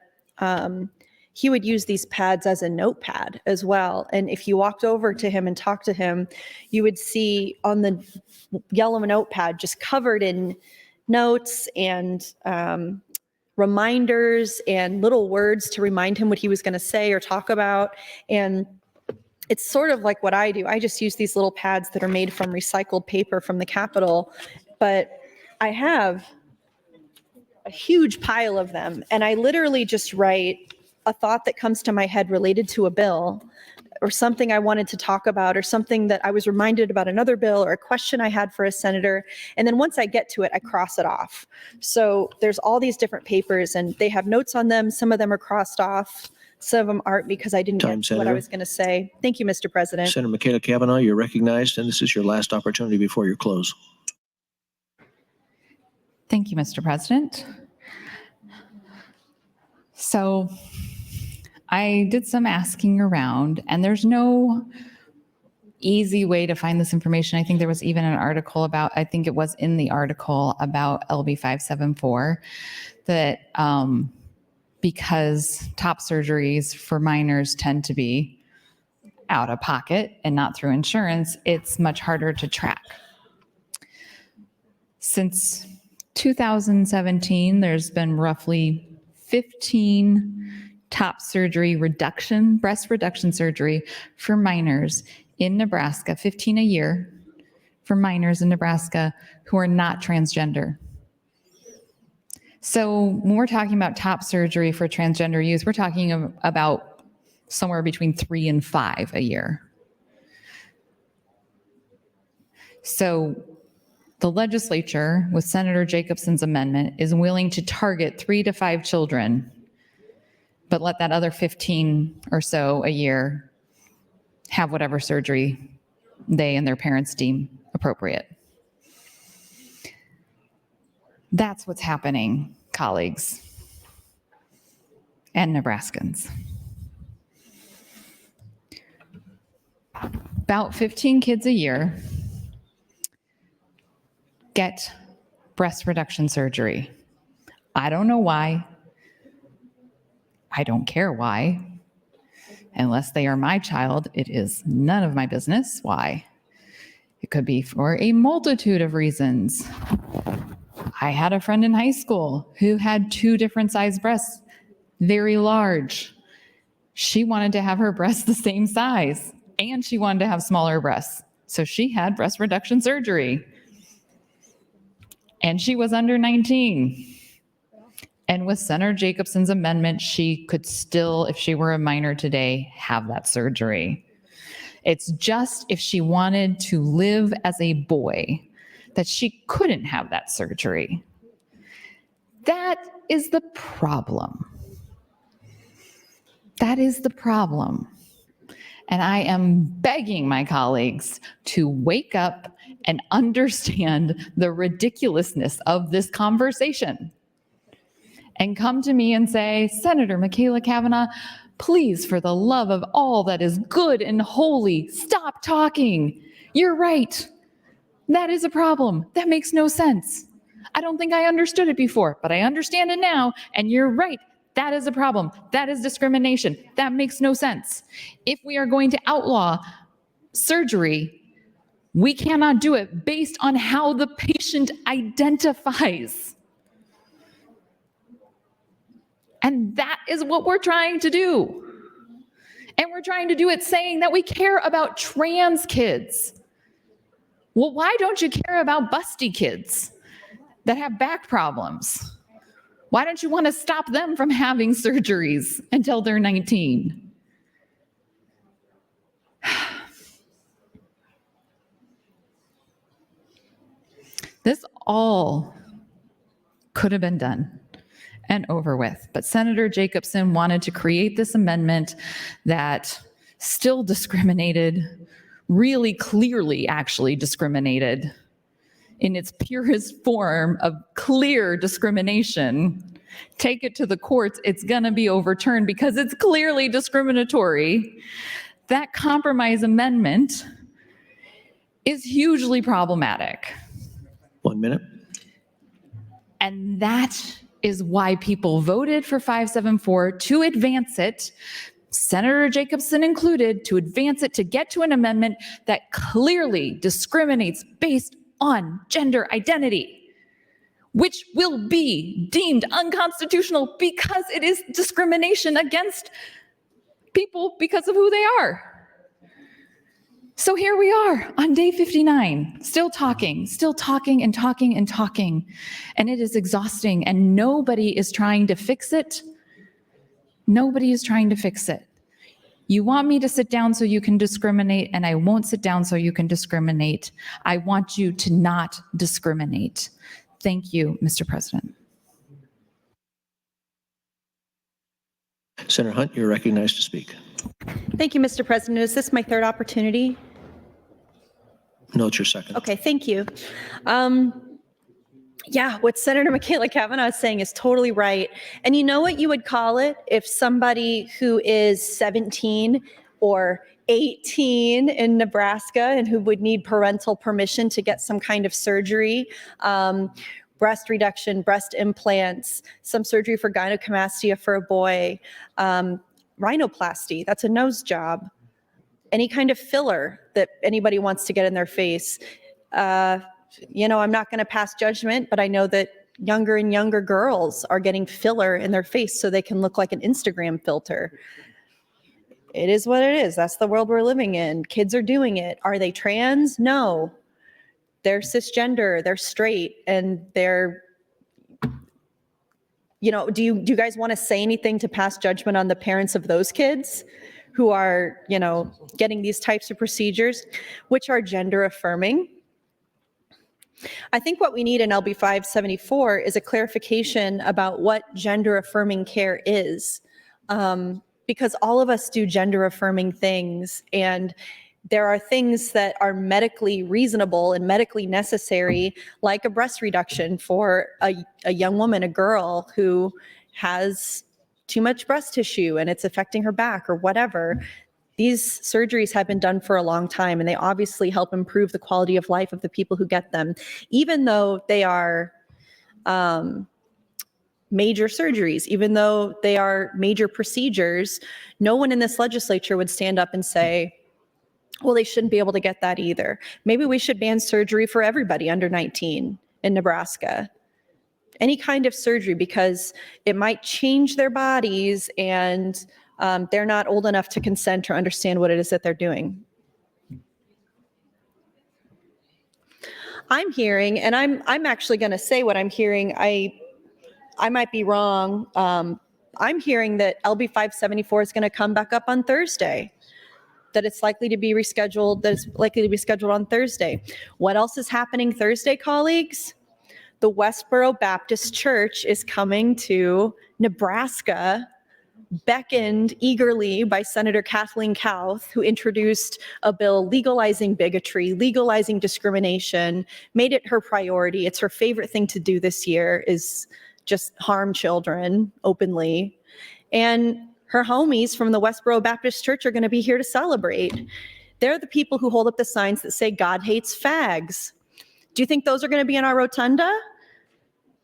he would use these pads as a notepad as well. And if you walked over to him and talked to him, you would see on the yellow notepad just covered in notes and reminders and little words to remind him what he was going to say or talk about. And it's sort of like what I do. I just use these little pads that are made from recycled paper from the Capitol, but I have a huge pile of them, and I literally just write a thought that comes to my head related to a bill, or something I wanted to talk about, or something that I was reminded about another bill, or a question I had for a senator. And then once I get to it, I cross it off. So there's all these different papers and they have notes on them. Some of them are crossed off. Some of them aren't because I didn't Time, get to what I Senator. was going to say. Thank you, Mr. President. Senator Michaela Cavanaugh, you're recognized, and this is your last opportunity before your close. Thank you, Mr. President. So I did some asking around, and there's no easy way to find this information. I think there was even an article about, I think it was in the article about LB 574, that because top surgeries for minors tend to be out of pocket and not through insurance, it's much harder to track. Since 2017, there's been roughly 15 top surgery reduction, breast reduction surgery for minors in Nebraska, 15 a year for minors in Nebraska who are not transgender. So when we're talking about top surgery for transgender youth, we're talking about somewhere between 3 and 5 a year. So the legislature, with Senator Jacobson's amendment, is willing to target 3 to 5 children, but let that other 15 or so a year have whatever surgery they and their parents deem appropriate. That's what's happening, colleagues and Nebraskans. About 15 kids a year get breast reduction surgery. I don't know why. I don't care why. Unless they are my child, it is none of my business why. It could be for a multitude of reasons. I had a friend in high school who had 2 different size breasts, very large. She wanted to have her breasts the same size, and she wanted to have smaller breasts. So she had breast reduction surgery. And she was under 19. And with Senator Jacobson's amendment, she could still, if she were a minor today, have that surgery. It's just if she wanted to live as a boy that she couldn't have that surgery. That is the problem. That is the problem. And I am begging my colleagues to wake up and understand the ridiculousness of this conversation and come to me and say, Senator Michaela Cavanaugh, please, for the love of all that is good and holy, stop talking. You're right. That is a problem. That makes no sense. I don't think I understood it before, but I understand it now, and you're right. That is a problem. That is discrimination. That makes no sense. If we are going to outlaw surgery, we cannot do it based on how the patient identifies. And that is what we're trying to do. And we're trying to do it saying that we care about trans kids. Well, why don't you care about busty kids that have back problems? Why don't you want to stop them from having surgeries until they're 19? This all could have been done and over with, but Senator Jacobson wanted to create this amendment that still discriminated, really clearly actually discriminated in its purest form of clear discrimination. Take it to the courts, it's gonna be overturned because it's clearly discriminatory. That compromise amendment is hugely problematic. 1 minute. And that is why people voted for 574 to advance it, Senator Jacobson included, to advance it to get to an amendment that clearly discriminates based on gender identity, which will be deemed unconstitutional because it is discrimination against people because of who they are. So here we are on day 59, still talking and talking and talking. And it is exhausting and nobody is trying to fix it. Nobody is trying to fix it. You want me to sit down so you can discriminate, and I won't sit down so you can discriminate. I want you to not discriminate. Thank you, Mr. President. Senator Hunt, you're recognized to speak. Thank you, Mr. President. Is this my third opportunity? No, it's your second. Okay, thank you. Yeah, what Senator Michaela Cavanaugh is saying is totally right. And you know what you would call it if somebody who is 17 or 18 in Nebraska and who would need parental permission to get some kind of surgery, breast reduction, breast implants, some surgery for gynecomastia for a boy, rhinoplasty, that's a nose job, any kind of filler that anybody wants to get in their face. You know, I'm not going to pass judgment, but I know that younger and younger girls are getting filler in their face so they can look like an Instagram filter. It is what it is. That's the world we're living in. Kids are doing it. Are they trans? No. They're cisgender, they're straight, and they're, you know, do you guys want to say anything to pass judgment on the parents of those kids who are, you know, getting these types of procedures, which are gender affirming? I think what we need in LB 574 is a clarification about what gender affirming care is, because all of us do gender affirming things, and there are things that are medically reasonable and medically necessary, like a breast reduction for a young woman, a girl who has too much breast tissue and it's affecting her back or whatever. These surgeries have been done for a long time, and they obviously help improve the quality of life of the people who get them, even though they are major surgeries, even though they are major procedures. No one in this legislature would stand up and say, well, they shouldn't be able to get that either. Maybe we should ban surgery for everybody under 19 in Nebraska. Any kind of surgery, because it might change their bodies and They're not old enough to consent or understand what it is that they're doing. I'm hearing, and I'm actually going to say what I'm hearing. I might be wrong. I'm hearing that LB 574 is going to come back up on Thursday. That it's likely to be rescheduled. That it's likely to be scheduled on Thursday. What else is happening Thursday, colleagues? The Westboro Baptist Church is coming to Nebraska, beckoned eagerly by Senator Kathleen Kauth, who introduced a bill legalizing bigotry, legalizing discrimination, made it her priority. It's her favorite thing to do this year is just harm children openly. And her homies from the Westboro Baptist Church are going to be here to celebrate. They're the people who hold up the signs that say God hates fags. Do you think those are going to be in our rotunda?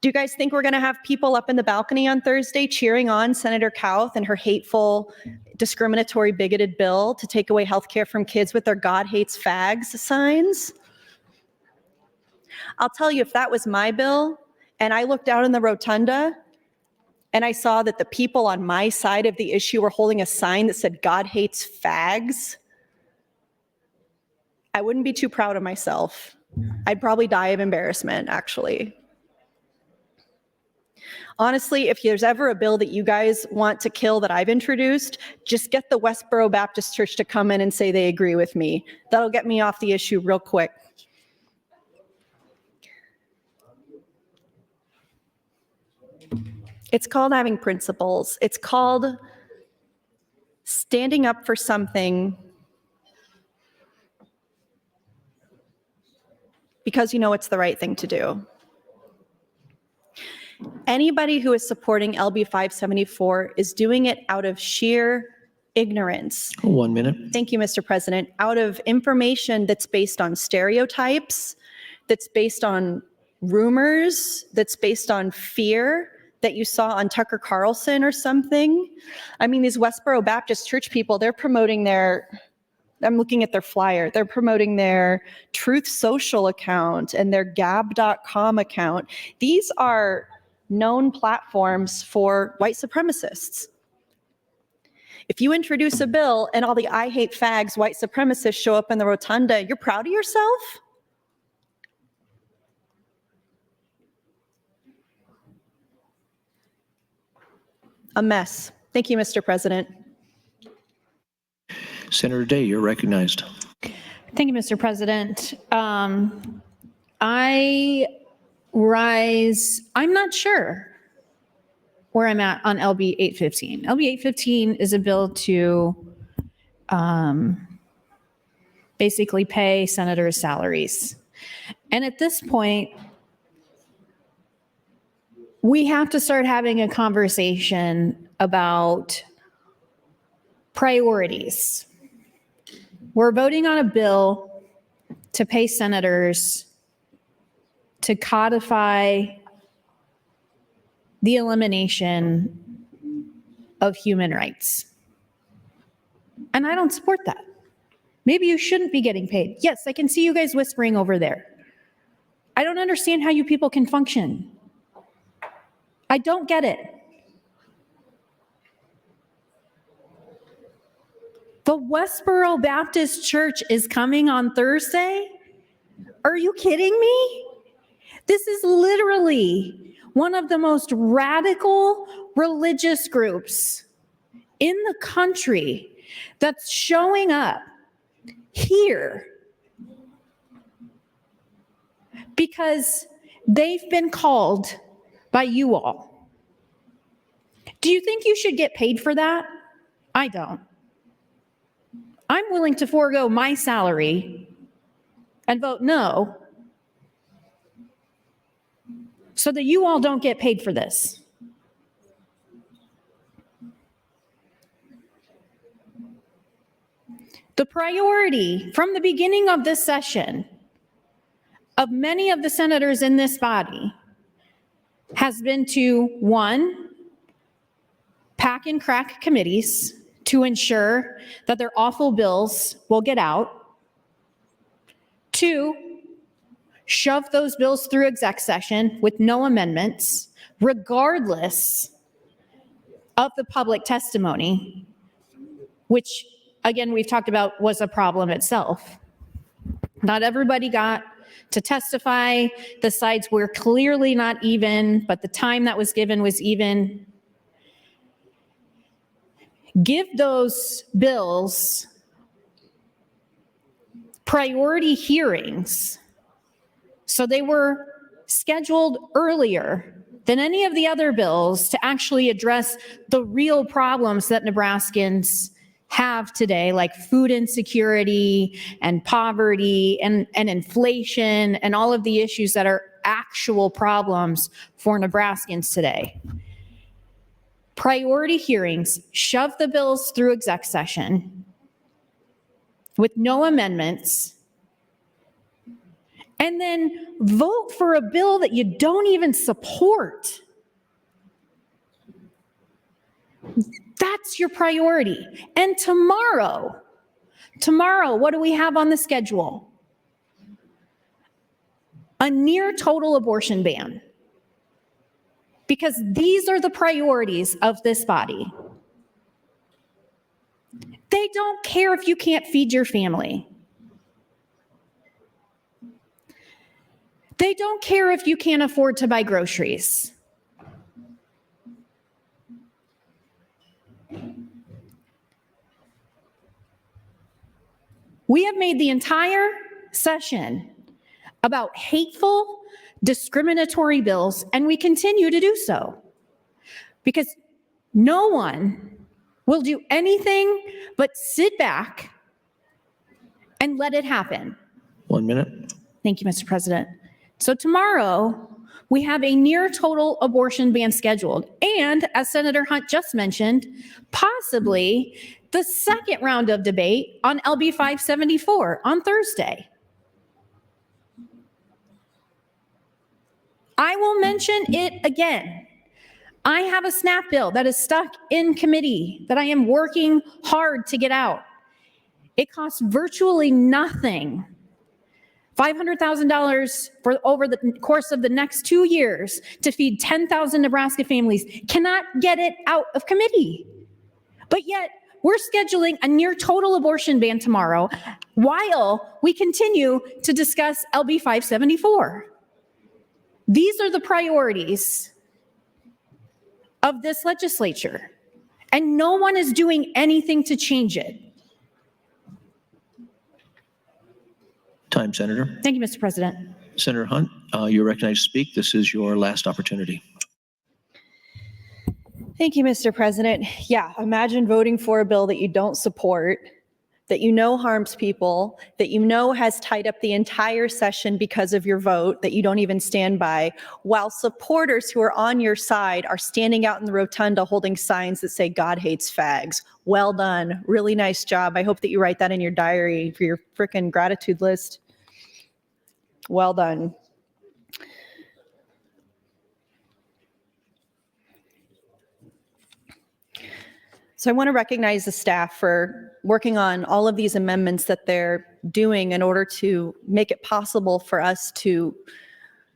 Do you guys think we're going to have people up in the balcony on Thursday cheering on Senator Kauth and her hateful, discriminatory, bigoted bill to take away health care from kids with their God hates fags signs? I'll tell you, if that was my bill and I looked out in the rotunda and I saw that the people on my side of the issue were holding a sign that said God hates fags, I wouldn't be too proud of myself. I'd probably die of embarrassment, actually. Honestly, if there's ever a bill that you guys want to kill that I've introduced, just get the Westboro Baptist Church to come in and say they agree with me. That'll get me off the issue real quick. It's called having principles. It's called standing up for something because you know it's the right thing to do. Anybody who is supporting LB 574 is doing it out of sheer ignorance. 1 minute. Thank you, Mr. President. Out of information that's based on stereotypes, that's based on rumors, that's based on fear that you saw on Tucker Carlson or something. I mean, these Westboro Baptist Church people, they're promoting I'm looking at their flyer. They're promoting their Truth Social account and their Gab.com account. These are known platforms for white supremacists. If you introduce a bill and all the I hate fags white supremacists show up in the rotunda, you're proud of yourself? A mess. Thank you, Mr. President. Senator Day, you're recognized. Thank you, Mr. President. I'm not sure where I'm at on LB 815. LB 815 is a bill to basically pay senators' salaries. And at this point, we have to start having a conversation about priorities. We're voting on a bill to pay senators to codify the elimination of human rights. And I don't support that. Maybe you shouldn't be getting paid. Yes, I can see you guys whispering over there. I don't understand how you people can function. I don't get it. The Westboro Baptist Church is coming on Thursday? Are you kidding me? This is literally one of the most radical religious groups in the country that's showing up here because they've been called by you all. Do you think you should get paid for that? I don't. I'm willing to forego my salary and vote no so that you all don't get paid for this. The priority from the beginning of this session of many of the senators in this body has been to, one, pack and crack committees to ensure that their awful bills will get out. Two, shove those bills through exec session with no amendments, regardless of the public testimony, which again, we've talked about was a problem itself. Not everybody got to testify. The sides were clearly not even, but the time that was given was even. Give those bills priority hearings so they were scheduled earlier than any of the other bills to actually address the real problems that Nebraskans have today, like food insecurity and poverty and inflation and all of the issues that are actual problems for Nebraskans today. Priority hearings, shove the bills through exec session with no amendments, and then vote for a bill that you don't even support. That's your priority. And tomorrow, what do we have on the schedule? A near total abortion ban. Because these are the priorities of this body. They don't care if you can't feed your family. They don't care if you can't afford to buy groceries. We have made the entire session about hateful, discriminatory bills, and we continue to do so because no one will do anything but sit back and let it happen. 1 minute. Thank you, Mr. President. So tomorrow, we have a near total abortion ban scheduled, and as Senator Hunt just mentioned, possibly the second round of debate on LB 574 on Thursday. I will mention it again. I have a SNAP bill that is stuck in committee that I am working hard to get out. It costs virtually nothing. $500,000 for over the course of the next 2 years to feed 10,000 Nebraska families. Cannot get it out of committee. But yet, we're scheduling a near total abortion ban tomorrow while we continue to discuss LB 574. These are the priorities of this legislature, and no one is doing anything to change it. Time, Senator. Thank you, Mr. President. Senator Hunt, you're recognized to speak. This is your last opportunity. Thank you, Mr. President. Yeah, imagine voting for a bill that you don't support, that you know harms people, that you know has tied up the entire session because of your vote that you don't even stand by, while supporters who are on your side are standing out in the rotunda holding signs that say God hates fags. Well done. Really nice job. I hope that you write that in your diary for your frickin' gratitude list. Well done. So I want to recognize the staff for working on all of these amendments that they're doing in order to make it possible for us to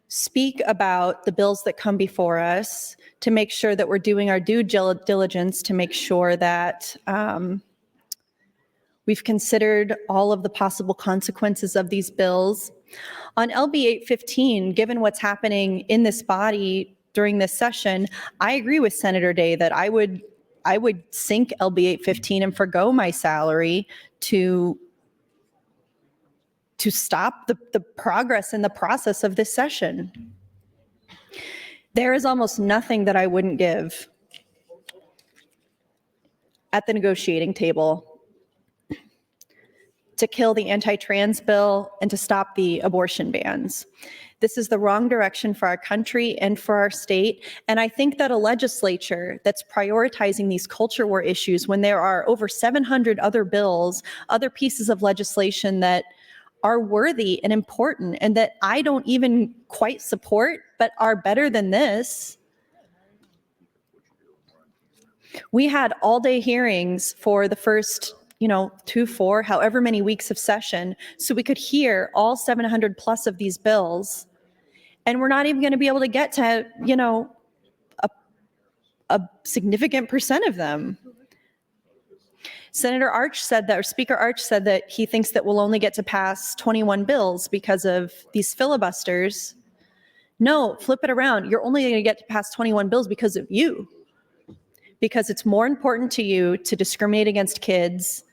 speak about the bills that come before us, to make sure that we're doing our due diligence, to make sure that we've considered all of the possible consequences of these bills. On LB 815, given what's happening in this body during this session, I agree with Senator Day that I would sink LB 815 and forgo my salary to stop the progress in the process of this session. There is almost nothing that I wouldn't give at the negotiating table to kill the anti-trans bill and to stop the abortion bans. This is the wrong direction for our country and for our state. And I think that a legislature that's prioritizing these culture war issues when there are over 700 other bills, other pieces of legislation that are worthy and important and that I don't even quite support, but are better than this. We had all-day hearings for the first 2, 4, however many weeks of session, so we could hear all 700 plus of these bills. And we're not even going to be able to get to, a significant percent of them. Senator Arch said that, or Speaker Arch said that he thinks that we'll only get to pass 21 bills because of these filibusters. No, flip it around. You're only going to get to pass 21 bills because of you. Because it's more important to you to discriminate against kids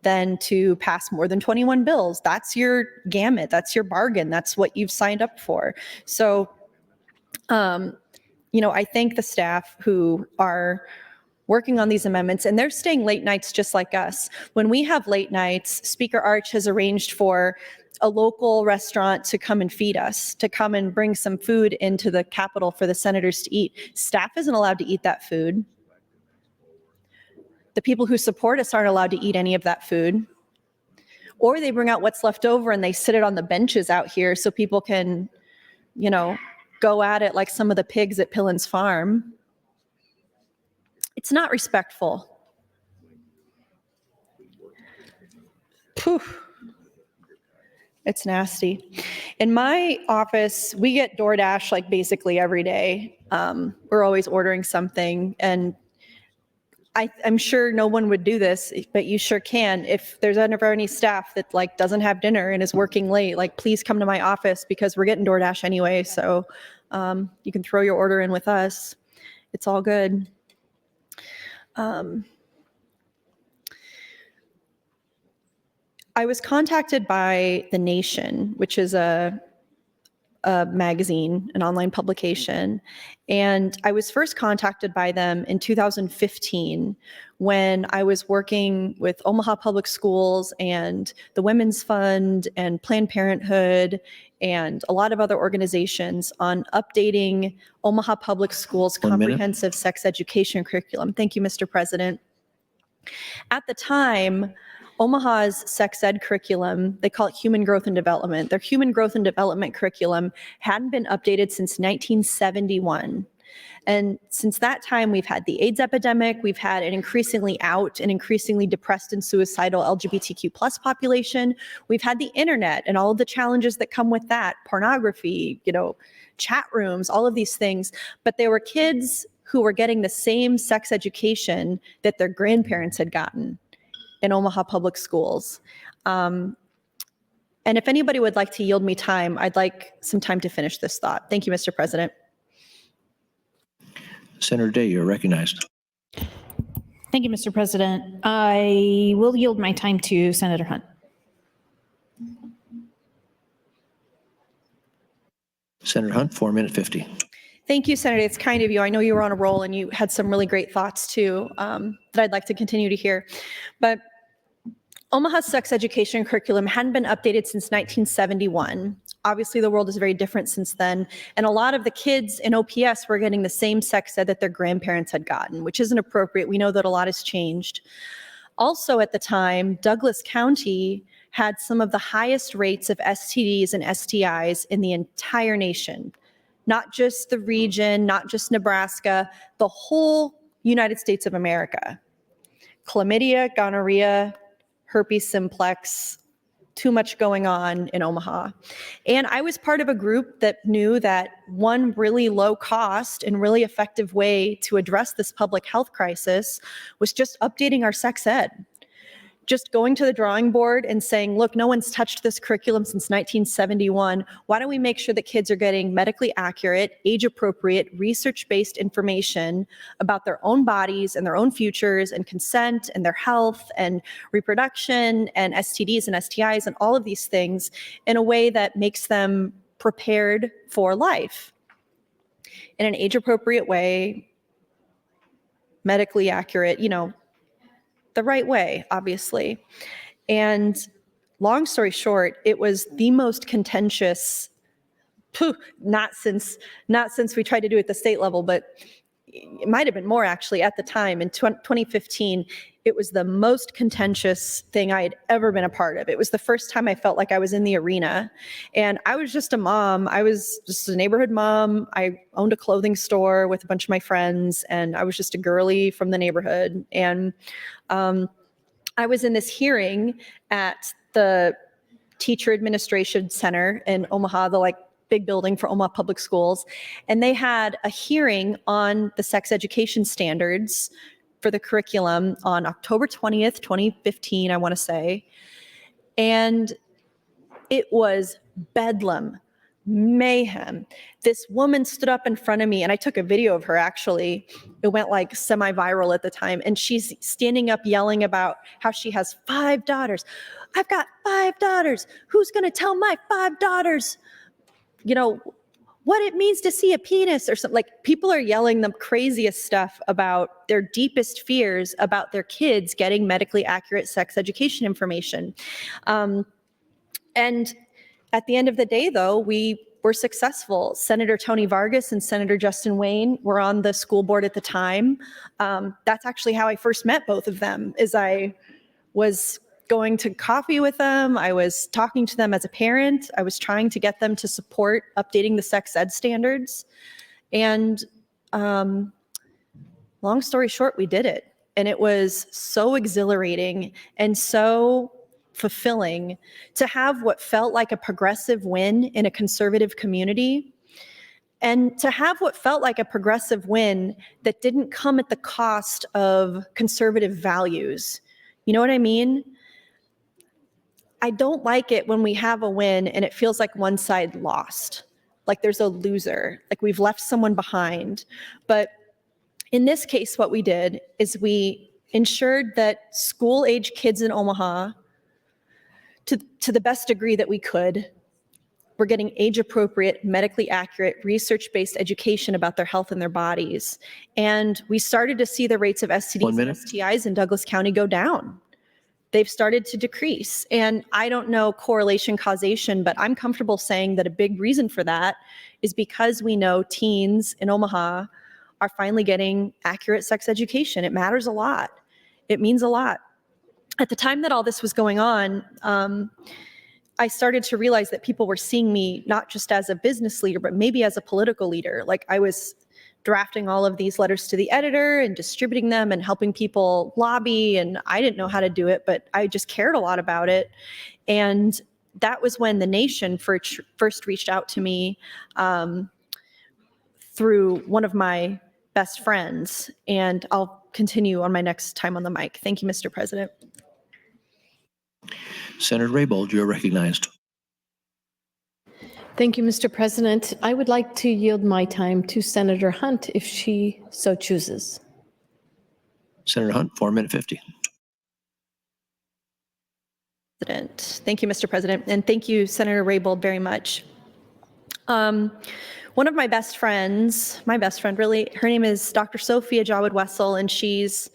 than to pass more than 21 bills. That's your gamut. That's your bargain. That's what you've signed up for. So, I thank the staff who are working on these amendments, and they're staying late nights just like us. When we have late nights, Speaker Arch has arranged for a local restaurant to come and feed us, to come and bring some food into the Capitol for the senators to eat. Staff isn't allowed to eat that food. The people who support us aren't allowed to eat any of that food. Or they bring out what's left over and they sit it on the benches out here so people can, go at it like some of the pigs at Pillen's farm. It's not respectful. Poof. It's nasty. In my office, we get DoorDash like basically every day. We're always ordering something, and I'm sure no one would do this, but you sure can. If there's ever any staff that doesn't have dinner and is working late, please come to my office because we're getting DoorDash anyway. So you can throw your order in with us. It's all good. I was contacted by The Nation, which is a magazine, an online publication. And I was first contacted by them in 2015 when I was working with Omaha Public Schools and the Women's Fund and Planned Parenthood and a lot of other organizations on updating Omaha Public Schools' comprehensive sex education curriculum. Thank you, Mr. President. At the time, Omaha's sex ed curriculum, they call it human growth and development. Their human growth and development curriculum hadn't been updated since 1971. And since that time, we've had the AIDS epidemic, we've had an increasingly out and increasingly depressed and suicidal LGBTQ plus population. We've had the internet and all of the challenges that come with that, pornography, chat rooms, all of these things. But there were kids who were getting the same sex education that their grandparents had gotten in Omaha Public Schools. And if anybody would like to yield me time, I'd like some time to finish this thought. Thank you, Mr. President. Senator Day, you're recognized. Thank you, Mr. President. I will yield my time to Senator Hunt. Senator Hunt, 4 minute 50. Thank you, Senator. It's kind of you. I know you were on a roll and you had some really great thoughts too that I'd like to continue to hear. But Omaha's sex education curriculum hadn't been updated since 1971. Obviously, the world is very different since then. And a lot of the kids in OPS were getting the same sex ed that their grandparents had gotten, which isn't appropriate. We know that a lot has changed. Also at the time, Douglas County had some of the highest rates of STDs and STIs in the entire nation. Not just the region, not just Nebraska, the whole United States of America. Chlamydia, gonorrhea, herpes simplex, too much going on in Omaha. And I was part of a group that knew that one really low cost and really effective way to address this public health crisis was just updating our sex ed. Just going to the drawing board and saying, look, no one's touched this curriculum since 1971. Why don't we make sure that kids are getting medically accurate, age-appropriate, research-based information about their own bodies and their own futures and consent and their health and reproduction and STDs and STIs and all of these things in a way that makes them prepared for life in an age-appropriate way, medically accurate, the right way, obviously. And long story short, it was the most contentious, not since we tried to do it at the state level, but it might have been more actually at the time. In 2015, it was the most contentious thing I had ever been a part of. It was the first time I felt like I was in the arena. And I was just a mom. I was just a neighborhood mom. I owned a clothing store with a bunch of my friends, and I was just a girly from the neighborhood. And I was in this hearing at the Teacher Administration Center in Omaha, the big building for Omaha Public Schools, and they had a hearing on the sex education standards for the curriculum on October 20th, 2015, I want to say. And it was bedlam, mayhem. This woman stood up in front of me, and I took a video of her actually. It went like semi-viral at the time. And she's standing up yelling about how she has 5 daughters. I've got 5 daughters. Who's going to tell my 5 daughters, what it means to see a penis or something? Like, people are yelling the craziest stuff about their deepest fears about their kids getting medically accurate sex education information. And at the end of the day, though, we were successful. Senator Tony Vargas and Senator Justin Wayne were on the school board at the time. That's actually how I first met both of them, is I was going to coffee with them. I was talking to them as a parent. I was trying to get them to support updating the sex ed standards. And long story short, we did it. And it was so exhilarating and so fulfilling to have what felt like a progressive win in a conservative community, and to have what felt like a progressive win that didn't come at the cost of conservative values. You know what I mean? I don't like it when we have a win and it feels like one side lost, like there's a loser, like we've left someone behind. But in this case, what we did is we ensured that school-age kids in Omaha, to the best degree that we could, were getting age-appropriate, medically accurate, research-based education about their health and their bodies. And we started to see the rates of STDs and STIs in Douglas County go down. They've started to decrease. And I don't know correlation causation, but I'm comfortable saying that a big reason for that is because we know teens in Omaha are finally getting accurate sex education. It matters a lot. It means a lot. At the time that all this was going on, I started to realize that people were seeing me not just as a business leader, but maybe as a political leader. Like, I was drafting all of these letters to the editor and distributing them and helping people lobby. And I didn't know how to do it, but I just cared a lot about it. And that was when the nation first reached out to me through one of my best friends. And I'll continue on my next time on the mic. Thank you, Mr. President. Senator Raybold, you're recognized. Thank you, Mr. President. I would like to yield my time to Senator Hunt if she so chooses. Senator Hunt, 4:50. Thank you, Mr. President. And thank you, Senator Raybold, very much. One of my best friends, really, her name is Dr. Sophia Jawed Wessel, and she's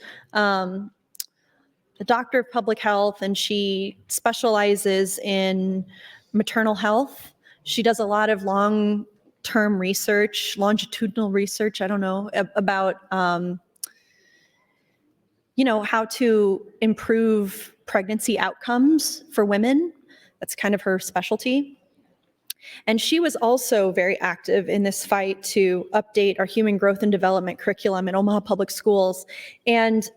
a doctor of public health, and she specializes in maternal health. She does a lot of long-term research, longitudinal research, I don't know, about, how to improve pregnancy outcomes for women. That's kind of her specialty. And she was also very active in this fight to update our human growth and development curriculum in Omaha Public Schools. And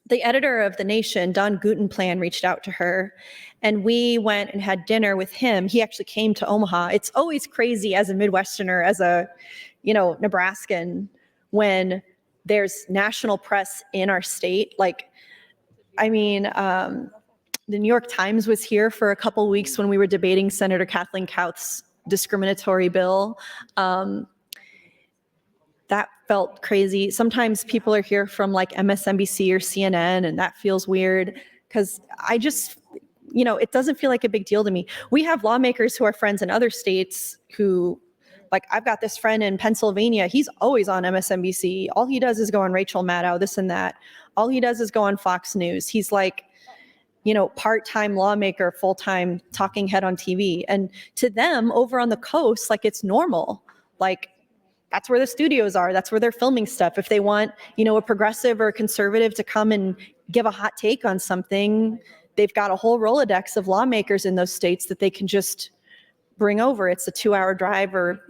the editor of The Nation, Don Gutenplan, reached out to her, and we went and had dinner with him. He actually came to Omaha. It's always crazy as a Midwesterner, as a, Nebraskan, when there's national press in our state. The New York Times was here for a couple weeks when we were debating Senator Kathleen Kauth's discriminatory bill. That felt crazy. Sometimes people are here from like MSNBC or CNN, and that feels weird because I just, it doesn't feel like a big deal to me. We have lawmakers who are friends in other states who, like, I've got this friend in Pennsylvania. He's always on MSNBC. All he does is go on Rachel Maddow, this and that. All he does is go on Fox News. He's like, part-time lawmaker, full-time talking head on TV. And to them over on the coast, like, it's normal. Like, that's where the studios are. That's where they're filming stuff. If they want, a progressive or a conservative to come and give a hot take on something, they've got a whole Rolodex of lawmakers in those states that they can just bring over. It's a 2-hour drive or,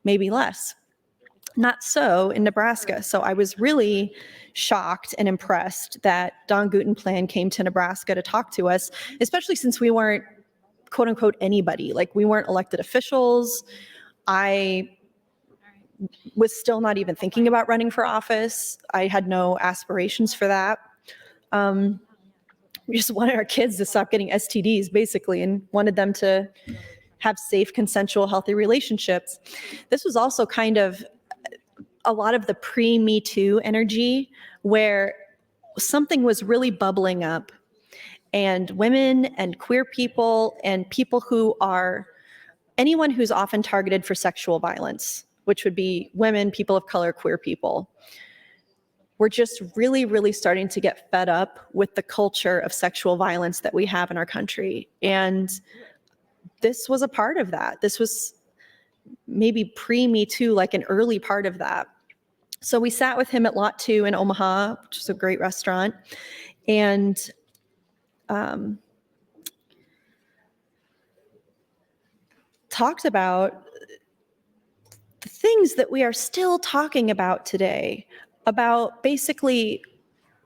maybe less. Not so in Nebraska. So I was really shocked and impressed that Don Gutenplan came to Nebraska to talk to us, especially since we weren't, quote unquote, anybody. Like, we weren't elected officials. I was still not even thinking about running for office. I had no aspirations for that. We just wanted our kids to stop getting STDs, basically, and wanted them to have safe, consensual, healthy relationships. This was also kind of a lot of the pre-Me Too energy, where something was really bubbling up, and women and queer people and people who are, anyone who's often targeted for sexual violence, which would be women, people of color, queer people, we're just really, really starting to get fed up with the culture of sexual violence that we have in our country. And this was a part of that. This was maybe pre-Me Too, like an early part of that. So we sat with him at Lot 2 in Omaha, which is a great restaurant, and talked about the things that we are still talking about today, about basically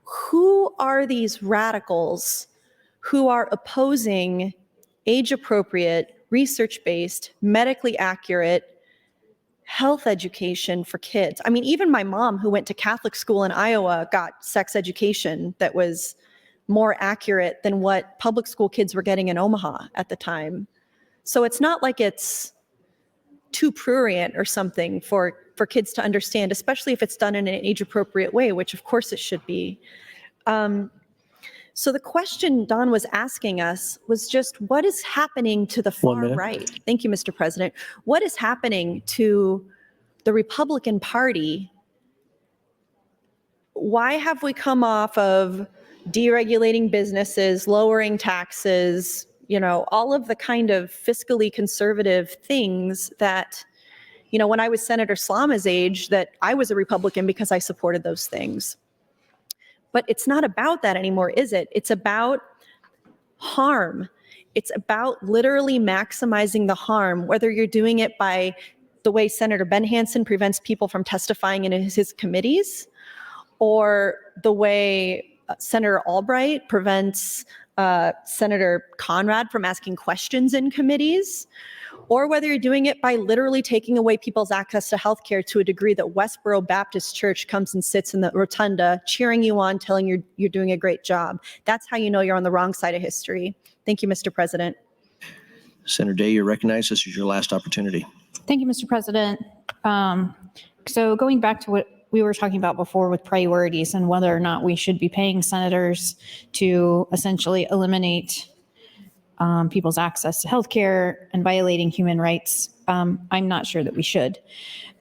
who are these radicals who are opposing age-appropriate, research-based, medically accurate health education for kids. I mean, even my mom, who went to Catholic school in Iowa, got sex education that was more accurate than what public school kids were getting in Omaha at the time. So it's not like it's too prurient or something for kids to understand, especially if it's done in an age-appropriate way, which of course it should be. So the question Don was asking us was just, what is happening to the far right? Thank you, Mr. President. What is happening to the Republican Party? Why have we come off of deregulating businesses, lowering taxes, all of the kind of fiscally conservative things that, when I was Senator Slama's age, that I was a Republican because I supported those things. But it's not about that anymore, is it? It's about harm. It's about literally maximizing the harm, whether you're doing it by the way Senator Ben Hansen prevents people from testifying in his committees, or the way Senator Albright prevents Senator Conrad from asking questions in committees, or whether you're doing it by literally taking away people's access to healthcare to a degree that Westboro Baptist Church comes and sits in the rotunda, cheering you on, telling you you're doing a great job. That's how you know you're on the wrong side of history. Thank you, Mr. President. Senator Day, you're recognized. This is your last opportunity. Thank you, Mr. President. So going back to what we were talking about before with priorities and whether or not we should be paying senators to essentially eliminate people's access to healthcare and violating human rights, I'm not sure that we should.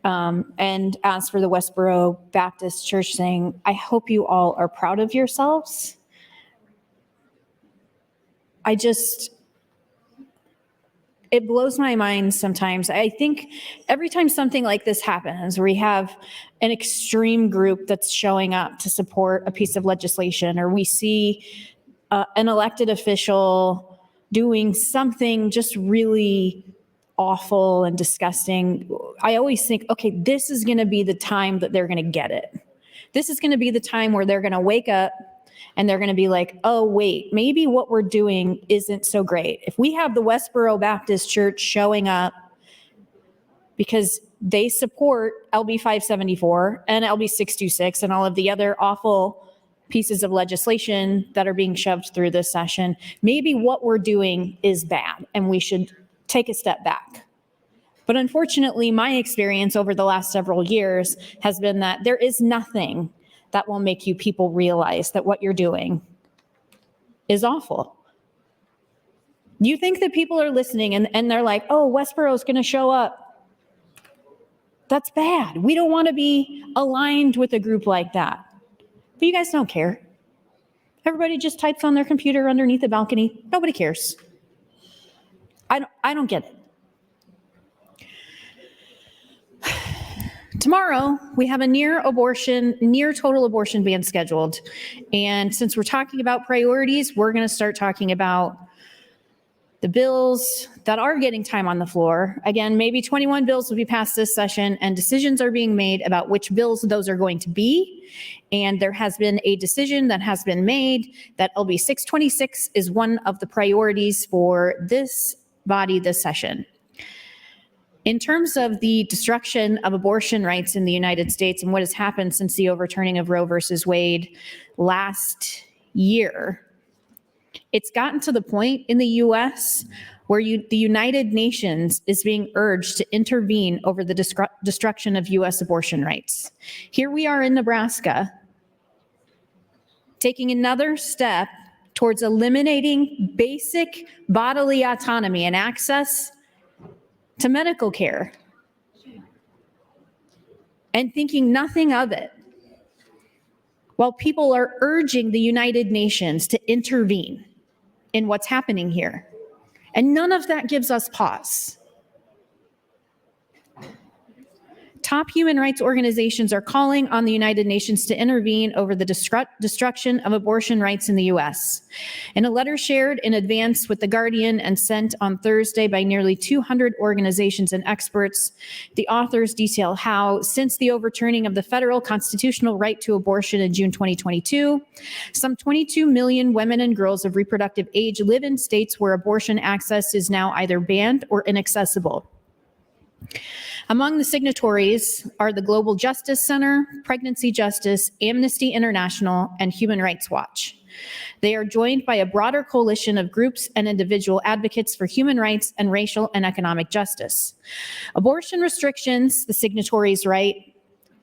And as for the Westboro Baptist Church saying, I hope you all are proud of yourselves. It blows my mind sometimes. I think every time something like this happens, where we have an extreme group that's showing up to support a piece of legislation, or we see an elected official doing something just really awful and disgusting, I always think, okay, this is going to be the time that they're going to get it. This is going to be the time where they're going to wake up and they're going to be like, oh, wait, maybe what we're doing isn't so great. If we have the Westboro Baptist Church showing up because they support LB 574 and LB 626 and all of the other awful pieces of legislation that are being shoved through this session, maybe what we're doing is bad and we should take a step back. But unfortunately, my experience over the last several years has been that there is nothing that will make you people realize that what you're doing is awful. You think that people are listening and they're like, oh, Westboro is going to show up. That's bad. We don't want to be aligned with a group like that. But you guys don't care. Everybody just types on their computer underneath the balcony. Nobody cares. I don't get it. Tomorrow, we have a near total abortion ban scheduled. And since we're talking about priorities, we're going to start talking about the bills that are getting time on the floor. Again, maybe 21 bills will be passed this session, and decisions are being made about which bills those are going to be. And there has been a decision that has been made that LB 626 is one of the priorities for this body this session. In terms of the destruction of abortion rights in the United States and what has happened since the overturning of Roe versus Wade last year, it's gotten to the point in the US where the United Nations is being urged to intervene over the destruction of US abortion rights. Here we are in Nebraska, taking another step towards eliminating basic bodily autonomy and access to medical care, and thinking nothing of it, while people are urging the United Nations to intervene in what's happening here. And none of that gives us pause. Top human rights organizations are calling on the United Nations to intervene over the destruction of abortion rights in the US. In a letter shared in advance with The Guardian and sent on Thursday by nearly 200 organizations and experts, the authors detail how, since the overturning of the federal constitutional right to abortion in June 2022, some 22 million women and girls of reproductive age live in states where abortion access is now either banned or inaccessible. Among the signatories are the Global Justice Center, Pregnancy Justice, Amnesty International, and Human Rights Watch. They are joined by a broader coalition of groups and individual advocates for human rights and racial and economic justice. Abortion restrictions, the signatories write,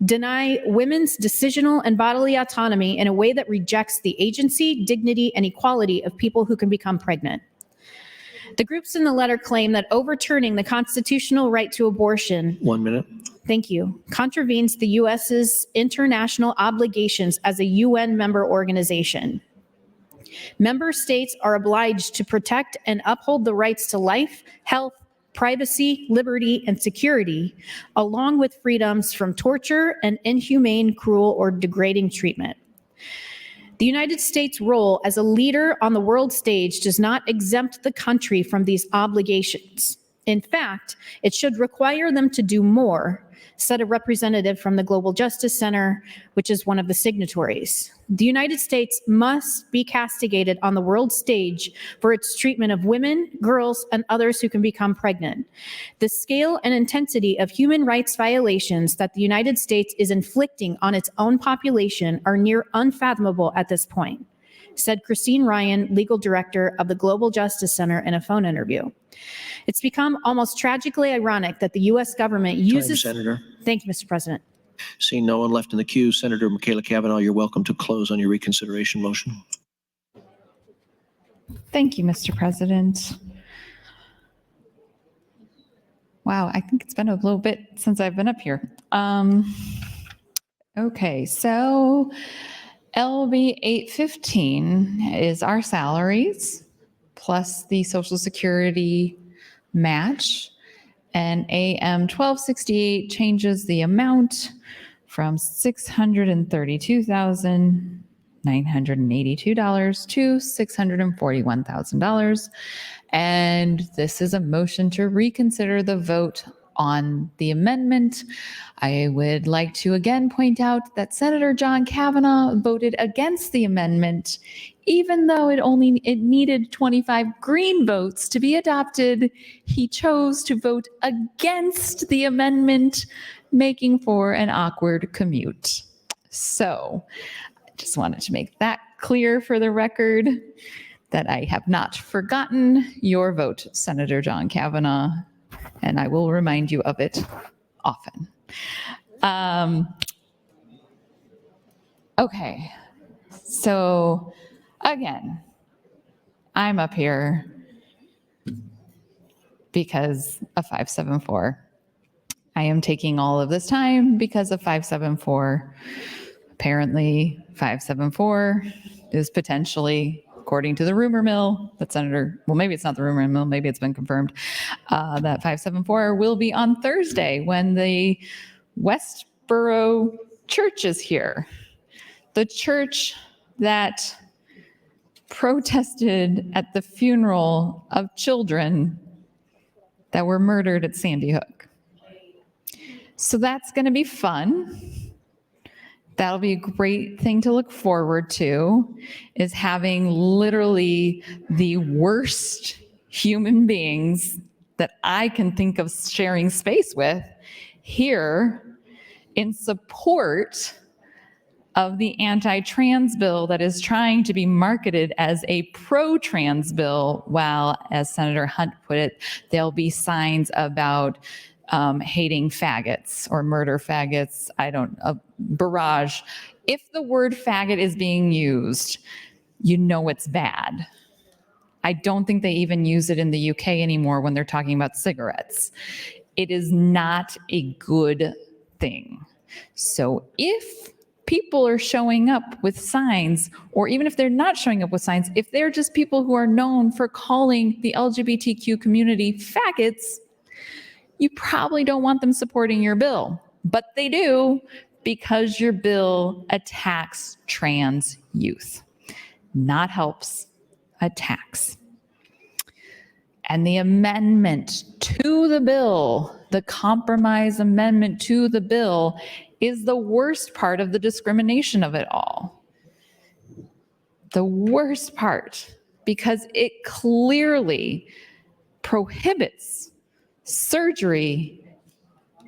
deny women's decisional and bodily autonomy in a way that rejects the agency, dignity, and equality of people who can become pregnant. The groups in the letter claim that overturning the constitutional right to abortion, 1 minute. thank you, contravenes the U.S.'s international obligations as a UN member organization. Member states are obliged to protect and uphold the rights to life, health, privacy, liberty, and security, along with freedoms from torture and inhumane, cruel, or degrading treatment. The United States' role as a leader on the world stage does not exempt the country from these obligations. In fact, it should require them to do more, said a representative from the Global Justice Center, which is one of the signatories. The United States must be castigated on the world stage for its treatment of women, girls, and others who can become pregnant. The scale and intensity of human rights violations that the United States is inflicting on its own population are near unfathomable at this point, said Christine Ryan, legal director of the Global Justice Center, in a phone interview. It's become almost tragically ironic that the U.S. government uses— Senator. Thank you, Mr. President. Seeing no one left in the queue, Senator Michaela Cavanaugh, you're welcome to close on your reconsideration motion. Thank you, Mr. President. Wow, I think it's been a little bit since I've been up here. Okay, so LB 815 is our salaries plus the Social Security match, and AM 1268 changes the amount from $632,982 to $641,000. And this is a motion to reconsider the vote on the amendment. I would like to again point out that Senator John Kavanaugh voted against the amendment, even though it needed 25 green votes to be adopted. He chose to vote against the amendment, making for an awkward commute. So I just wanted to make that clear for the record, that I have not forgotten your vote, Senator John Kavanaugh, and I will remind you of it often. Okay, so again, I'm up here because of 574. I am taking all of this time because of 574. Apparently, 574 is potentially, according to the rumor mill, that well, maybe it's not the rumor mill, maybe it's been confirmed, that 574 will be on Thursday when the Westboro Church is here. The church that protested at the funeral of children that were murdered at Sandy Hook. So that's going to be fun. That'll be a great thing to look forward to, is having literally the worst human beings that I can think of sharing space with here in support of the anti-trans bill that is trying to be marketed as a pro-trans bill, while, as Senator Hunt put it, there'll be signs about hating faggots or murder faggots, a barrage. If the word faggot is being used, you know it's bad. I don't think they even use it in the UK anymore when they're talking about cigarettes. It is not a good thing. So if people are showing up with signs, or even if they're not showing up with signs, if they're just people who are known for calling the LGBTQ community faggots, you probably don't want them supporting your bill. But they do, because your bill attacks trans youth. Not helps, attacks. And the amendment to the bill, the compromise amendment to the bill, is the worst part of the discrimination of it all. The worst part, because it clearly prohibits surgery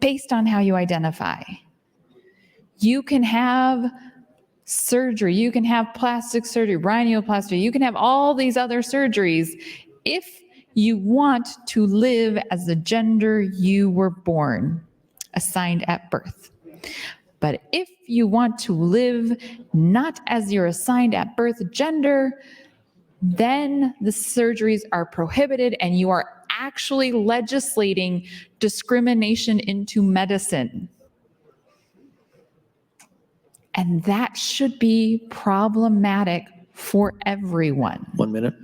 based on how you identify. You can have surgery, you can have plastic surgery, rhinoplasty, you can have all these other surgeries if you want to live as the gender you were born, assigned at birth. But if you want to live not as your assigned at birth gender, then the surgeries are prohibited and you are actually legislating discrimination into medicine. And that should be problematic for everyone. 1 minute.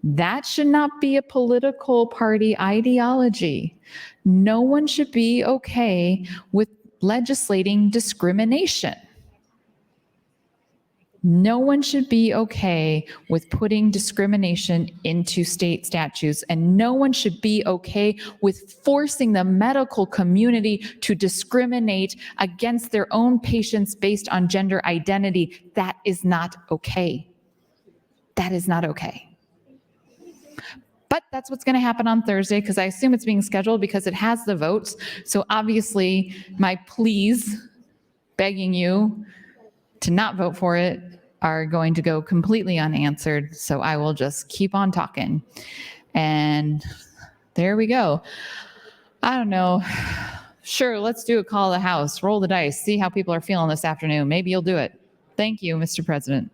That should not be a political party ideology. No one should be okay with legislating discrimination. No one should be okay with putting discrimination into state statutes, and no one should be okay with forcing the medical community to discriminate against their own patients based on gender identity. That is not okay. That is not okay. But that's what's going to happen on Thursday, because I assume it's being scheduled because it has the votes. So obviously, my pleas begging you to not vote for it are going to go completely unanswered. So I will just keep on talking. And there we go. I don't know. Sure, let's do a call of the House. Roll the dice. See how people are feeling this afternoon. Maybe you'll do it. Thank you, Mr. President.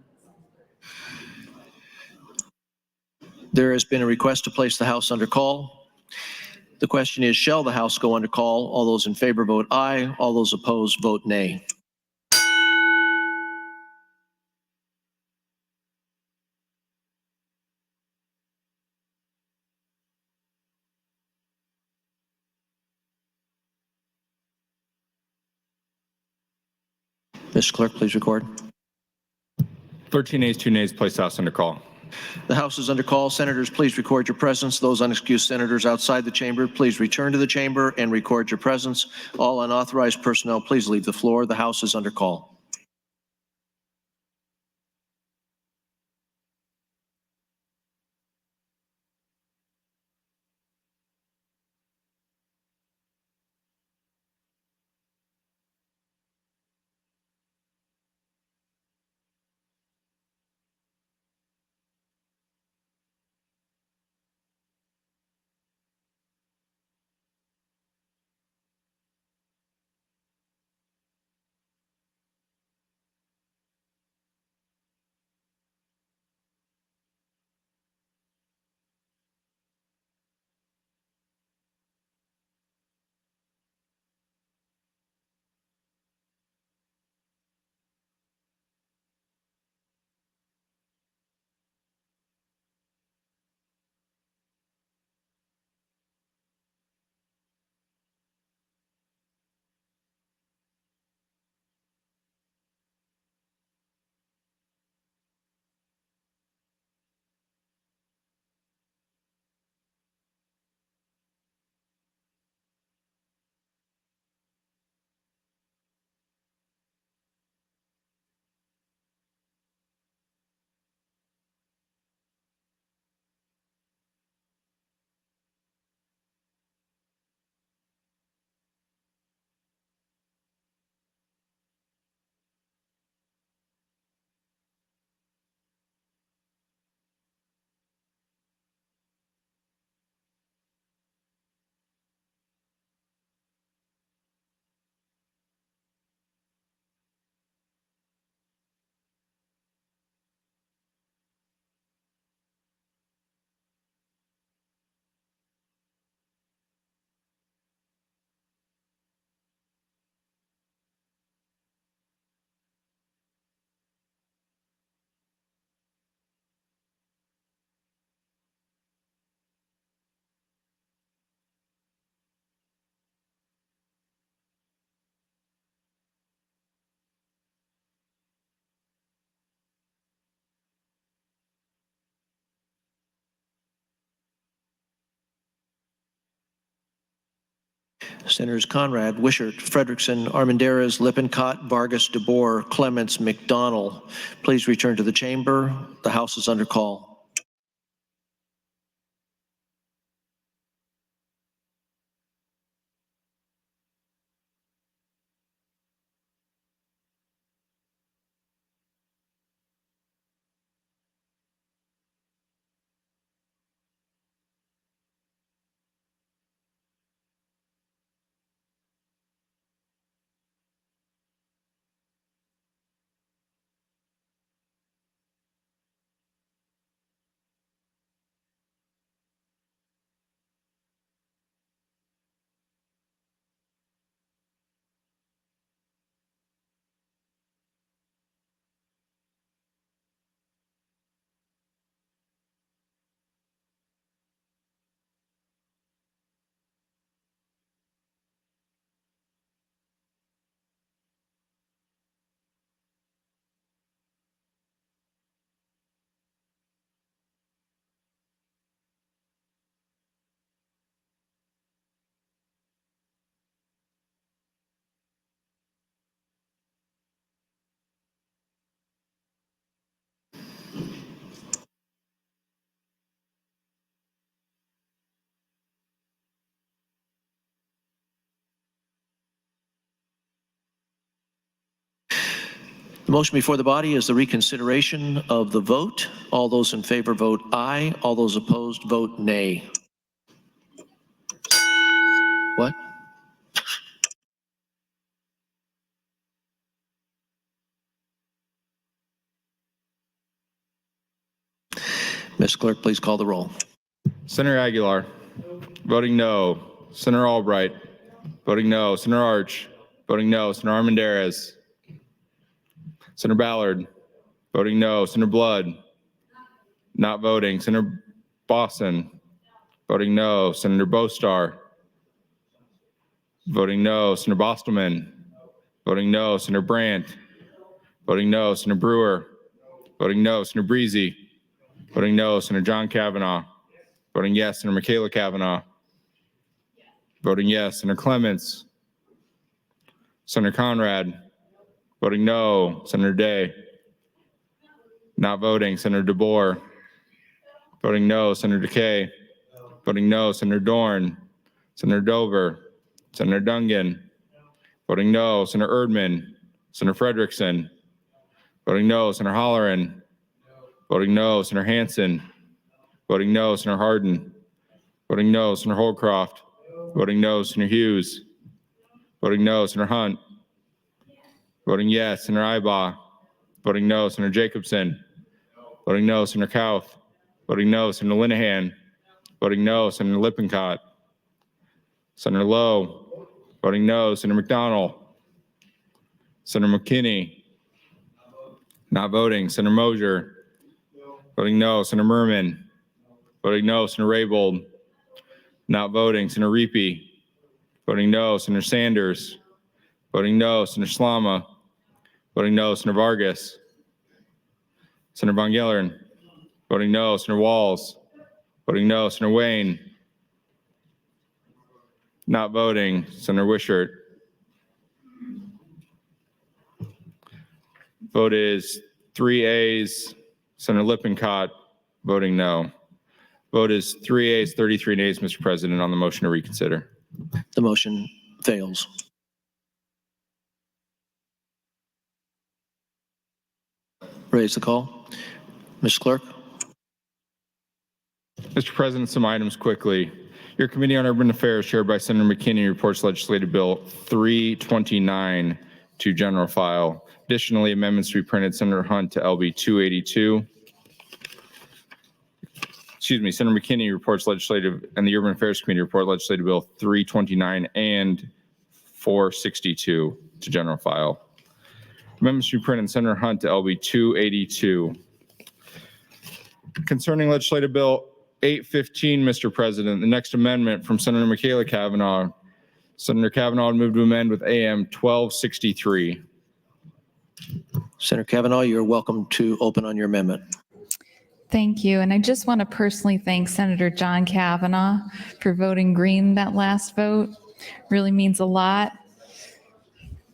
There has been a request to place the House under call. The question is, shall the House go under call? All those in favor vote aye. All those opposed vote nay. Mr. Clerk, please record. 13 ayes, 2 nays, place the House under call. The House is under call. Senators, please record your presence. Those unexcused senators outside the chamber, please return to the chamber and record your presence. All unauthorized personnel, please leave the floor. The House is under call. Senators Conrad, Wishart, Frederickson, Armendariz, Lippincott, Vargas, DeBoer, Clements, McDonald. Please return to the chamber. The House is under call. The motion before the body is the reconsideration of the vote. All those in favor vote aye. All those opposed vote nay. What? Ms. Clerk, please call the roll. Senator Aguilar. Voting no. Senator Albright. Voting no. Senator Arch. Voting no. Senator Armendariz. Senator Ballard. Voting no. Senator Blood. Not voting. Senator Boston. Voting no. Senator Bostar. Voting no. Senator Bostelman. Voting no. Senator Brandt. Voting no. Senator Brewer. Voting no. Senator Breezy. Voting no. Senator John Kavanaugh. Voting yes. Senator Michaela Kavanaugh. Voting yes. Senator Clements. Senator Conrad. Voting no. Senator Day. Not voting. Senator DeBoer. Voting no. Senator DeKay. Voting no. Senator Dorn. Senator Dover. Senator Dungan. Voting no. Senator Erdman. Senator Frederickson. Voting no. Senator Holleran. Voting no. Senator Hansen. Voting no. Senator Hardin. Voting no. Senator Holcroft. Voting no. Senator Hughes. Voting no. Senator Hunt. Voting yes. Senator Ibaugh. Voting no. Senator Jacobson. Voting no. Senator Kauth. Voting no. Senator Linehan. Voting no. Senator Lippincott. Senator Lowe. Voting no. Senator McDonald. Senator McKinney. Not voting. Senator Mosier. Voting no. Senator Merman. Voting no. Senator Raybold. Not voting. Senator Reapy. Voting no. Senator Sanders. Voting no. Senator Slama. Voting no. Senator Vargas. Senator Von Gillern. Voting no. Senator Walls. Voting no. Senator Wayne. Not voting. Senator Wishart. Vote is 3 ayes. Senator Lippincott voting no. Vote is 3 ayes, 33 nays, Mr. President, on the motion to reconsider. The motion fails. Raise the call. Ms. Clerk. Mr. President, some items quickly. Your Committee on Urban Affairs, chaired by Senator McKinney, reports Legislative Bill 329 to general file. Additionally, amendments to be printed. Senator Hunt to LB 282. Senator McKinney reports legislative, and the Urban Affairs Committee report Legislative Bill 329 and 462 to general file. Amendments to be printed. Senator Hunt to LB 282. Concerning Legislative Bill 815, Mr. President, the next amendment from Senator Michaela Kavanaugh. Senator Kavanaugh would move to amend with AM 1263. Senator Kavanaugh, you're welcome to open on your amendment. Thank you. And I just want to personally thank Senator John Kavanaugh for voting green that last vote. Really means a lot.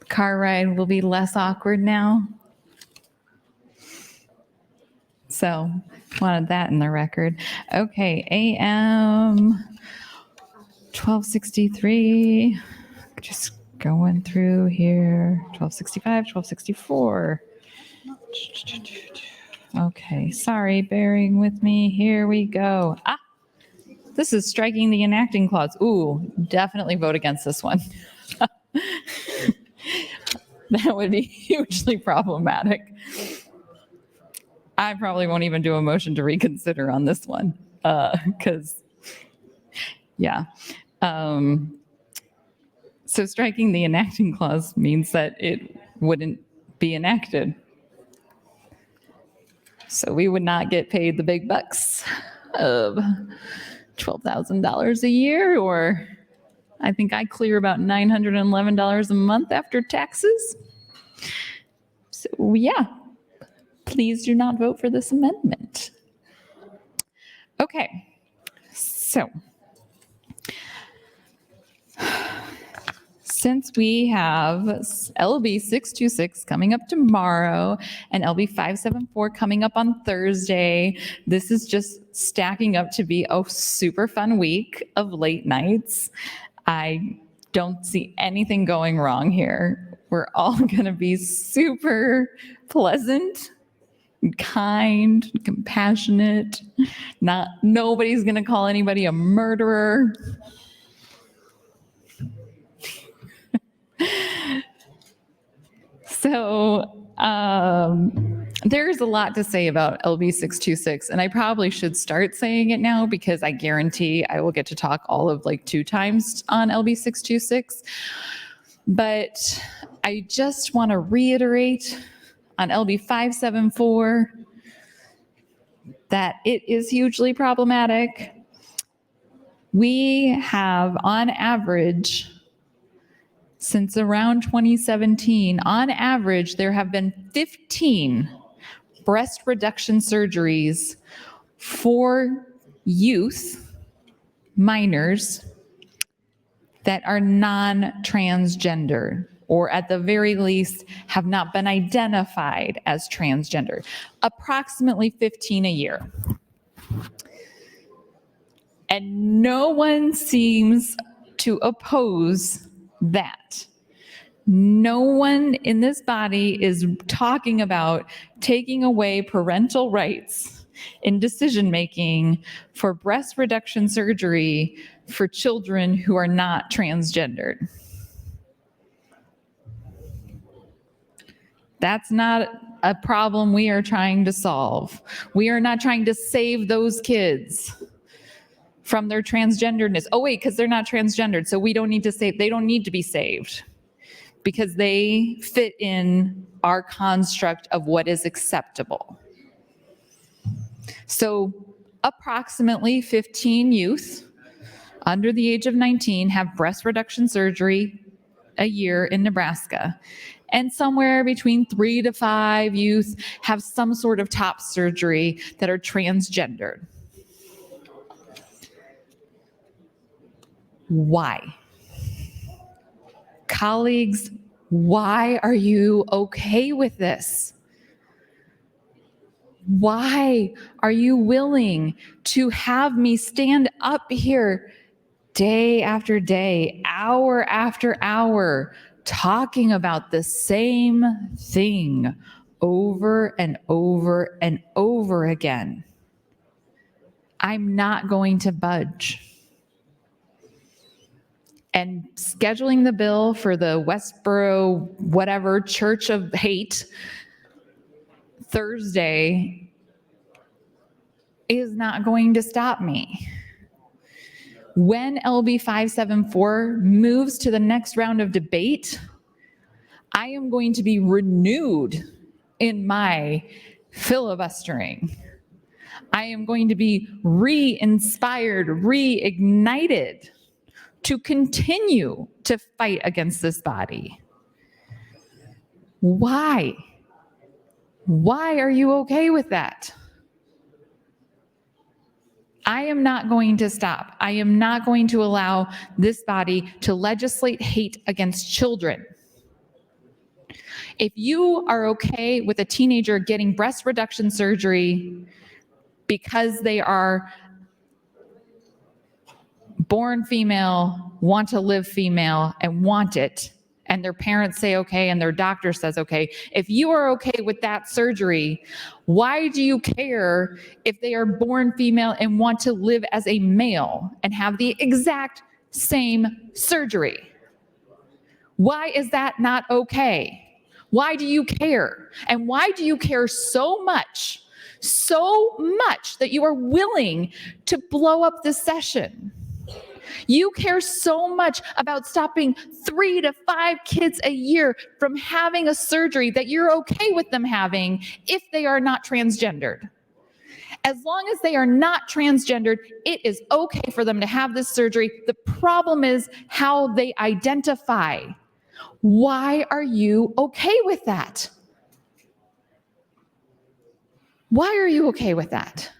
Car ride will be less awkward now. So wanted that in the record. Okay, AM 1263. Just going through here. 1265, 1264. Okay, sorry, bearing with me. Here we go. This is striking the enacting clause. Ooh, definitely vote against this one. That would be hugely problematic. I probably won't even do a motion to reconsider on this one, because, yeah. So striking the enacting clause means that it wouldn't be enacted. So we would not get paid the big bucks of $12,000 a year, or I think I clear about $911 a month after taxes. So yeah, please do not vote for this amendment. Okay, so since we have LB 626 coming up tomorrow and LB 574 coming up on Thursday, this is just stacking up to be a super fun week of late nights. I don't see anything going wrong here. We're all going to be super pleasant, kind, compassionate. Nobody's going to call anybody a murderer. So there's a lot to say about LB 626, and I probably should start saying it now because I guarantee I will get to talk all of like 2 times on LB 626. But I just want to reiterate on LB 574 that it is hugely problematic. We have, on average, since around 2017, on average, there have been 15 breast reduction surgeries for youth, minors, that are non-transgender, or at the very least have not been identified as transgender. Approximately 15 a year. And no one seems to oppose that. No one in this body is talking about taking away parental rights in decision-making for breast reduction surgery for children who are not transgendered. That's not a problem we are trying to solve. We are not trying to save those kids from their transgenderness. Oh wait, because they're not transgendered, so we don't need to save, they don't need to be saved because they fit in our construct of what is acceptable. So approximately 15 youth under the age of 19 have breast reduction surgery a year in Nebraska. And somewhere between 3 to 5 youth have some sort of top surgery that are transgendered. Why? Colleagues, why are you okay with this? Why are you willing to have me stand up here day after day, hour after hour, talking about the same thing over and over and over again? I'm not going to budge. And scheduling the bill for the Westboro, whatever, Church of Hate Thursday is not going to stop me. When LB 574 moves to the next round of debate, I am going to be renewed in my filibustering. I am going to be re-inspired, reignited to continue to fight against this body. Why? Why are you okay with that? I am not going to stop. I am not going to allow this body to legislate hate against children. If you are okay with a teenager getting breast reduction surgery because they are born female, want to live female, and want it, and their parents say okay, and their doctor says okay, if you are okay with that surgery, why do you care if they are born female and want to live as a male and have the exact same surgery? Why is that not okay? Why do you care? And why do you care so much that you are willing to blow up this session? You care so much about stopping 3 to 5 kids a year from having a surgery that you're okay with them having if they are not transgendered. As long as they are not transgendered, it is okay for them to have this surgery. The problem is how they identify. Why are you okay with that? Why are you okay with that?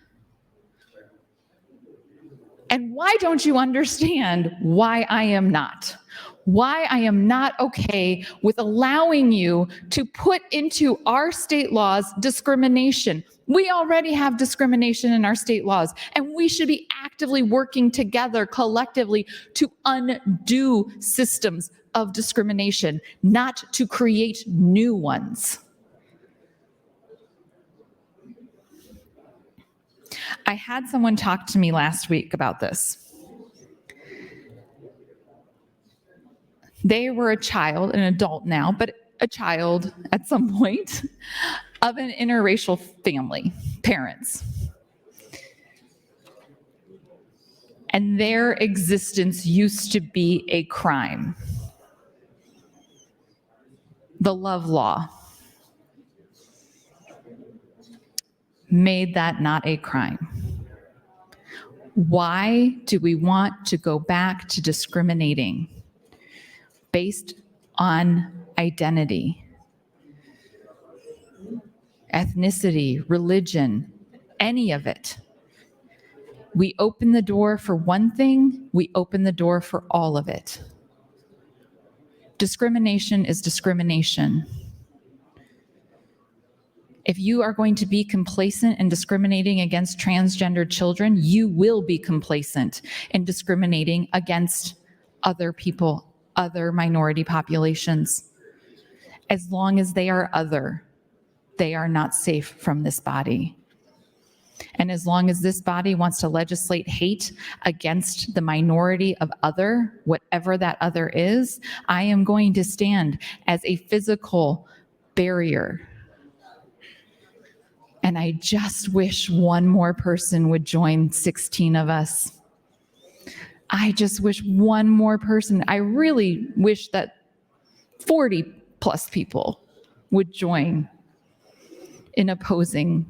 And why don't you understand why I am not? Why I am not okay with allowing you to put into our state laws discrimination. We already have discrimination in our state laws, and we should be actively working together collectively to undo systems of discrimination, not to create new ones. I had someone talk to me last week about this. They were a child, an adult now, but a child at some point of an interracial family, parents. And their existence used to be a crime. The love law made that not a crime. Why do we want to go back to discriminating based on identity, ethnicity, religion, any of it? We open the door for one thing, we open the door for all of it. Discrimination is discrimination. If you are going to be complacent in discriminating against transgender children, you will be complacent in discriminating against other people, other minority populations. As long as they are other, they are not safe from this body. And as long as this body wants to legislate hate against the minority of other, whatever that other is, I am going to stand as a physical barrier. And I just wish one more person would join 16 of us. I just wish one more person. I really wish that 40 plus people would join in opposing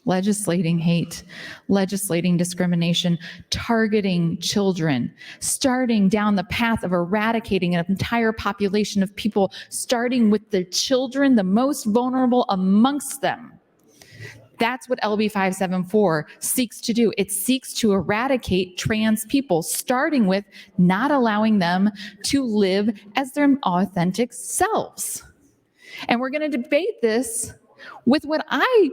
legislating hate, legislating discrimination, targeting children, starting down the path of eradicating an entire population of people, starting with the children, the most vulnerable amongst them. That's what LB 574 seeks to do. It seeks to eradicate trans people, starting with not allowing them to live as their authentic selves. And we're going to debate this with what I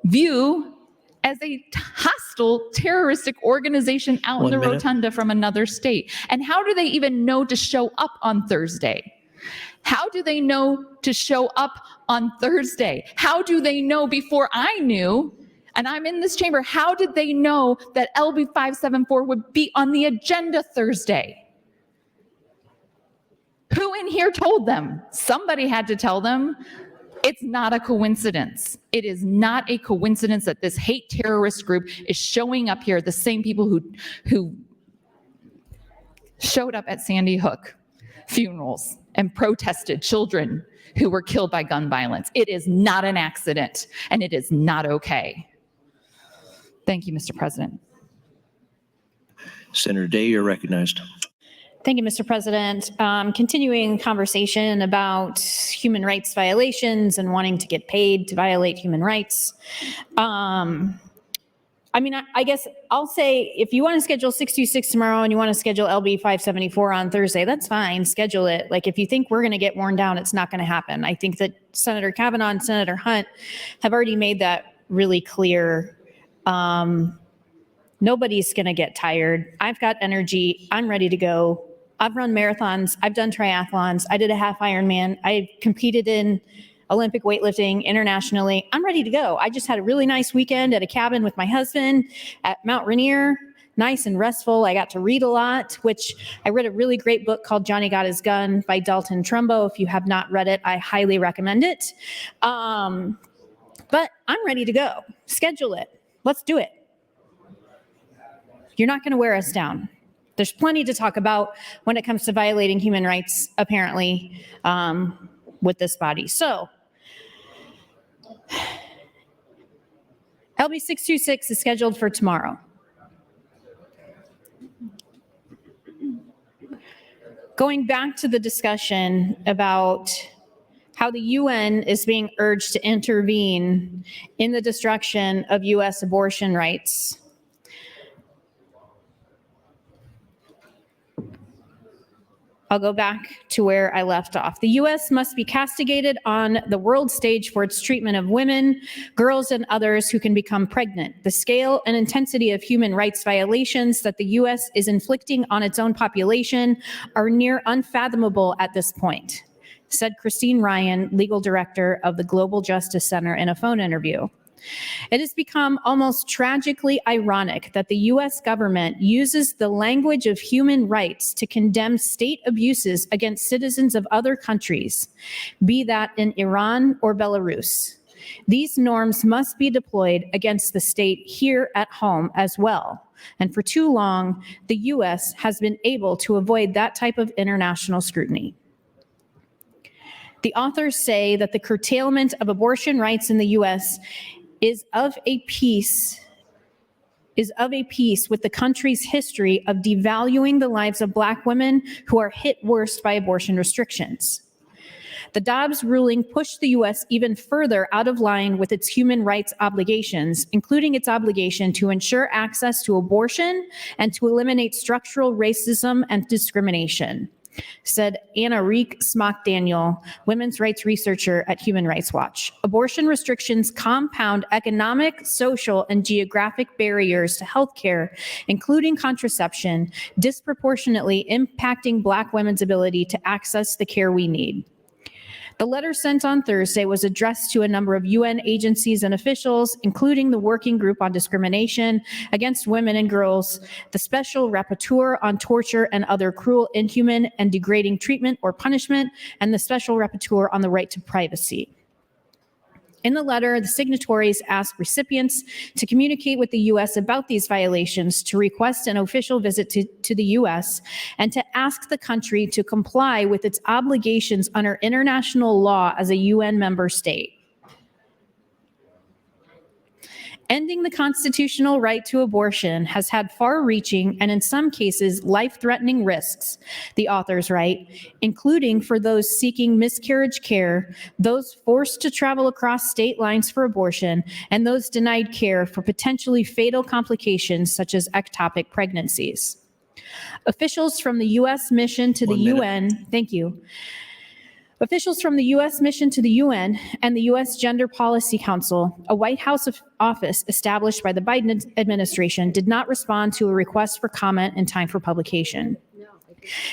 view as a hostile terroristic organization out in the rotunda from another state. And how do they even know to show up on Thursday? How do they know to show up on Thursday? How do they know before I knew, and I'm in this chamber, how did they know that LB 574 would be on the agenda Thursday? Who in here told them? Somebody had to tell them. It's not a coincidence. It is not a coincidence that this hate terrorist group is showing up here, the same people who showed up at Sandy Hook funerals and protested children who were killed by gun violence. It is not an accident, and it is not okay. Thank you, Mr. President. Senator Day, you're recognized. Thank you, Mr. President. Continuing conversation about human rights violations and wanting to get paid to violate human rights. I mean, I guess I'll say if you want to schedule 626 tomorrow and you want to schedule LB 574 on Thursday, that's fine. Schedule it. Like if you think we're going to get worn down, it's not going to happen. I think that Senator Kavanaugh and Senator Hunt have already made that really clear. Nobody's going to get tired. I've got energy. I'm ready to go. I've run marathons. I've done triathlons. I did a half Ironman. I competed in Olympic weightlifting internationally. I'm ready to go. I just had a really nice weekend at a cabin with my husband at Mount Rainier. Nice and restful. I got to read a lot, which I read a really great book called Johnny Got His Gun by Dalton Trumbo. If you have not read it, I highly recommend it. But I'm ready to go. Schedule it. Let's do it. You're not going to wear us down. There's plenty to talk about when it comes to violating human rights, apparently, with this body. So, LB 626 is scheduled for tomorrow. Going back to the discussion about how the UN is being urged to intervene in the destruction of U.S. abortion rights. I'll go back to where I left off. The U.S. must be castigated on the world stage for its treatment of women, girls, and others who can become pregnant. The scale and intensity of human rights violations that the U.S. is inflicting on its own population are near unfathomable at this point, said Christine Ryan, legal director of the Global Justice Center, in a phone interview. It has become almost tragically ironic that the U.S. government uses the language of human rights to condemn state abuses against citizens of other countries, be that in Iran or Belarus. These norms must be deployed against the state here at home as well. And for too long, the U.S. has been able to avoid that type of international scrutiny. The authors say that the curtailment of abortion rights in the U.S. is of a piece with the country's history of devaluing the lives of Black women who are hit worst by abortion restrictions. The Dobbs ruling pushed the U.S. even further out of line with its human rights obligations, including its obligation to ensure access to abortion and to eliminate structural racism and discrimination, said Anna Reek Smock-Daniel, women's rights researcher at Human Rights Watch. Abortion restrictions compound economic, social, and geographic barriers to healthcare, including contraception, disproportionately impacting Black women's ability to access the care we need. The letter sent on Thursday was addressed to a number of UN agencies and officials, including the Working Group on Discrimination Against Women and Girls, the Special Rapporteur on Torture and Other Cruel, Inhuman, and Degrading Treatment or Punishment, and the Special Rapporteur on the Right to Privacy. In the letter, the signatories asked recipients to communicate with the U.S. about these violations, to request an official visit to the U.S., and to ask the country to comply with its obligations under international law as a UN member state. Ending the constitutional right to abortion has had far-reaching and in some cases life-threatening risks, the authors write, including for those seeking miscarriage care, those forced to travel across state lines for abortion, and those denied care for potentially fatal complications such as ectopic pregnancies. Officials from the U.S. mission to the UN, thank you. Officials from the U.S. mission to the UN and the U.S. Gender Policy Council, a White House office established by the Biden administration, did not respond to a request for comment in time for publication.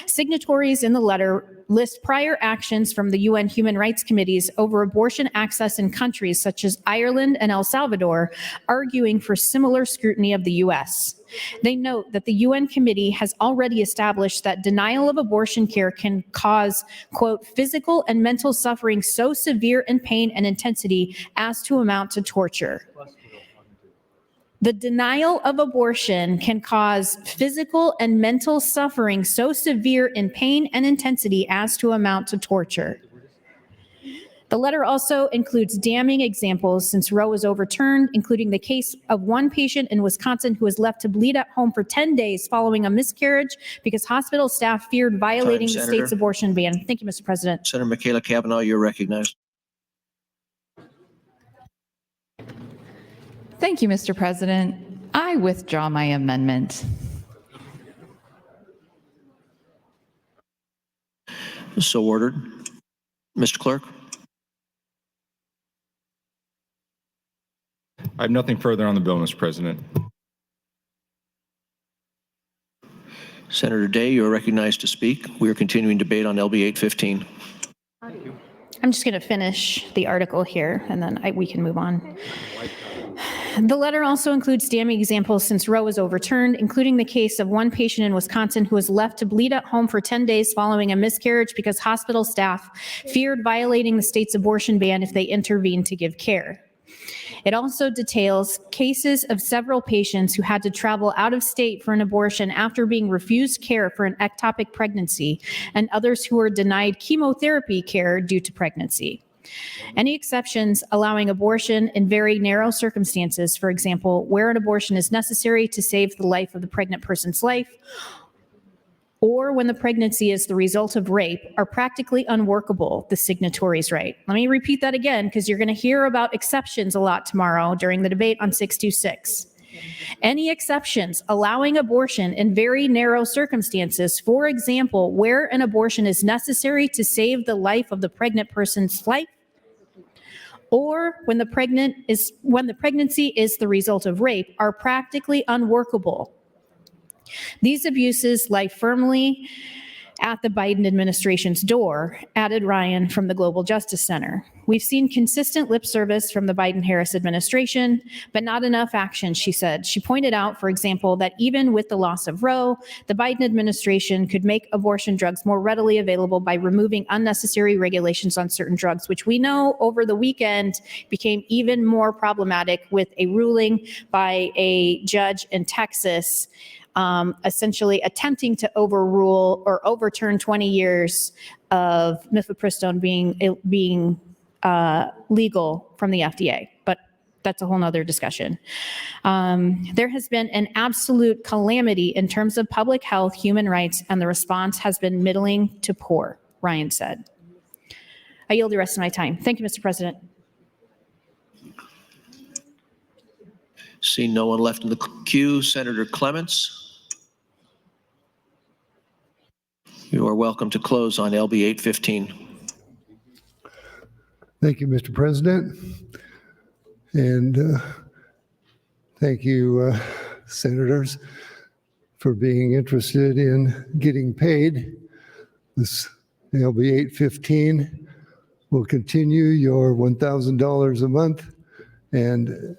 Signatories in the letter list prior actions from the UN Human Rights Committees over abortion access in countries such as Ireland and El Salvador, arguing for similar scrutiny of the U.S. They note that the UN committee has already established that denial of abortion care can cause, quote, physical and mental suffering so severe in pain and intensity as to amount to torture. The denial of abortion can cause physical and mental suffering so severe in pain and intensity as to amount to torture. The letter also includes damning examples since Roe was overturned, including the case of one patient in Wisconsin who was left to bleed at home for 10 days following a miscarriage because hospital staff feared violating the state's abortion ban. Thank you, Mr. President. Senator Michaela Cavanaugh, you're recognized. Thank you, Mr. President. I withdraw my amendment. So ordered. Mr. Clerk? I have nothing further on the bill, Mr. President. Senator Day, you are recognized to speak. We are continuing debate on LB 815. I'm just going to finish the article here, and then we can move on. The letter also includes damning examples since Roe was overturned, including the case of one patient in Wisconsin who was left to bleed at home for 10 days following a miscarriage because hospital staff feared violating the state's abortion ban if they intervened to give care. It also details cases of several patients who had to travel out of state for an abortion after being refused care for an ectopic pregnancy, and others who were denied chemotherapy care due to pregnancy. Any exceptions allowing abortion in very narrow circumstances, for example, where an abortion is necessary to save the life of the pregnant person's life, or when the pregnancy is the result of rape, are practically unworkable, the signatories write. Let me repeat that again, because you're going to hear about exceptions a lot tomorrow during the debate on 626. Any exceptions allowing abortion in very narrow circumstances, for example, where an abortion is necessary to save the life of the pregnant person's life, or when the pregnancy is the result of rape, are practically unworkable. These abuses lie firmly at the Biden administration's door, added Ryan from the Global Justice Center. We've seen consistent lip service from the Biden-Harris administration, but not enough action, she said. She pointed out, for example, that even with the loss of Roe, the Biden administration could make abortion drugs more readily available by removing unnecessary regulations on certain drugs, which we know over the weekend became even more problematic with a ruling by a judge in Texas essentially attempting to overrule or overturn 20 years of mifepristone being legal from the FDA. But that's a whole nother discussion. There has been an absolute calamity in terms of public health, human rights, and the response has been middling to poor, Ryan said. I yield the rest of my time. Thank you, Mr. President. See no one left in the queue. Senator Clements? You are welcome to close on LB 815. Thank you, Mr. President. And thank you, senators, for being interested in getting paid. This LB 815 will continue your $1,000 a month. And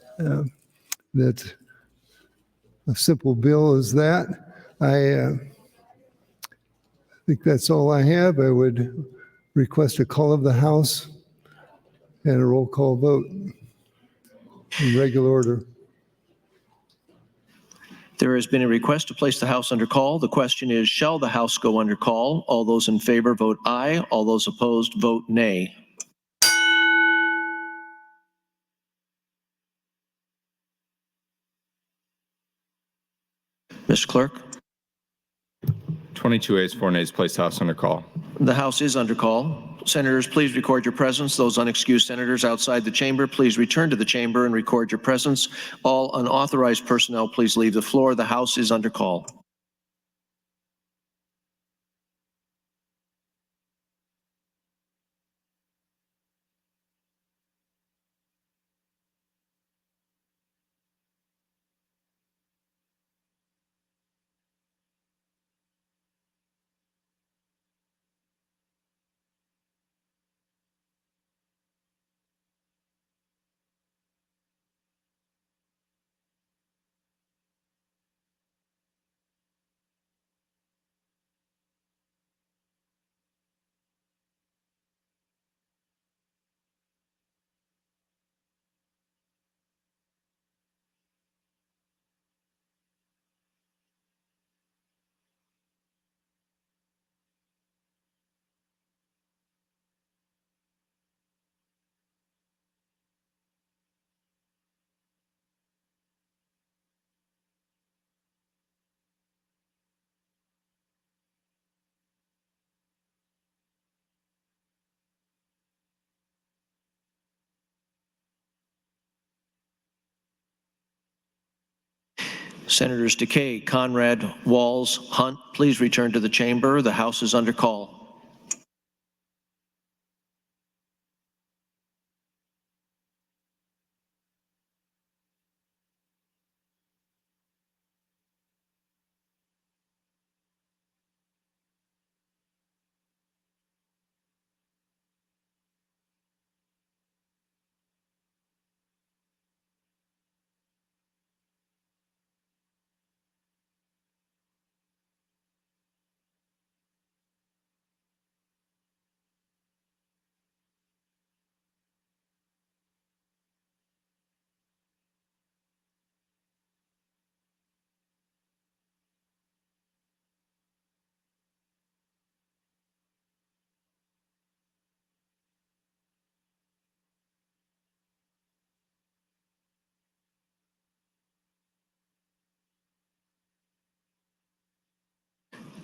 that's a simple bill as that. I think that's all I have. I would request a call of the House and a roll call vote in regular order. There has been a request to place the House under call. The question is, shall the House go under call? All those in favor vote aye. All those opposed vote nay. Mr. Clerk? 22 ayes, 4 nays, place House under call. The House is under call. Senators, please record your presence. Those unexcused senators outside the chamber, please return to the chamber and record your presence. All unauthorized personnel, please leave the floor. The House is under call. Senators Decay, Conrad, Walls, Hunt, please return to the chamber. The House is under call.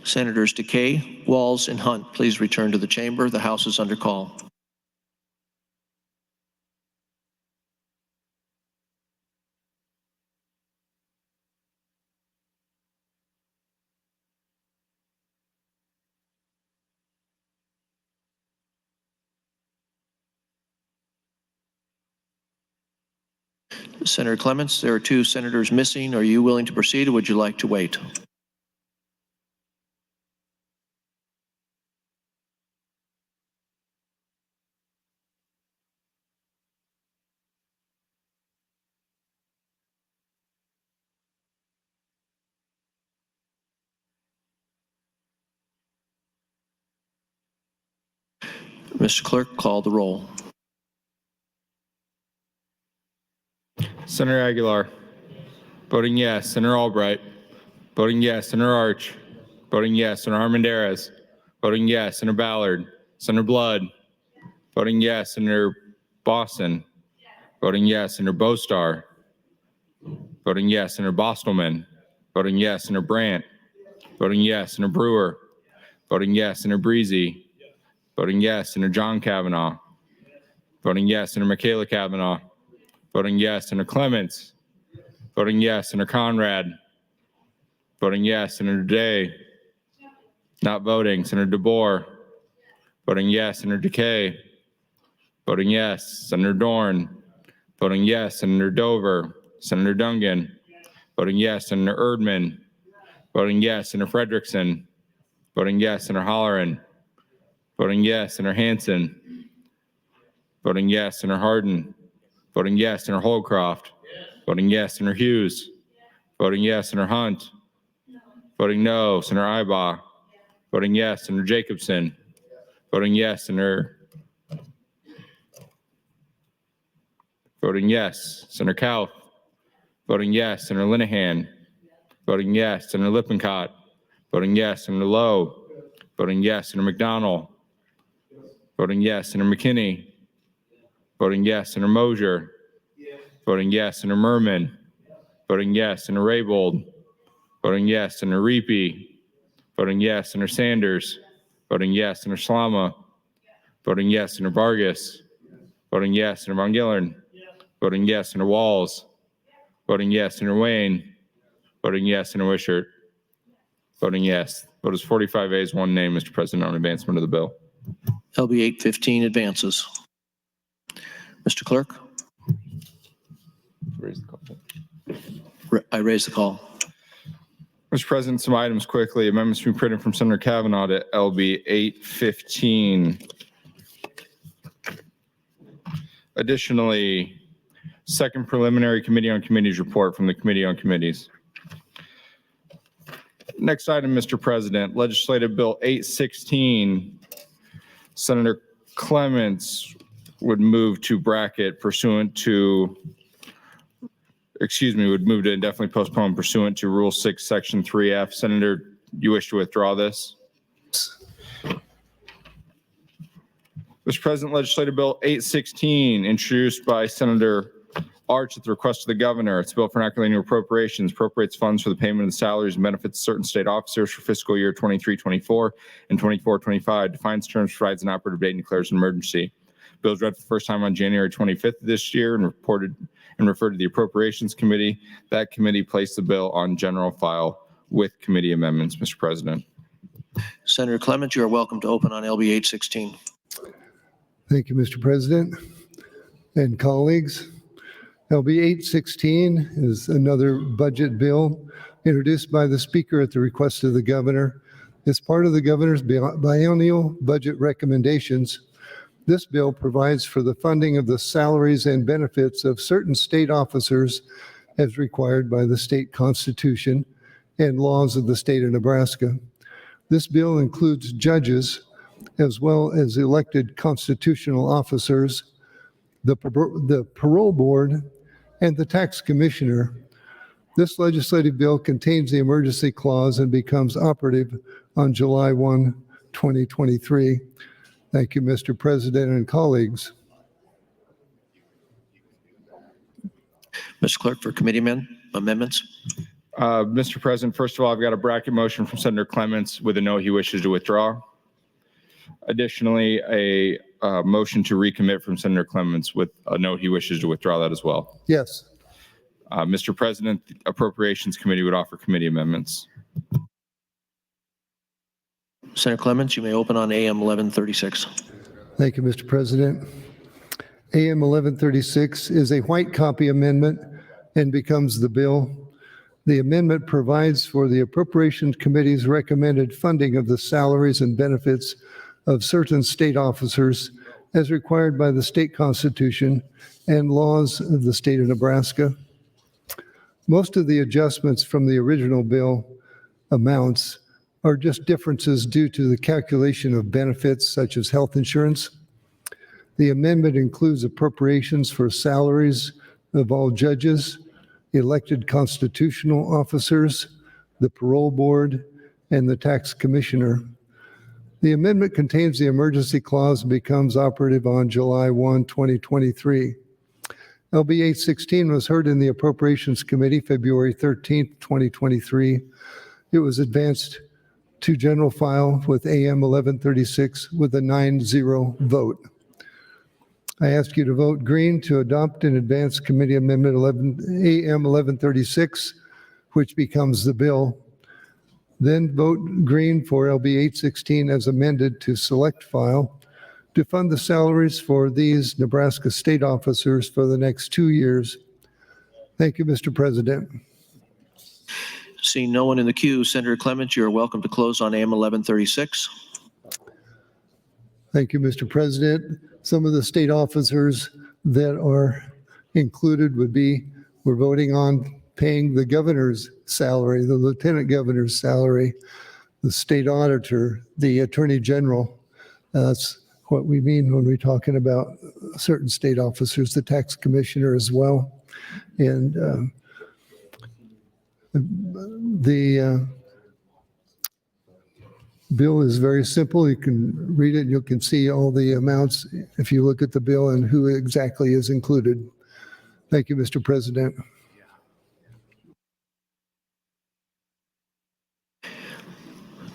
Senators Decay, Walls, and Hunt, please return to the chamber. The House is under call. Senator Clements, there are 2 senators missing. Are you willing to proceed, or would you like to wait? Mr. Clerk, call the roll. Senator Aguilar. Voting yes. Senator Albright. Voting yes. Senator Arch. Voting yes. Senator Armendariz. Voting yes. Senator Ballard. Senator Blood. Voting yes. Senator Boston. Voting yes. Senator Bostar. Voting yes. Senator Bostelman. Voting yes. Senator Brandt. Voting yes. Senator Brewer. Voting yes. Senator Breezy. Voting yes. Senator John Kavanaugh. Voting yes. Senator Michaela Kavanaugh. Voting yes. Senator Clements. Voting yes. Senator Conrad. Voting yes. Senator Day. Not voting. Senator DeBoer. Voting yes. Senator Decay. Voting yes. Senator Dorn. Voting yes. Senator Dover. Senator Dungan. Voting yes. Senator Erdman. Voting yes. Senator Frederickson. Voting yes. Senator Holleran. Voting yes. Senator Hansen. Voting yes. Senator Hardin. Voting yes. Senator Holcroft. Voting yes. Senator Hughes. Voting yes. Senator Hunt. Voting no. Senator Ibach. Voting yes. Senator Jacobson. Voting yes. Senator. Voting yes. Senator Kauth. Voting yes. Senator Linehan. Voting yes. Senator Lippincott. Voting yes. Senator Lowe. Voting yes. Senator McDonald. Voting yes. Senator McKinney. Voting yes. Senator Mosier. Voting yes. Senator Merman. Voting yes. Senator Raybold. Voting yes. Senator Reapy. Voting yes. Senator Sanders. Voting yes. Senator Slama. Voting yes. Senator Vargas. Voting yes. Senator Von Gillern. Voting yes. Senator Walls. Voting yes. Senator Wayne. Voting yes. Senator Wishart. Voting yes. Vote is 45 ayes, 1 nay, Mr. President, on advancement of the bill. LB 815 advances. Mr. Clerk? Raise the call. I raise the call. Mr. President, some items quickly. Amendments to be printed from Senator Kavanaugh to LB 815. Additionally, second preliminary Committee on Committees report from the Committee on Committees. Next item, Mr. President, Legislative Bill 816. Senator Clements would move to bracket pursuant to, would move to indefinitely postpone pursuant to Rule 6, Section 3F. Senator, you wish to withdraw this? Mr. President, Legislative Bill 816, introduced by Senator Arch at the request of the governor. It's a bill for enacting new appropriations, appropriates funds for the payment of the salaries and benefits of certain state officers for fiscal year 23-24 and 24-25, defines terms, provides an operative date, and declares an emergency. Bill was read for the first time on January 25th of this year and referred to the Appropriations Committee. That committee placed the bill on general file with committee amendments, Mr. President. Senator Clement, you are welcome to open on LB 816. Thank you, Mr. President and colleagues. LB 816 is another budget bill introduced by the Speaker at the request of the Governor. As part of the Governor's biennial budget recommendations, this bill provides for the funding of the salaries and benefits of certain state officers as required by the state constitution and laws of the state of Nebraska. This bill includes judges as well as elected constitutional officers, the parole board, and the tax commissioner. This legislative bill contains the emergency clause and becomes operative on July 1, 2023. Thank you, Mr. President and colleagues. Mr. Clerk, for committee amendments. Mr. President, first of all, I've got a bracket motion from Senator Clements with a note he wishes to withdraw. Additionally, a motion to recommit from Senator Clements with a note he wishes to withdraw that as well. Yes. Mr. President, the Appropriations Committee would offer committee amendments. Senator Clements, you may open on AM 1136. Thank you, Mr. President. AM 1136 is a white copy amendment and becomes the bill. The amendment provides for the Appropriations Committee's recommended funding of the salaries and benefits of certain state officers as required by the state constitution and laws of the state of Nebraska. Most of the adjustments from the original bill amounts are just differences due to the calculation of benefits such as health insurance. The amendment includes appropriations for salaries of all judges, elected constitutional officers, the parole board, and the tax commissioner. The amendment contains the emergency clause and becomes operative on July 1, 2023. LB 816 was heard in the Appropriations Committee February 13, 2023. It was advanced to general file with AM 1136 with a 9-0 vote. I ask you to vote green to adopt and advance Committee Amendment AM 1136, which becomes the bill. Then vote green for LB 816 as amended to select file to fund the salaries for these Nebraska state officers for the next 2 years. Thank you, Mr. President. Seeing no one in the queue, Senator Clement, you are welcome to close on AM 1136. Thank you, Mr. President. Some of the state officers that are included would be, we're voting on paying the governor's salary, the lieutenant governor's salary, the state auditor, the attorney general. That's what we mean when we're talking about certain state officers, the tax commissioner as well. And the bill is very simple. You can read it and you can see all the amounts if you look at the bill and who exactly is included. Thank you, Mr. President.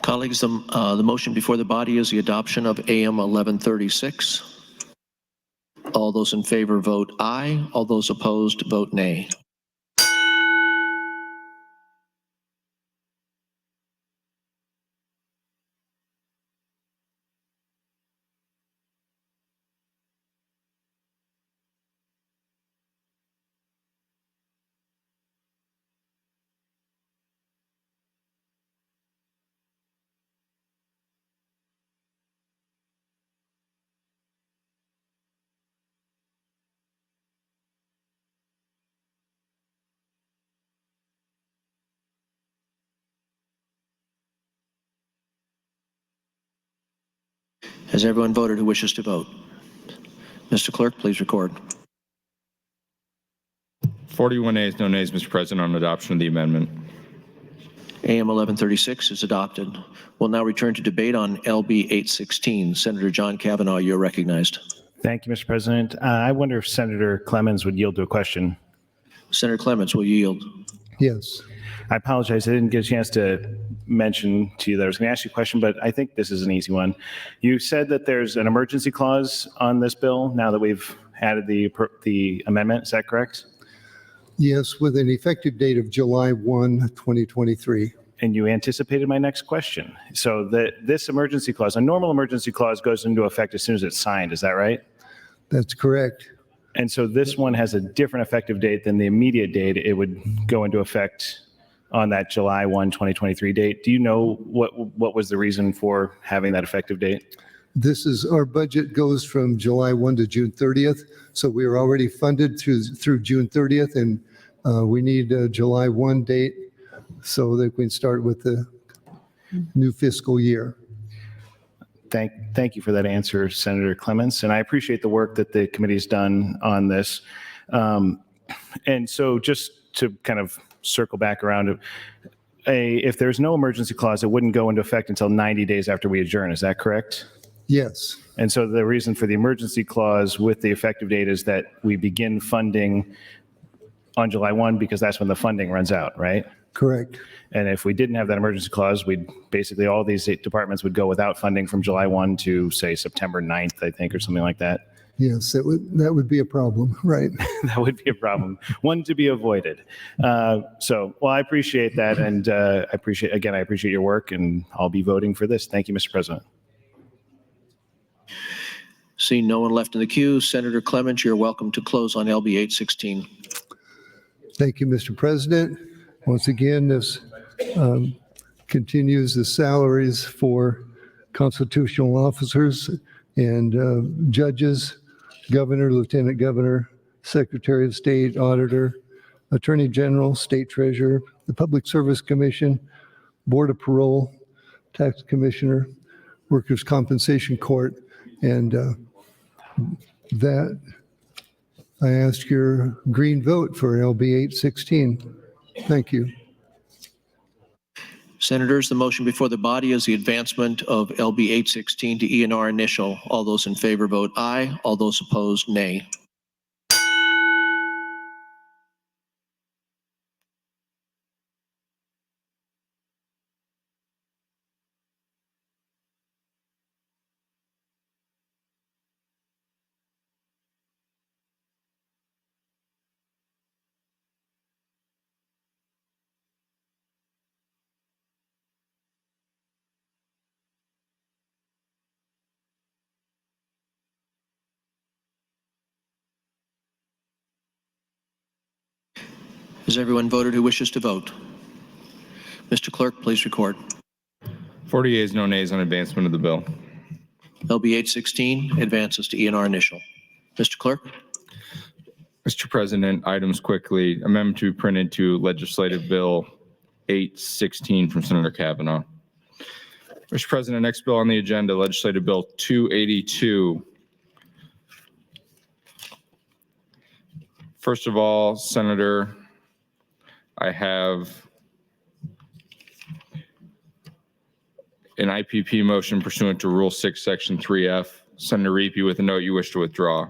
Colleagues, the motion before the body is the adoption of AM 1136. All those in favor vote aye. All those opposed vote nay. Has everyone voted who wishes to vote? Mr. Clerk, please record. 41 ayes, no nays, Mr. President, on adoption of the amendment. AM 1136 is adopted. We'll now return to debate on LB 816. Senator John Kavanaugh, you're recognized. Thank you, Mr. President. I wonder if Senator Clemens would yield to a question. Senator Clements will yield. Yes. I apologize. I didn't get a chance to mention to you that I was going to ask you a question, but I think this is an easy one. You said that there's an emergency clause on this bill now that we've added the amendment. Is that correct? Yes, with an effective date of July 1, 2023. And you anticipated my next question. So this emergency clause, a normal emergency clause, goes into effect as soon as it's signed. Is that right? That's correct. And so this one has a different effective date than the immediate date. It would go into effect on that July 1, 2023 date. Do you know what was the reason for having that effective date? This is, our budget goes from July 1 to June 30th. So we are already funded through June 30th, and we need a July 1 date so that we can start with the new fiscal year. Thank you for that answer, Senator Clements, and I appreciate the work that the committee's done on this. And so just to kind of circle back around, if there's no emergency clause, it wouldn't go into effect until 90 days after we adjourn. Is that correct? Yes. And so the reason for the emergency clause with the effective date is that we begin funding on July 1 because that's when the funding runs out, right? Correct. And if we didn't have that emergency clause, we'd basically, all these departments would go without funding from July 1 to, say, September 9th, I think, or something like that. Yes, that would be a problem, right? That would be a problem, one to be avoided. So, well, I appreciate that, and I appreciate your work, and I'll be voting for this. Thank you, Mr. President. Seeing no one left in the queue, Senator Clements, you're welcome to close on LB 816. Thank you, Mr. President. Once again, this continues the salaries for constitutional officers and judges, governor, lieutenant governor, secretary of state, auditor, attorney general, state treasurer, the Public Service Commission, board of parole, tax commissioner, workers' compensation court, and that I ask your green vote for LB 816. Thank you. Senators, the motion before the body is the advancement of LB 816 to E&R initial. All those in favor vote aye. All those opposed, nay. Has everyone voted who wishes to vote? Mr. Clerk, please record. 40 yeas, no nays on advancement of the bill. LB 816 advances to E&R initial. Mr. Clerk? Mr. President, items quickly. Amendment to be printed to Legislative Bill 816 from Senator Kavanaugh. Mr. President, next bill on the agenda, Legislative Bill 282. First of all, Senator, I have an IPP motion pursuant to Rule 6, Section 3F. Senator Riepe, with a note you wish to withdraw.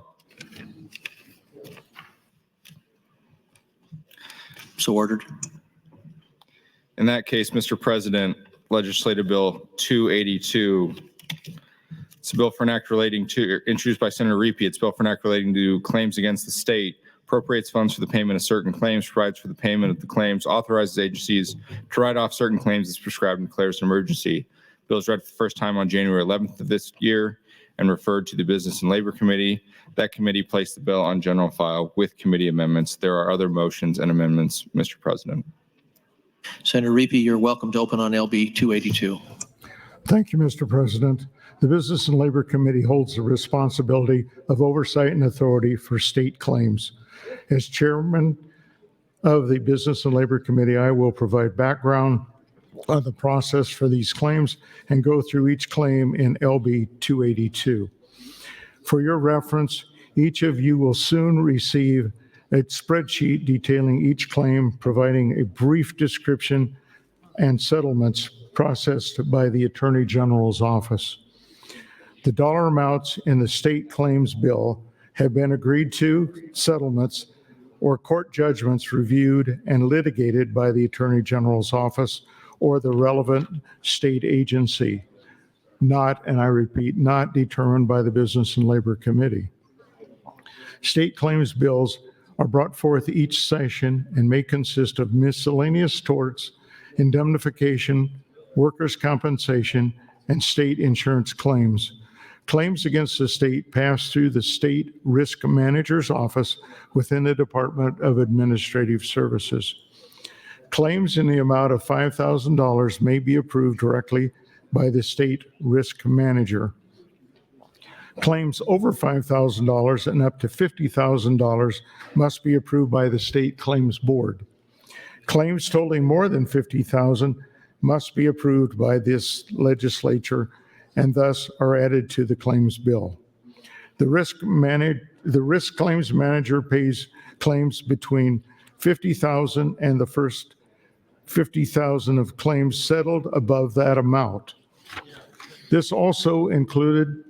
So ordered. In that case, Mr. President, Legislative Bill 282. It's a bill for an act relating to, introduced by Senator Riepe. It's a bill for an act relating to claims against the state, appropriates funds for the payment of certain claims, provides for the payment of the claims, authorizes agencies to write off certain claims as prescribed, and declares an emergency. Bill is read for the first time on January 11th of this year and referred to the Business and Labor Committee. That committee placed the bill on general file with committee amendments. There are other motions and amendments, Mr. President. Senator Riepe, you're welcome to open on LB 282. Thank you, Mr. President. The Business and Labor Committee holds the responsibility of oversight and authority for state claims. As chairman of the Business and Labor Committee, I will provide background on the process for these claims and go through each claim in LB 282. For your reference, each of you will soon receive a spreadsheet detailing each claim, providing a brief description and settlements processed by the Attorney General's office. The dollar amounts in the state claims bill have been agreed to. Settlements or court judgments reviewed and litigated by the Attorney General's office or the relevant state agency, not, and I repeat, not determined by the Business and Labor Committee. State claims bills are brought forth each session and may consist of miscellaneous torts, indemnification, workers' compensation, and state insurance claims. Claims against the state pass through the State Risk Manager's office within the Department of Administrative Services. Claims in the amount of $5,000 may be approved directly by the State Risk Manager. Claims over $5,000 and up to $50,000 must be approved by the State Claims Board. Claims totaling more than $50,000 must be approved by this legislature and thus are added to the claims bill. The risk claims manager pays claims between $50,000 and the first $50,000 of claims settled above that amount. This also included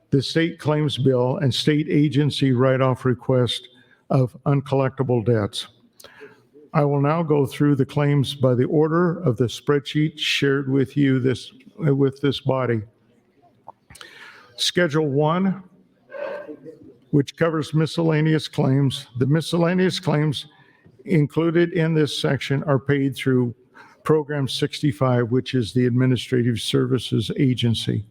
the state claims bill and state agency write-off request of uncollectible debts. I will now go through the claims by the order of the spreadsheet shared with you with this body. Schedule 1, which covers miscellaneous claims. The miscellaneous claims included in this section are paid through Program 65, which is the Administrative Services Agency.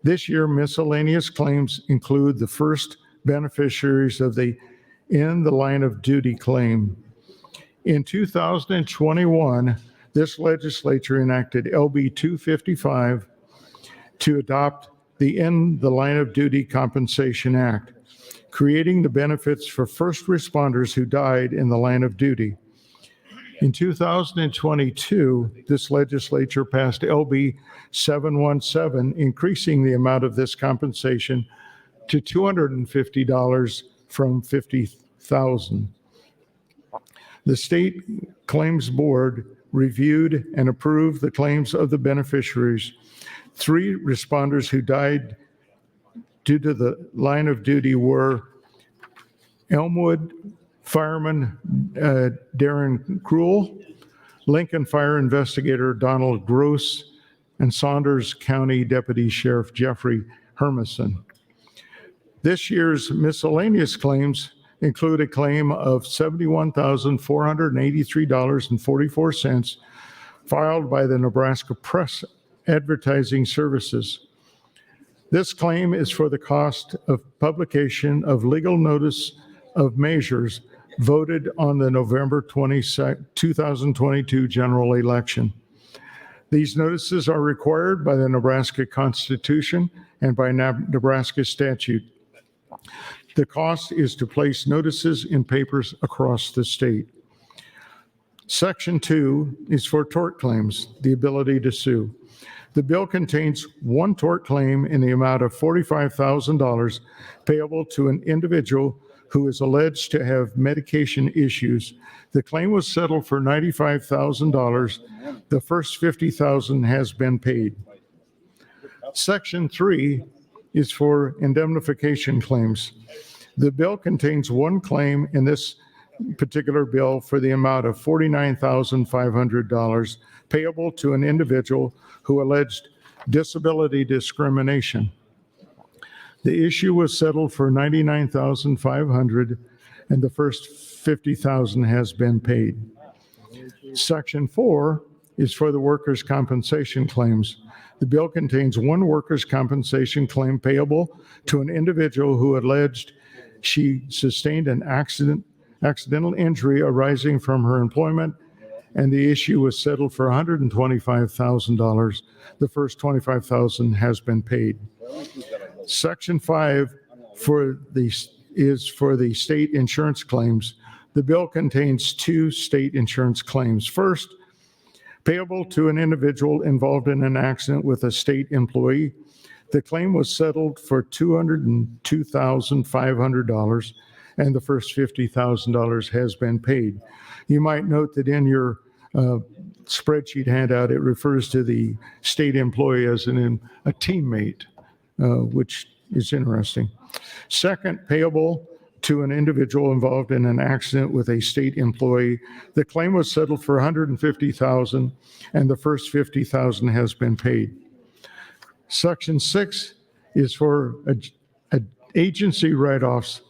This year, miscellaneous claims include the first beneficiaries of the in the line of duty claim. In 2021, this legislature enacted LB 255 to adopt the In the Line of Duty Compensation Act, creating the benefits for first responders who died in the line of duty. In 2022, this legislature passed LB 717, increasing the amount of this compensation to $250 from $50,000. The State Claims Board reviewed and approved the claims of the beneficiaries. 3 responders who died due to the line of duty were Elmwood Fireman Darren Krull, Lincoln Fire Investigator Donald Gross, and Saunders County Deputy Sheriff Jeffrey Hermison. This year's miscellaneous claims include a claim of $71,483.44 filed by the Nebraska Press Advertising Services. This claim is for the cost of publication of legal notice of measures voted on the November 22, 2022 general election. These notices are required by the Nebraska Constitution and by Nebraska statute. The cost is to place notices in papers across the state. Section 2 is for tort claims, the ability to sue. The bill contains one tort claim in the amount of $45,000 payable to an individual who is alleged to have medication issues. The claim was settled for $95,000. The first $50,000 has been paid. Section 3 is for indemnification claims. The bill contains one claim in this particular bill for the amount of $49,500 payable to an individual who alleged disability discrimination. The issue was settled for $99,500 and the first $50,000 has been paid. Section 4 is for the workers' compensation claims. The bill contains one workers' compensation claim payable to an individual who alleged she sustained an accidental injury arising from her employment, and the issue was settled for $125,000. The first $25,000 has been paid. Section 5 is for the state insurance claims. The bill contains two state insurance claims. First, payable to an individual involved in an accident with a state employee. The claim was settled for $202,500, and the first $50,000 has been paid. You might note that in your spreadsheet handout, it refers to the state employee as a teammate, which is interesting. Second, payable to an individual involved in an accident with a state employee. The claim was settled for $150,000, and the first $50,000 has been paid. Section 6 is for agency write-offs.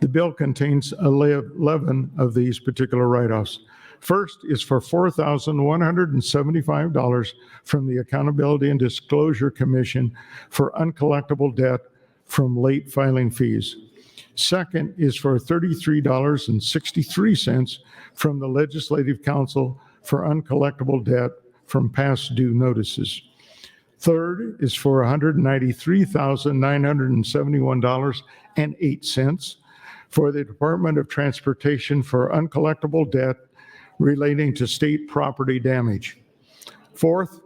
The bill contains 11 of these particular write-offs. First is for $4,175 from the Accountability and Disclosure Commission for uncollectible debt from late filing fees. Second is for $33.63 from the Legislative Council for uncollectible debt from past due notices. Third is for $193,971.08 for the Department of Transportation for uncollectible debt relating to state property damage. Fourth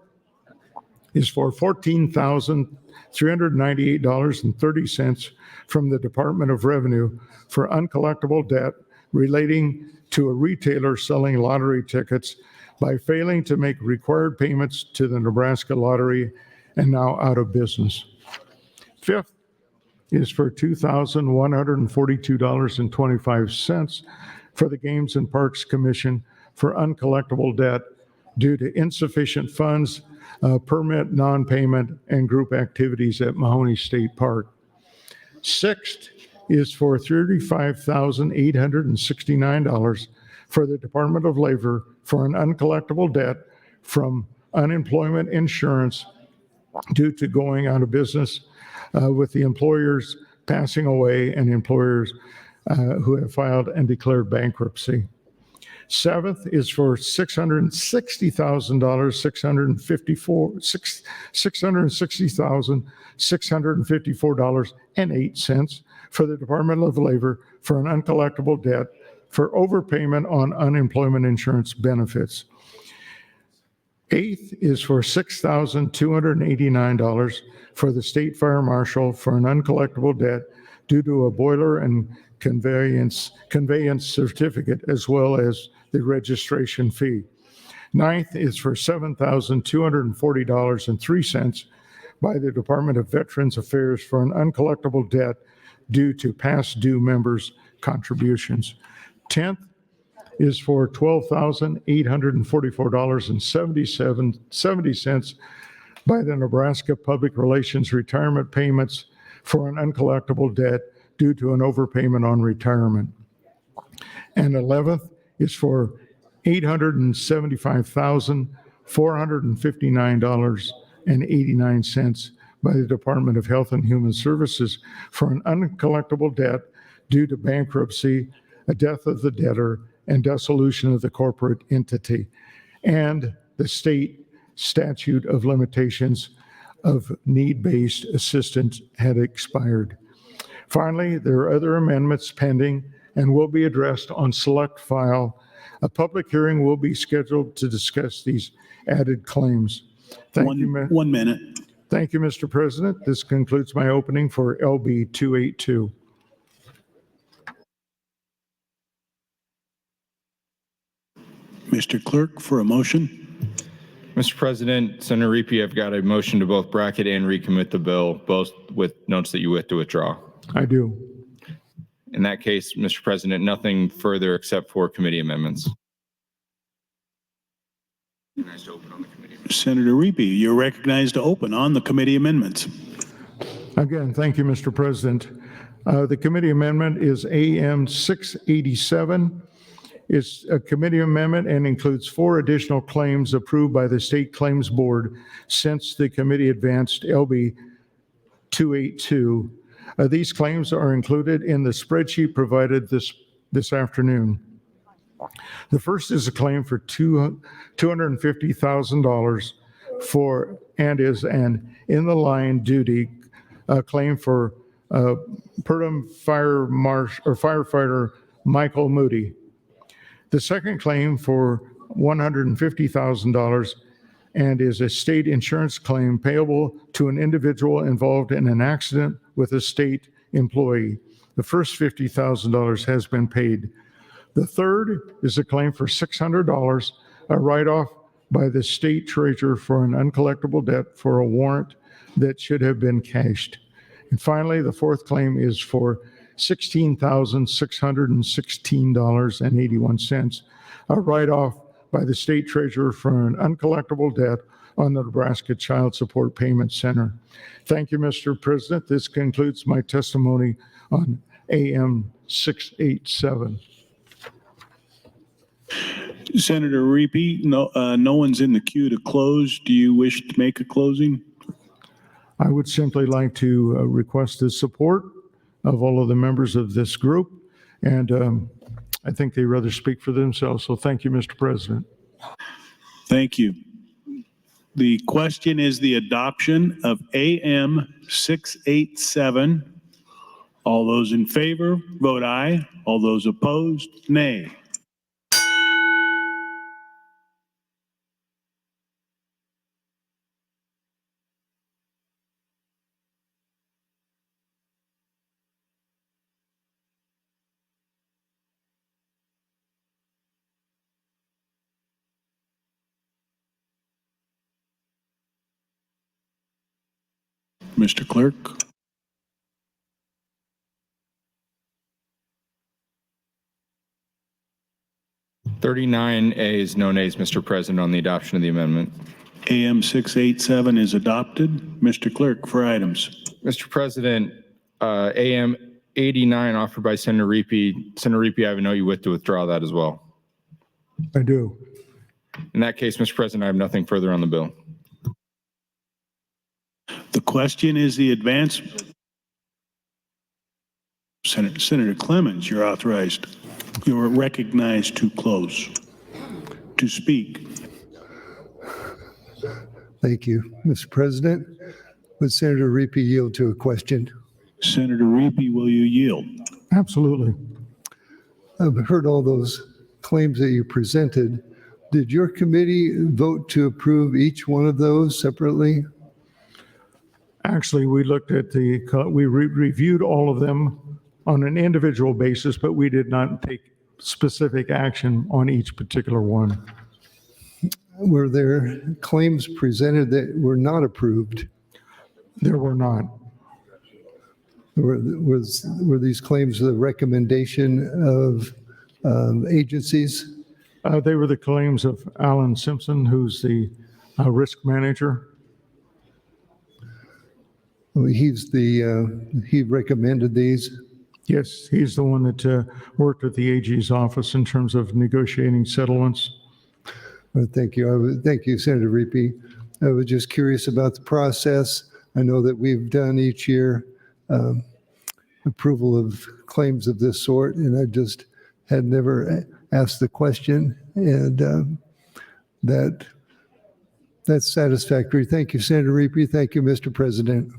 is for $14,398.30 from the Department of Revenue for uncollectible debt relating to a retailer selling lottery tickets by failing to make required payments to the Nebraska Lottery and now out of business. Fifth is for $2,142.25 for the Games and Parks Commission for uncollectible debt due to insufficient funds, permit non-payment, and group activities at Mahoney State Park. Sixth is for $35,869 for the Department of Labor for an uncollectible debt from unemployment insurance due to going out of business with the employers passing away and employers who have filed and declared bankruptcy. Seventh is for $660,654.08 for the Department of Labor for an uncollectible debt for overpayment on unemployment insurance benefits. Eighth is for $6,289 for the State Fire Marshal for an uncollectible debt due to a boiler and conveyance certificate, as well as the registration fee. Ninth is for $7,240.03 by the Department of Veterans Affairs for an uncollectible debt due to past due members' contributions. 10th is for $12,844.70 by the Nebraska Public Relations retirement payments for an uncollectible debt due to an overpayment on retirement. And 11th is for $875,459.89 by the Department of Health and Human Services for an uncollectible debt due to bankruptcy, a death of the debtor, and dissolution of the corporate entity, and the state statute of limitations of need-based assistance had expired. Finally, there are other amendments pending and will be addressed on select file. A public hearing will be scheduled to discuss these added claims. Thank you. 1 minute. Thank you, Mr. President. This concludes my opening for LB 282. Mr. Clerk, for a motion. Mr. President, Senator Riepe, I've got a motion to both bracket and recommit the bill, both with notes that you wish to withdraw. I do. In that case, Mr. President, nothing further except for committee amendments. Senator Riepe, you're recognized to open on the committee amendments. Again, thank you, Mr. President. The committee amendment is AM 687. It's a committee amendment and includes 4 additional claims approved by the State Claims Board since the committee advanced LB 282. These claims are included in the spreadsheet provided this afternoon. The first is a claim for $250,000 for and is an in-the-line duty claim for Purdom firefighter Michael Moody. The second claim for $150,000 and is a state insurance claim payable to an individual involved in an accident with a state employee. The first $50,000 has been paid. The third is a claim for $600, a write-off by the state treasurer for an uncollectible debt for a warrant that should have been cashed. And finally, the fourth claim is for $16,616.81, a write-off by the state treasurer for an uncollectible debt on the Nebraska Child Support Payment Center. Thank you, Mr. President. This concludes my testimony on AM 687. Senator Reapy, no one's in the queue to close. Do you wish to make a closing? I would simply like to request the support of all of the members of this group, and I think they rather speak for themselves. So thank you, Mr. President. Thank you. The question is the adoption of AM 687. All those in favor, vote aye. All those opposed, nay. Mr. Clerk. "39 ayes, no nays, Mr. President, on the adoption of the amendment." AM 687 is adopted. Mr. Clerk, for items. Mr. President, AM 89 offered by Senator Reapy. Senator Reapy, I have a note you wish to withdraw that as well. I do. In that case, Mr. President, I have nothing further on the bill. The question is the advance. Senator Clemens, you're authorized. You're recognized to close, to speak. Thank you, Mr. President. Would Senator Reapy yield to a question? Senator Reapy, will you yield? Absolutely. I've heard all those claims that you presented. Did your committee vote to approve each one of those separately? Actually, we looked at we reviewed all of them on an individual basis, but we did not take specific action on each particular one. Were there claims presented that were not approved? There were not. Were these claims the recommendation of agencies? They were the claims of Alan Simpson, who's the risk manager. He recommended these? Yes, he's the one that worked at the AG's office in terms of negotiating settlements. Well, thank you. Thank you, Senator Reapy. I was just curious about the process. I know that we've done each year approval of claims of this sort, and I just had never asked the question, and that's satisfactory. Thank you, Senator Reapy. Thank you, Mr. President.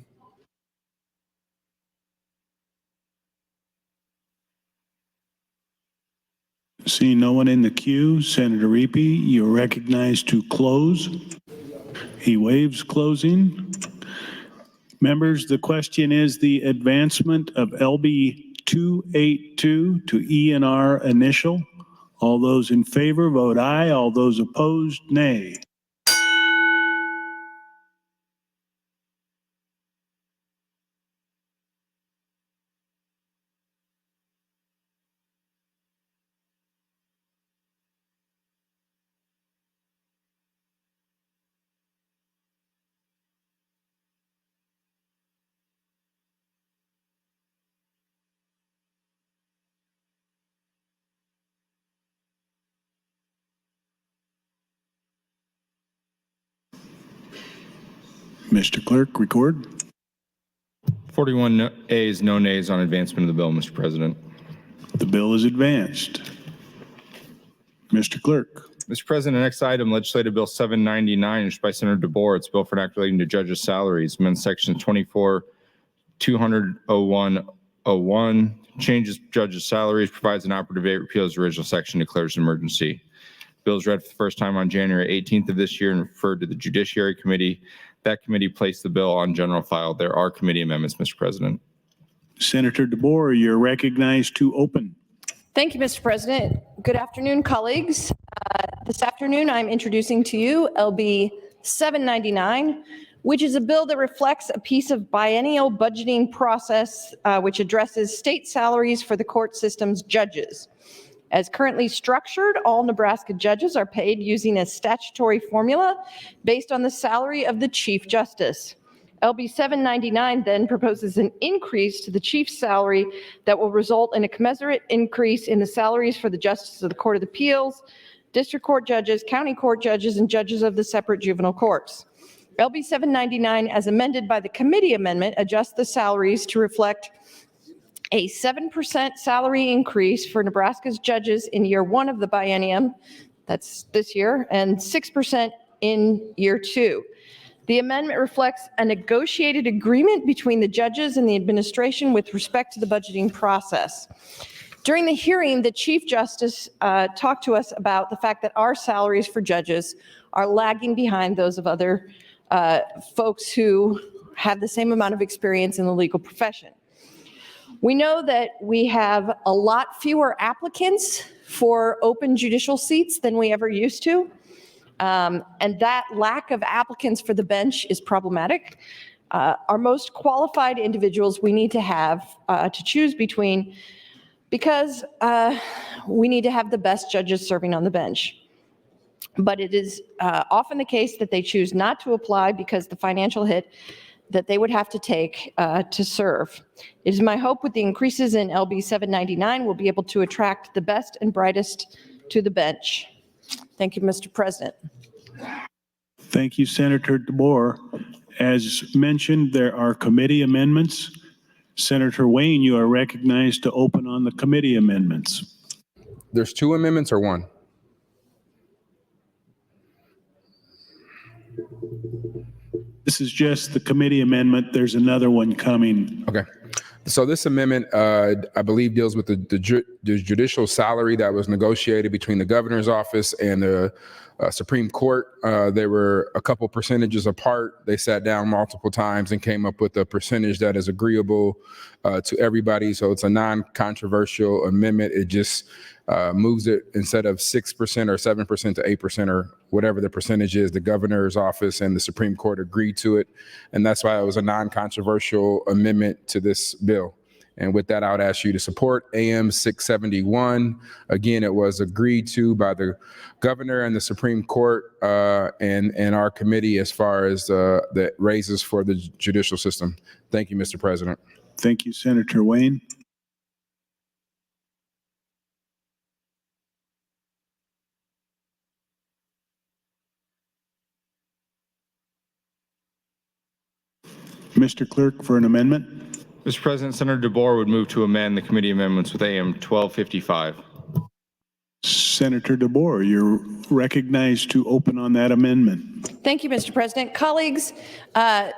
Seeing no one in the queue, Senator Reapy, you're recognized to close. He waives closing. Members, the question is the advancement of LB 282 to ENR initial. All those in favor, vote aye. All those opposed, nay. Mr. Clerk, record. 41 ayes, no nays on advancement of the bill, Mr. President. The bill is advanced. Mr. Clerk. Mr. President, next item, Legislative Bill 799, introduced by Senator DeBoer. It's a bill for an act relating to judges' salaries. Amends Section 24-200-0101, changes judges' salaries, provides an operative date, repeals the original section, declares an emergency. Bill is read for the first time on January 18th of this year and referred to the Judiciary Committee. That committee placed the bill on general file. There are committee amendments, Mr. President. Senator DeBoer, you're recognized to open. Thank you, Mr. President. Good afternoon, colleagues. This afternoon, I'm introducing to you LB 799, which is a bill that reflects a piece of biennial budgeting process which addresses state salaries for the court system's judges. As currently structured, all Nebraska judges are paid using a statutory formula based on the salary of the Chief Justice. LB 799 then proposes an increase to the chief's salary that will result in a commensurate increase in the salaries for the justices of the Court of Appeals, district court judges, county court judges, and judges of the separate juvenile courts. LB 799, as amended by the committee amendment, adjusts the salaries to reflect a 7% salary increase for Nebraska's judges in year 1 of the biennium, that's this year, and 6% in year 2. The amendment reflects a negotiated agreement between the judges and the administration with respect to the budgeting process. During the hearing, the Chief Justice talked to us about the fact that our salaries for judges are lagging behind those of other folks who have the same amount of experience in the legal profession. We know that we have a lot fewer applicants for open judicial seats than we ever used to. And that lack of applicants for the bench is problematic. Our most qualified individuals we need to have to choose between, because we need to have the best judges serving on the bench. But it is often the case that they choose not to apply because the financial hit that they would have to take to serve. It is my hope with the increases in LB 799, we'll be able to attract the best and brightest to the bench. Thank you, Mr. President. Thank you, Senator DeBoer. As mentioned, there are committee amendments. Senator Wayne, you are recognized to open on the committee amendments. There's 2 amendments or 1? This is just the committee amendment. There's another one coming. Okay. So this amendment, I believe, deals with the judicial salary that was negotiated between the governor's office and the Supreme Court. They were a couple percentages apart. They sat down multiple times and came up with a percentage that is agreeable to everybody. So it's a non-controversial amendment. It just moves it, instead of 6% or 7% to 8% or whatever the percentage is, the governor's office and the Supreme Court agreed to it. And that's why it was a non-controversial amendment to this bill. And with that, I would ask you to support AM 671. Again, it was agreed to by the governor and the Supreme Court and our committee as far as the raises for the judicial system. Thank you, Mr. President. Thank you, Senator Wayne. Mr. Clerk, for an amendment. Mr. President, Senator DeBoer would move to amend the committee amendments with AM 1255. Senator DeBoer, you're recognized to open on that amendment. Thank you, Mr. President. Colleagues,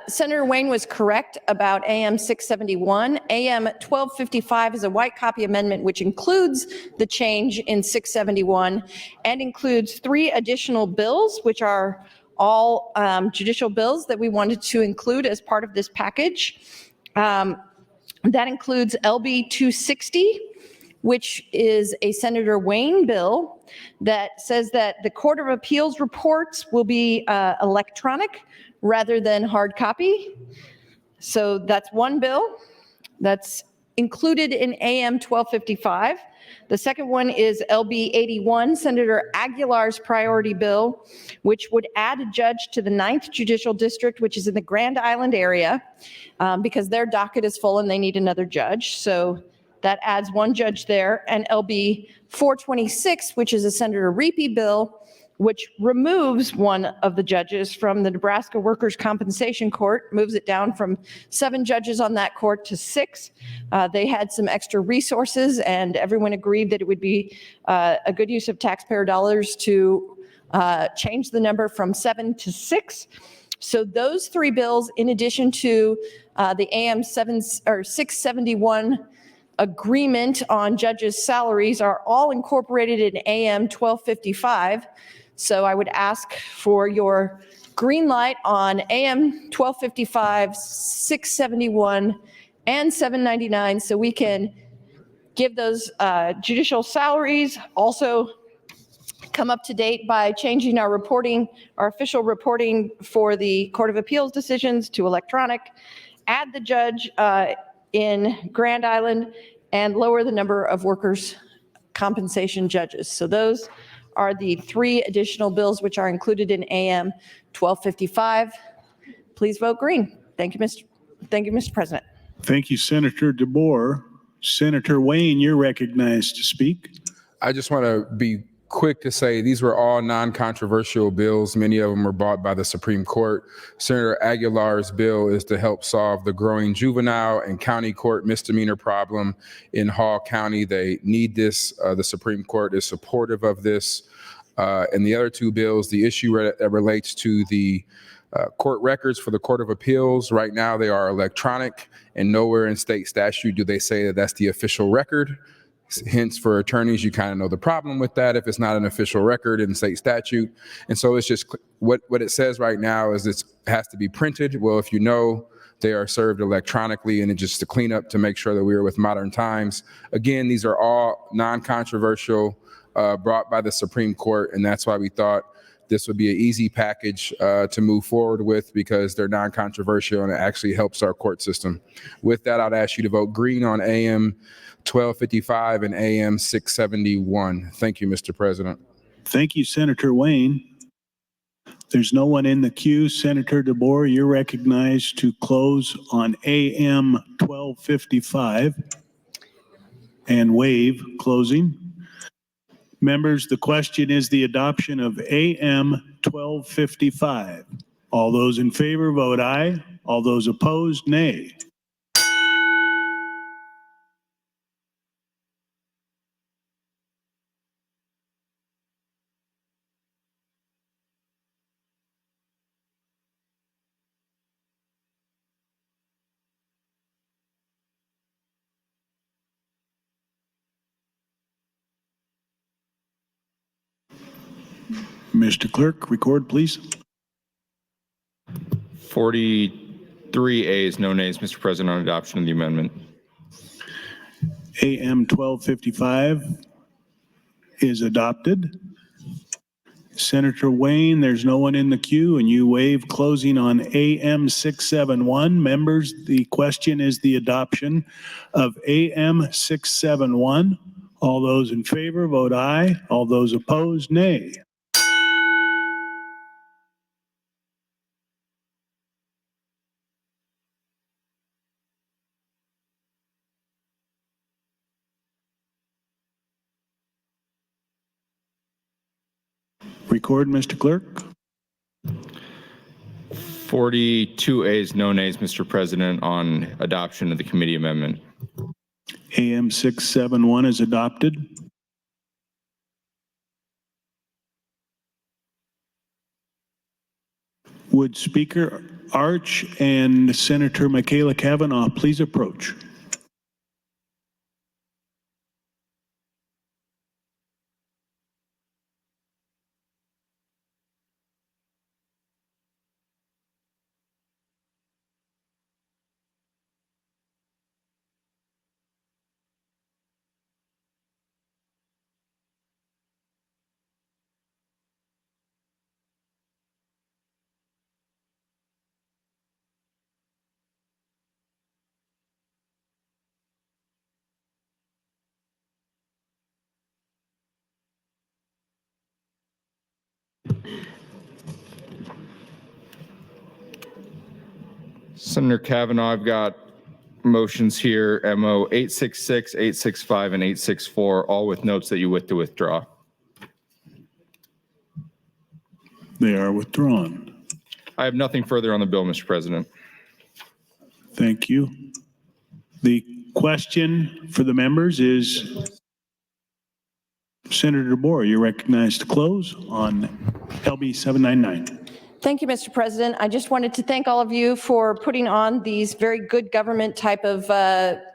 Senator Wayne was correct about AM 671. AM 1255 is a white copy amendment which includes the change in 671 and includes 3 additional bills, which are all judicial bills that we wanted to include as part of this package. That includes LB 260, which is a Senator Wayne bill that says that the Court of Appeals reports will be electronic rather than hard copy. So that's one bill that's included in AM 1255. The second one is LB 81, Senator Aguilar's priority bill, which would add a judge to the 9th Judicial District, which is in the Grand Island area, because their docket is full and they need another judge. So that adds 1 judge there. And LB 426, which is a Senator Reapy bill, which removes 1 of the judges from the Nebraska Workers' Compensation Court, moves it down from 7 judges on that court to 6. They had some extra resources, and everyone agreed that it would be a good use of taxpayer dollars to change the number from 7 to 6. So those 3 bills, in addition to the AM 671 agreement on judges' salaries, are all incorporated in AM 1255. So I would ask for your green light on AM 1255, 671, and 799 so we can give those judicial salaries, also come up to date by changing our reporting, our official reporting for the Court of Appeals decisions to electronic, add the judge in Grand Island, and lower the number of workers' compensation judges. So those are the 3 additional bills which are included in AM 1255. Please vote green. Thank you, Mr. President. Thank you, Senator DeBoer. Senator Wayne, you're recognized to speak. I just want to be quick to say these were all non-controversial bills. Many of them were brought by the Supreme Court. Senator Aguilar's bill is to help solve the growing juvenile and county court misdemeanor problem in Hall County. They need this. The Supreme Court is supportive of this. And the other 2 bills, the issue that relates to the court records for the Court of Appeals. Right now, they are electronic, and nowhere in state statute do they say that that's the official record. Hence, for attorneys, you kind of know the problem with that if it's not an official record in state statute. And so it's just what it says right now is it has to be printed. Well, if you know, they are served electronically, and it's just to clean up to make sure that we are with modern times. Again, these are all non-controversial, brought by the Supreme Court, and that's why we thought this would be an easy package to move forward with because they're non-controversial and it actually helps our court system. With that, I'd ask you to vote green on AM 1255 and AM 671. Thank you, Mr. President. Thank you, Senator Wayne. There's no one in the queue. Senator DeBoer, you're recognized to close on AM 1255 and waive closing. Members, the question is the adoption of AM 1255. All those in favor vote aye. All those opposed, nay. Mr. Clerk, record, please. 43 ayes, no nays, Mr. President, on adoption of the amendment. AM 1255 is adopted. Senator Wayne, there's no one in the queue, and you waive closing on AM 671. Members, the question is the adoption of AM 671. All those in favor vote aye. All those opposed, nay. Record, Mr. Clerk. 42 ayes, no nays, Mr. President, on adoption of the committee amendment. AM 671 is adopted. Would Speaker Arch and Senator Michaela Cavanaugh please approach? Senator Kavanaugh, I've got motions here, MO 866, 865, and 864, all with notes that you wish to withdraw. They are withdrawn. I have nothing further on the bill, Mr. President. Thank you. The question for the members is Senator DeBoer, you're recognized to close on LB 799. Thank you, Mr. President. I just wanted to thank all of you for putting on these very good government type of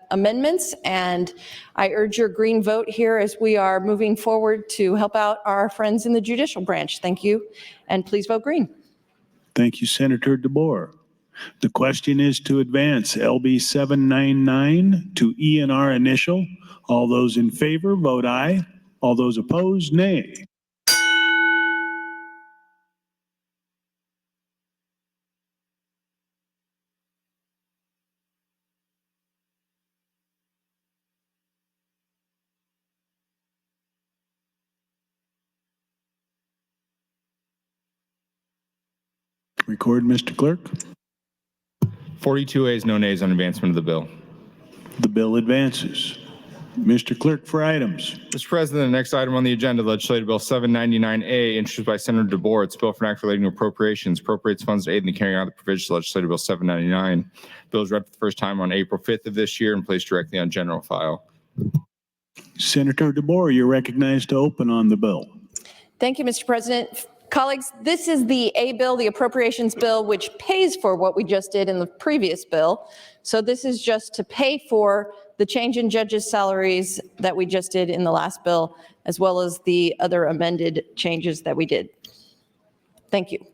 amendments, and I urge your green vote here as we are moving forward to help out our friends in the judicial branch. Thank you, and please vote green. Thank you, Senator DeBoer. The question is to advance LB 799 to E&R initial. All those in favor vote aye. All those opposed, nay. Record, Mr. Clerk. 42 ayes, no nays on advancement of the bill. The bill advances. Mr. Clerk for items. Mr. President, the next item on the agenda, Legislative Bill 799A, introduced by Senator DeBoer. It's a bill for an act relating to appropriations, appropriates funds to aid in the carrying out of the provisions of Legislative Bill 799. Bill was read for the first time on April 5th of this year and placed directly on general file. Senator DeBoer, you're recognized to open on the bill. Thank you, Mr. President. Colleagues, this is the A bill, the appropriations bill, which pays for what we just did in the previous bill. So this is just to pay for the change in judges' salaries that we just did in the last bill, as well as the other amended changes that we did. Thank you.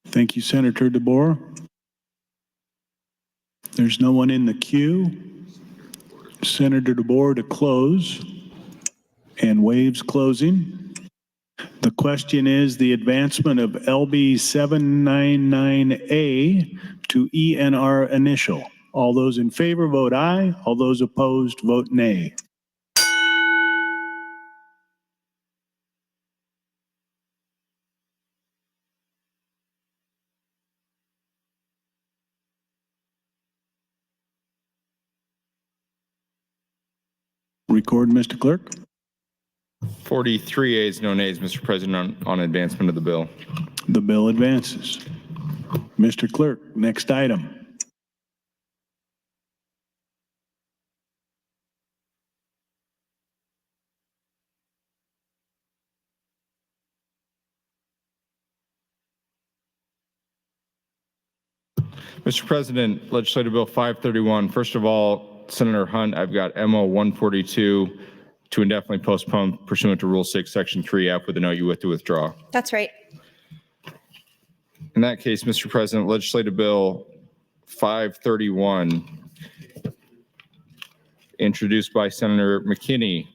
Thank you, Senator DeBoer. There's no one in the queue. Senator DeBoer to close and waives closing. The question is the advancement of LB 799A to ENR initial. All those in favor vote aye. All those opposed vote nay. Record, Mr. Clerk. 43 ayes, no nays, Mr. President, on advancement of the bill. The bill advances. Mr. Clerk, next item. Mr. President, Legislative Bill 531. First of all, Senator Hunt, I've got MO 142 to indefinitely postpone pursuant to Rule 6, Section 3F with a note you wish to withdraw. That's right. In that case, Mr. President, Legislative Bill 531, introduced by Senator McKinney.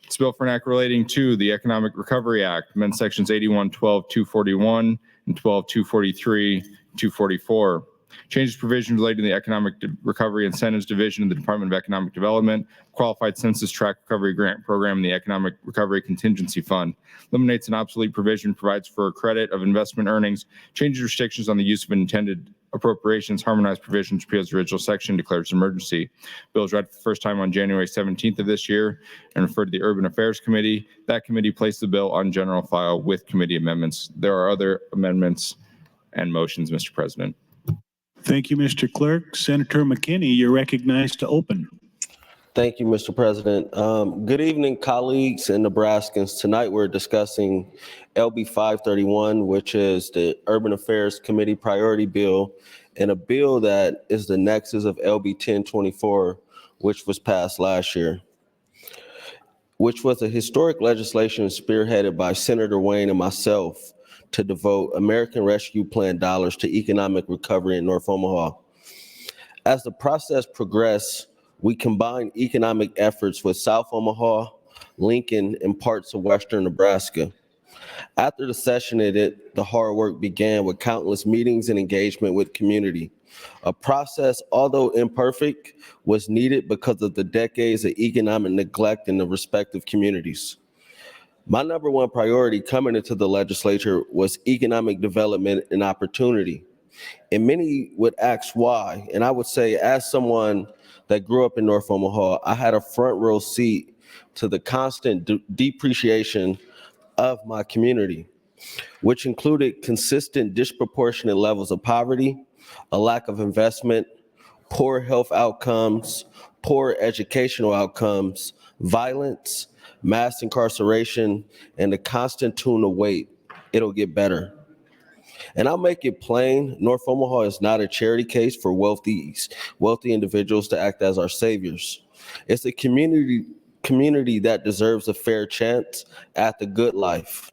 It's a bill for an act relating to the Economic Recovery Act, amend sections 81-12-241 and 12-243-244. Changes provisions relating to the Economic Recovery Incentives Division of the Department of Economic Development, Qualified Census Tract Recovery Grant Program, and the Economic Recovery Contingency Fund. Eliminates an obsolete provision, provides for a credit of investment earnings, changes restrictions on the use of intended appropriations, harmonized provisions, repeals the original section, declares emergency. Bill was read for the first time on January 17th of this year and referred to the Urban Affairs Committee. That committee placed the bill on general file with committee amendments. There are other amendments and motions, Mr. President. Thank you, Mr. Clerk. Senator McKinney, you're recognized to open. Thank you, Mr. President. Good evening, colleagues and Nebraskans. Tonight we're discussing LB 531, which is the Urban Affairs Committee Priority Bill, and a bill that is the nexus of LB 1024, which was passed last year, which was a historic legislation spearheaded by Senator Wayne and myself to devote American Rescue Plan dollars to economic recovery in North Omaha. As the process progressed, we combined economic efforts with South Omaha, Lincoln, and parts of Western Nebraska. After the session the hard work began with countless meetings and engagement with community. A process, although imperfect, was needed because of the decades of economic neglect in the respective communities. My number one priority coming into the legislature was economic development and opportunity. And many would ask why. And I would say, as someone that grew up in North Omaha, I had a front row seat to the constant depreciation of my community, which included consistent disproportionate levels of poverty, a lack of investment, poor health outcomes, poor educational outcomes, violence, mass incarceration, and the constant tune of wait. It'll get better. And I'll make it plain, North Omaha is not a charity case for wealthy individuals to act as our saviors. It's a community that deserves a fair chance at the good life.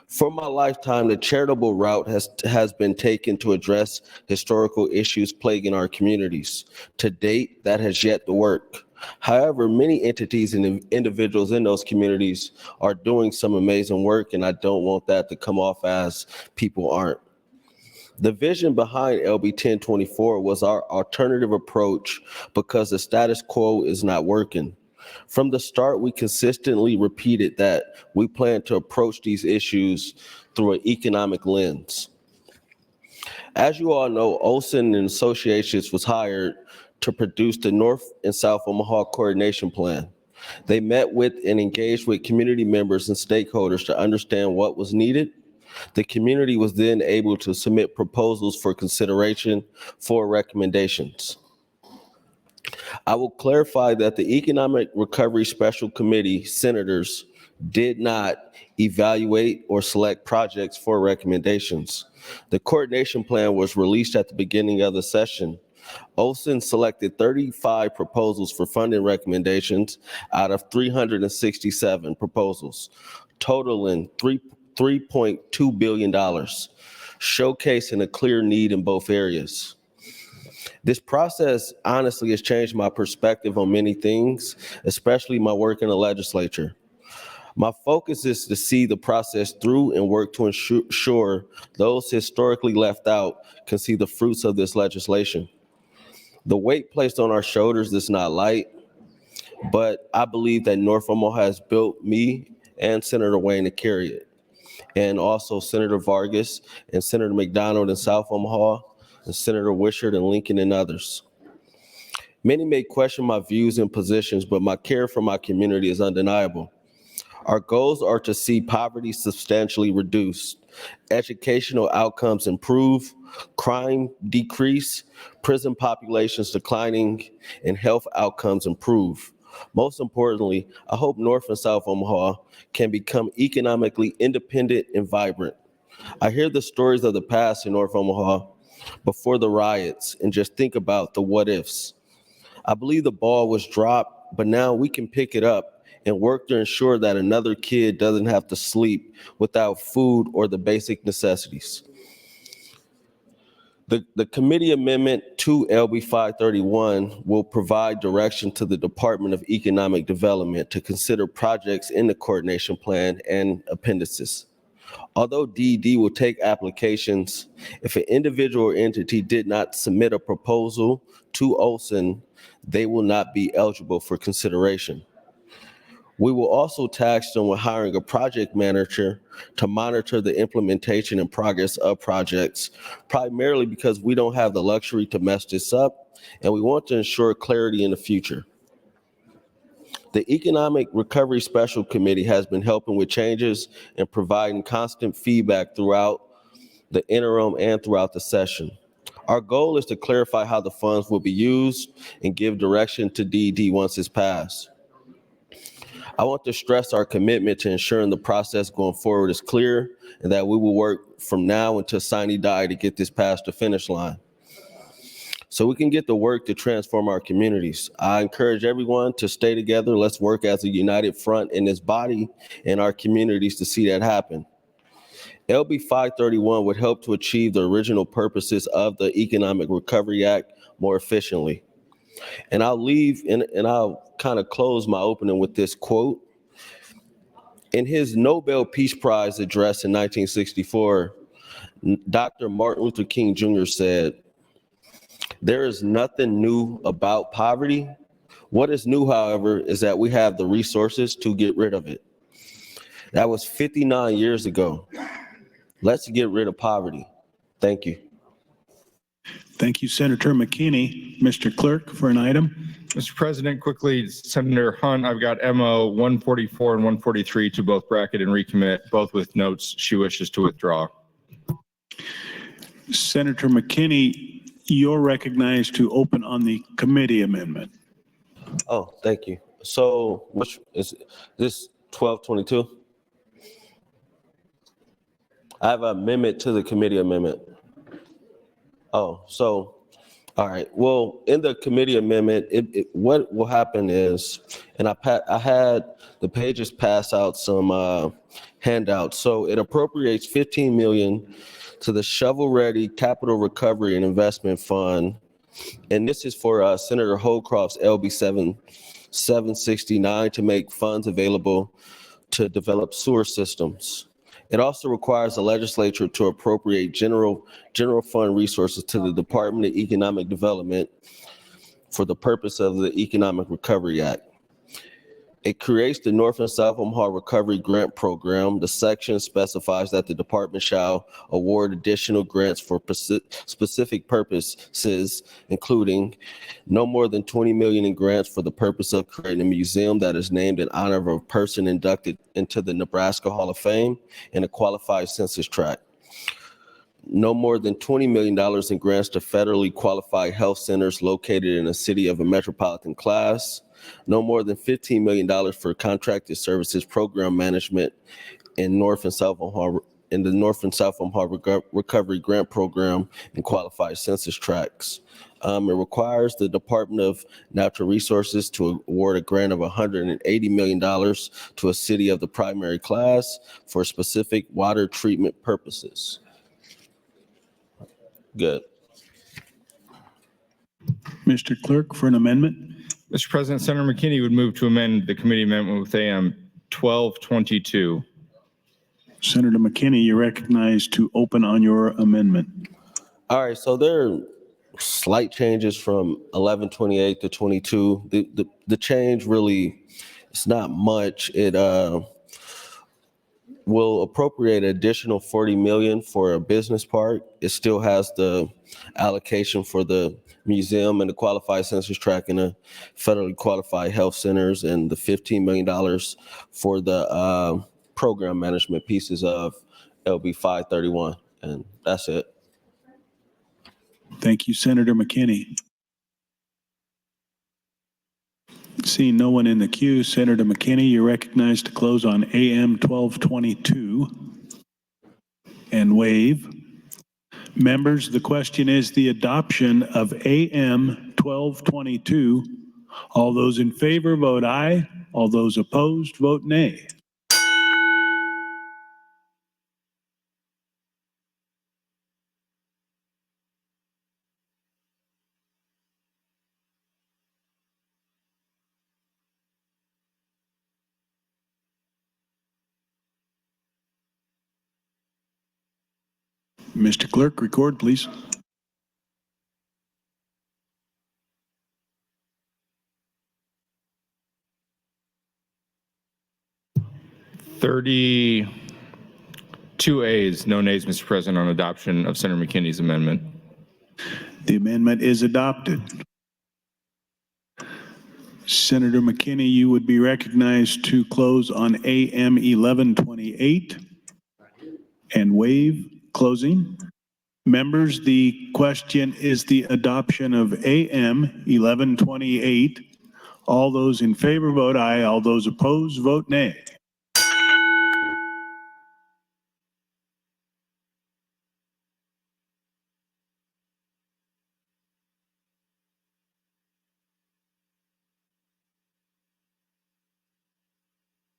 For my lifetime, the charitable route has been taken to address historical issues plaguing our communities. To date, that has yet to work. However, many entities and individuals in those communities are doing some amazing work, and I don't want that to come off as people aren't. The vision behind LB 1024 was our alternative approach because the status quo is not working. From the start, we consistently repeated that we plan to approach these issues through an economic lens. As you all know, Olson and Associates was hired to produce the North and South Omaha Coordination Plan. They met with and engaged with community members and stakeholders to understand what was needed. The community was then able to submit proposals for consideration for recommendations. I will clarify that the Economic Recovery Special Committee senators did not evaluate or select projects for recommendations. The coordination plan was released at the beginning of the session. Olson selected 35 proposals for funding recommendations out of 367 proposals, totaling $3.2 billion, showcasing a clear need in both areas. This process honestly has changed my perspective on many things, especially my work in the legislature. My focus is to see the process through and work to ensure those historically left out can see the fruits of this legislation. The weight placed on our shoulders is not light, but I believe that North Omaha has built me and Senator Wayne to carry it, and also Senator Vargas and Senator McDonald in South Omaha, and Senator Wishart and Lincoln and others. Many may question my views and positions, but my care for my community is undeniable. Our goals are to see poverty substantially reduced, educational outcomes improve, crime decrease, prison populations declining, and health outcomes improve. Most importantly, I hope North and South Omaha can become economically independent and vibrant. I hear the stories of the past in North Omaha before the riots and just think about the what ifs. I believe the ball was dropped, but now we can pick it up and work to ensure that another kid doesn't have to sleep without food or the basic necessities. The committee amendment to LB 531 will provide direction to the Department of Economic Development to consider projects in the coordination plan and appendices. Although DED will take applications, if an individual or entity did not submit a proposal to Olson, they will not be eligible for consideration. We will also task them with hiring a project manager to monitor the implementation and progress of projects, primarily because we don't have the luxury to mess this up, and we want to ensure clarity in the future. The Economic Recovery Special Committee has been helping with changes and providing constant feedback throughout the interim and throughout the session. Our goal is to clarify how the funds will be used and give direction to DED once it's passed. I want to stress our commitment to ensuring the process going forward is clear and that we will work from now until sine die to get this past the finish line, so we can get the work to transform our communities. I encourage everyone to stay together. Let's work as a united front in this body and our communities to see that happen. LB 531 would help to achieve the original purposes of the Economic Recovery Act more efficiently. And I'll leave and I'll kind of close my opening with this quote. In his Nobel Peace Prize address in 1964, Dr. Martin Luther King Jr. said, "There is nothing new about poverty. What is new, however, is that we have the resources to get rid of it." That was 59 years ago. Let's get rid of poverty. Thank you. Thank you, Senator McKinney. Mr. Clerk, for an item. Mr. President, quickly, Senator Hunt, I've got MO 144 and 143 to both bracket and recommit, both with notes she wishes to withdraw. Senator McKinney, you're recognized to open on the committee amendment. Oh, thank you. So which is this 1222? I have an amendment to the committee amendment. Oh, so, all right. Well, in the committee amendment, what will happen is, and I had the pages pass out some handouts. So it appropriates $15 million to the shovel-ready Capital Recovery and Investment Fund, and this is for Senator Holcroft's LB 769 to make funds available to develop sewer systems. It also requires the legislature to appropriate general fund resources to the Department of Economic Development for the purpose of the Economic Recovery Act. It creates the North and South Omaha Recovery Grant Program. The section specifies that the department shall award additional grants for specific purposes, including no more than $20 million in grants for the purpose of creating a museum that is named in honor of a person inducted into the Nebraska Hall of Fame in a qualified census tract. No more than $20 million in grants to federally qualified health centers located in a city of a metropolitan class. No more than $15 million for contracted services program management in North and South Omaha, in the North and South Omaha Recovery Grant Program in qualified census tracts. It requires the Department of Natural Resources to award a grant of $180 million to a city of the primary class for specific water treatment purposes. Good. Mr. Clerk, for an amendment. Mr. President, Senator McKinney would move to amend the committee amendment with AM 1222. Senator McKinney, you're recognized to open on your amendment. All right, so there are slight changes from 1128 to 22. The change really, it's not much. It will appropriate additional $40 million for a business park. It still has the allocation for the museum and the qualified census tract and the federally qualified health centers and the $15 million for the program management pieces of LB 531. And that's it. Thank you, Senator McKinney. Seeing no one in the queue, Senator McKinney, you're recognized to close on AM 1222 and waive. Members, the question is the adoption of AM 1222. All those in favor vote aye. All those opposed vote nay. Mr. Clerk, record, please. Two ayes, no nays, Mr. President, on adoption of Senator McKinney's amendment. The amendment is adopted. Senator McKinney, you would be recognized to close on AM 1128 and waive closing. Members, the question is the adoption of AM 1128. All those in favor vote aye. All those opposed vote nay.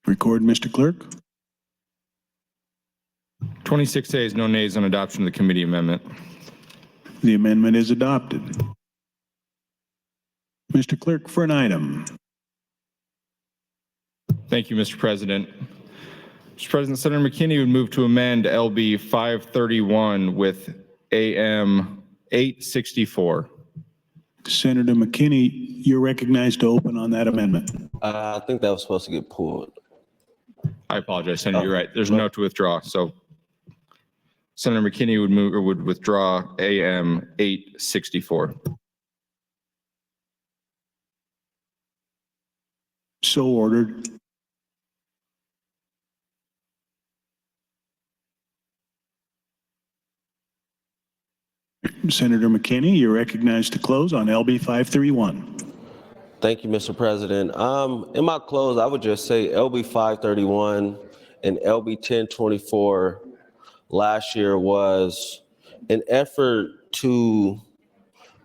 Record, Mr. Clerk. 26 ayes, no nays on adoption of the committee amendment. The amendment is adopted. Mr. Clerk, for an item. Thank you, Mr. President. Mr. President, Senator McKinney would move to amend LB 531 with AM 864. Senator McKinney, you're recognized to open on that amendment. I think that was supposed to get pulled. I apologize, Senator. You're right. There's a note to withdraw. So Senator McKinney would withdraw AM 864. So ordered. Senator McKinney, you're recognized to close on LB 531. Thank you, Mr. President. In my close, I would just say LB 531 and LB 1024 last year was an effort to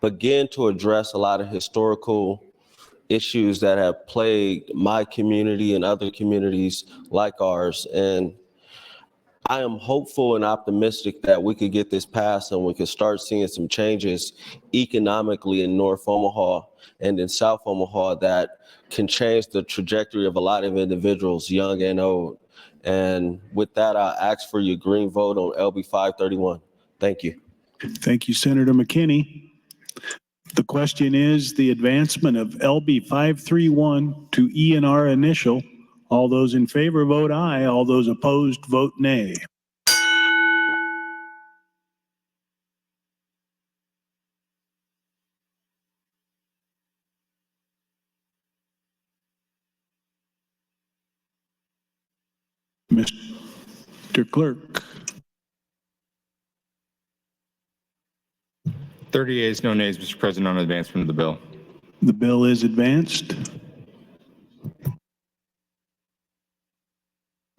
begin to address a lot of historical issues that have plagued my community and other communities like ours. And I am hopeful and optimistic that we could get this passed and we could start seeing some changes economically in North Omaha and in South Omaha that can change the trajectory of a lot of individuals, young and old. And with that, I ask for your green vote on LB 531. Thank you. Thank you, Senator McKinney. The question is the advancement of LB 531 to E&R initial. All those in favor vote aye. All those opposed vote nay. Mr. Clerk. 30 yeas, no nays, Mr. President, on advancement of the bill. The bill is advanced.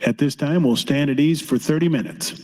At this time, we'll stand at ease for 30 minutes.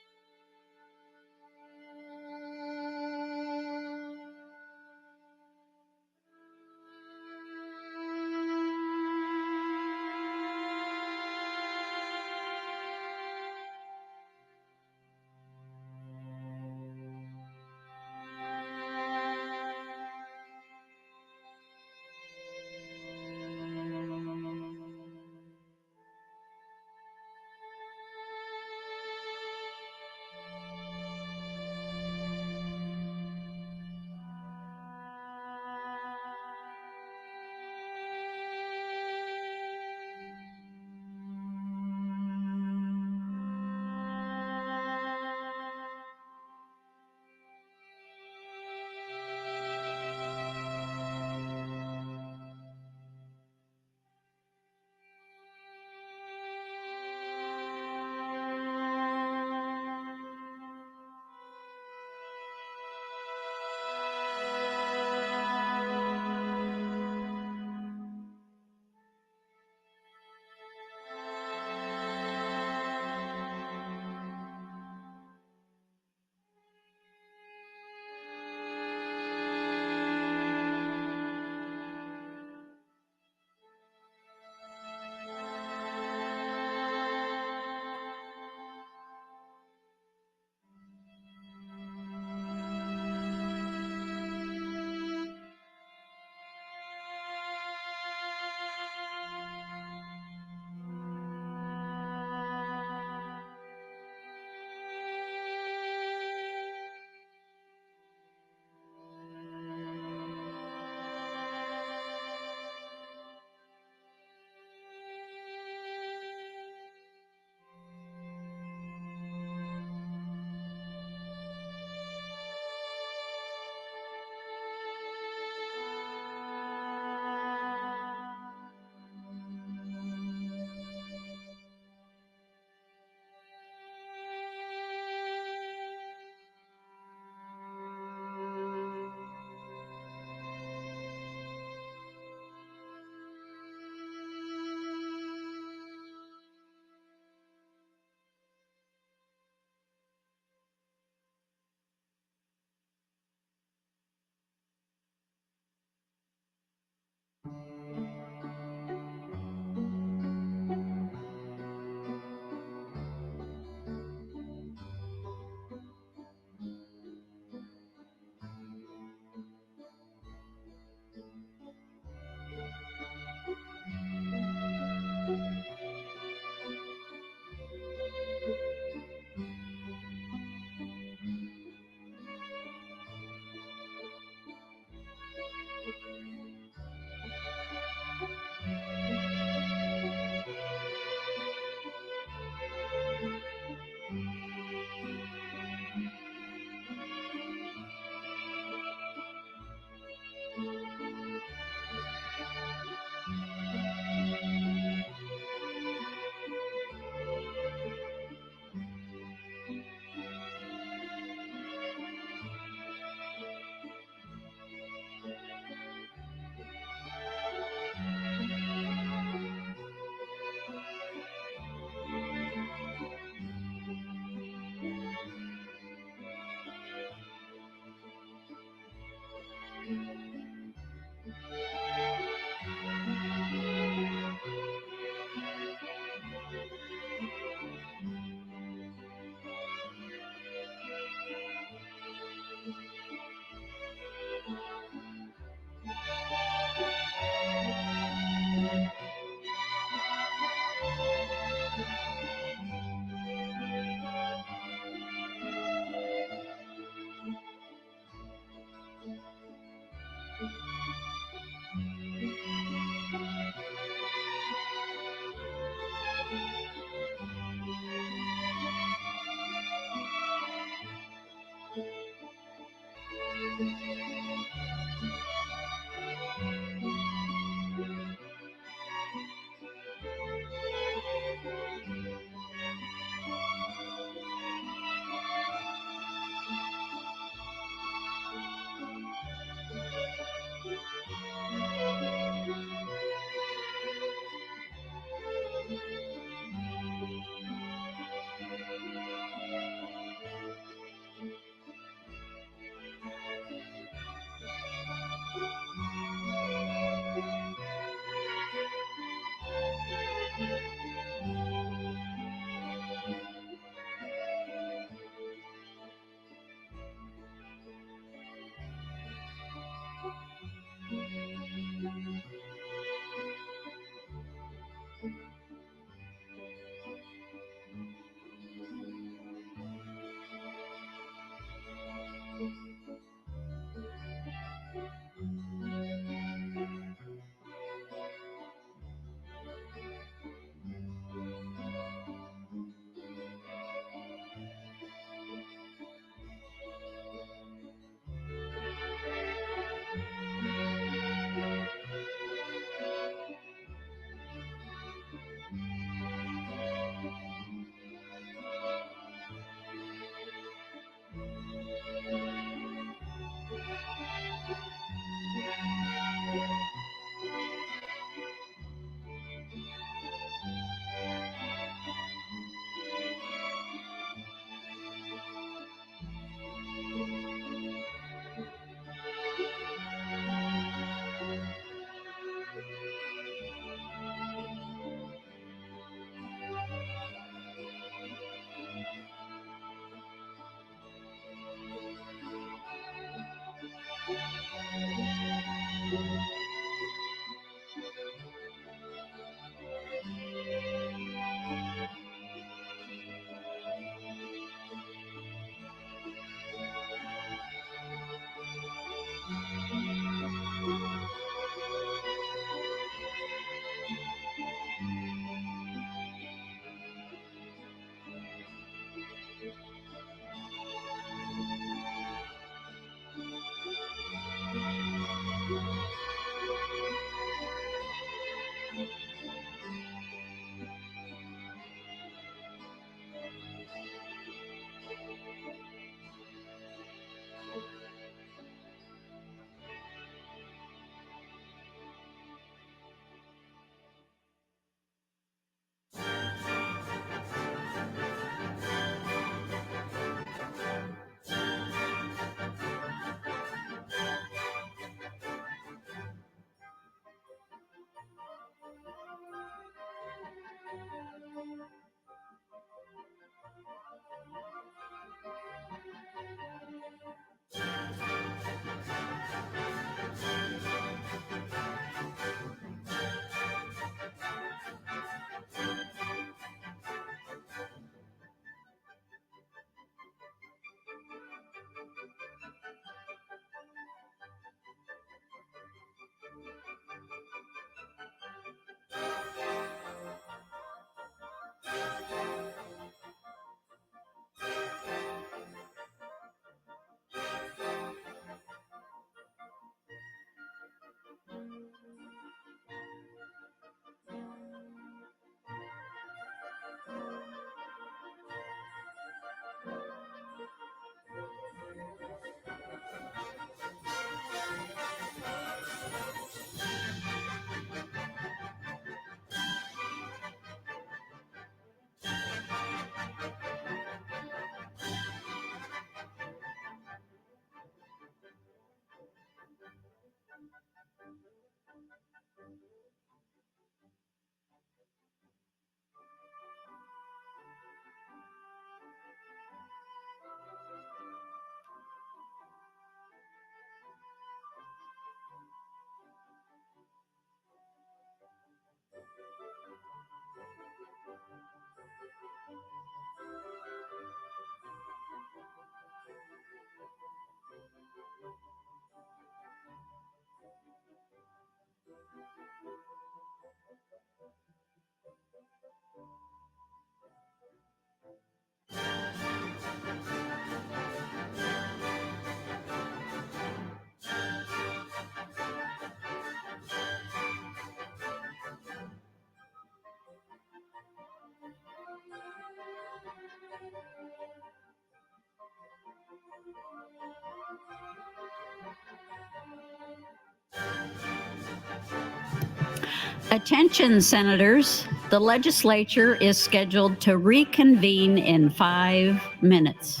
Attention, Senators. The legislature is scheduled to reconvene in 5 minutes.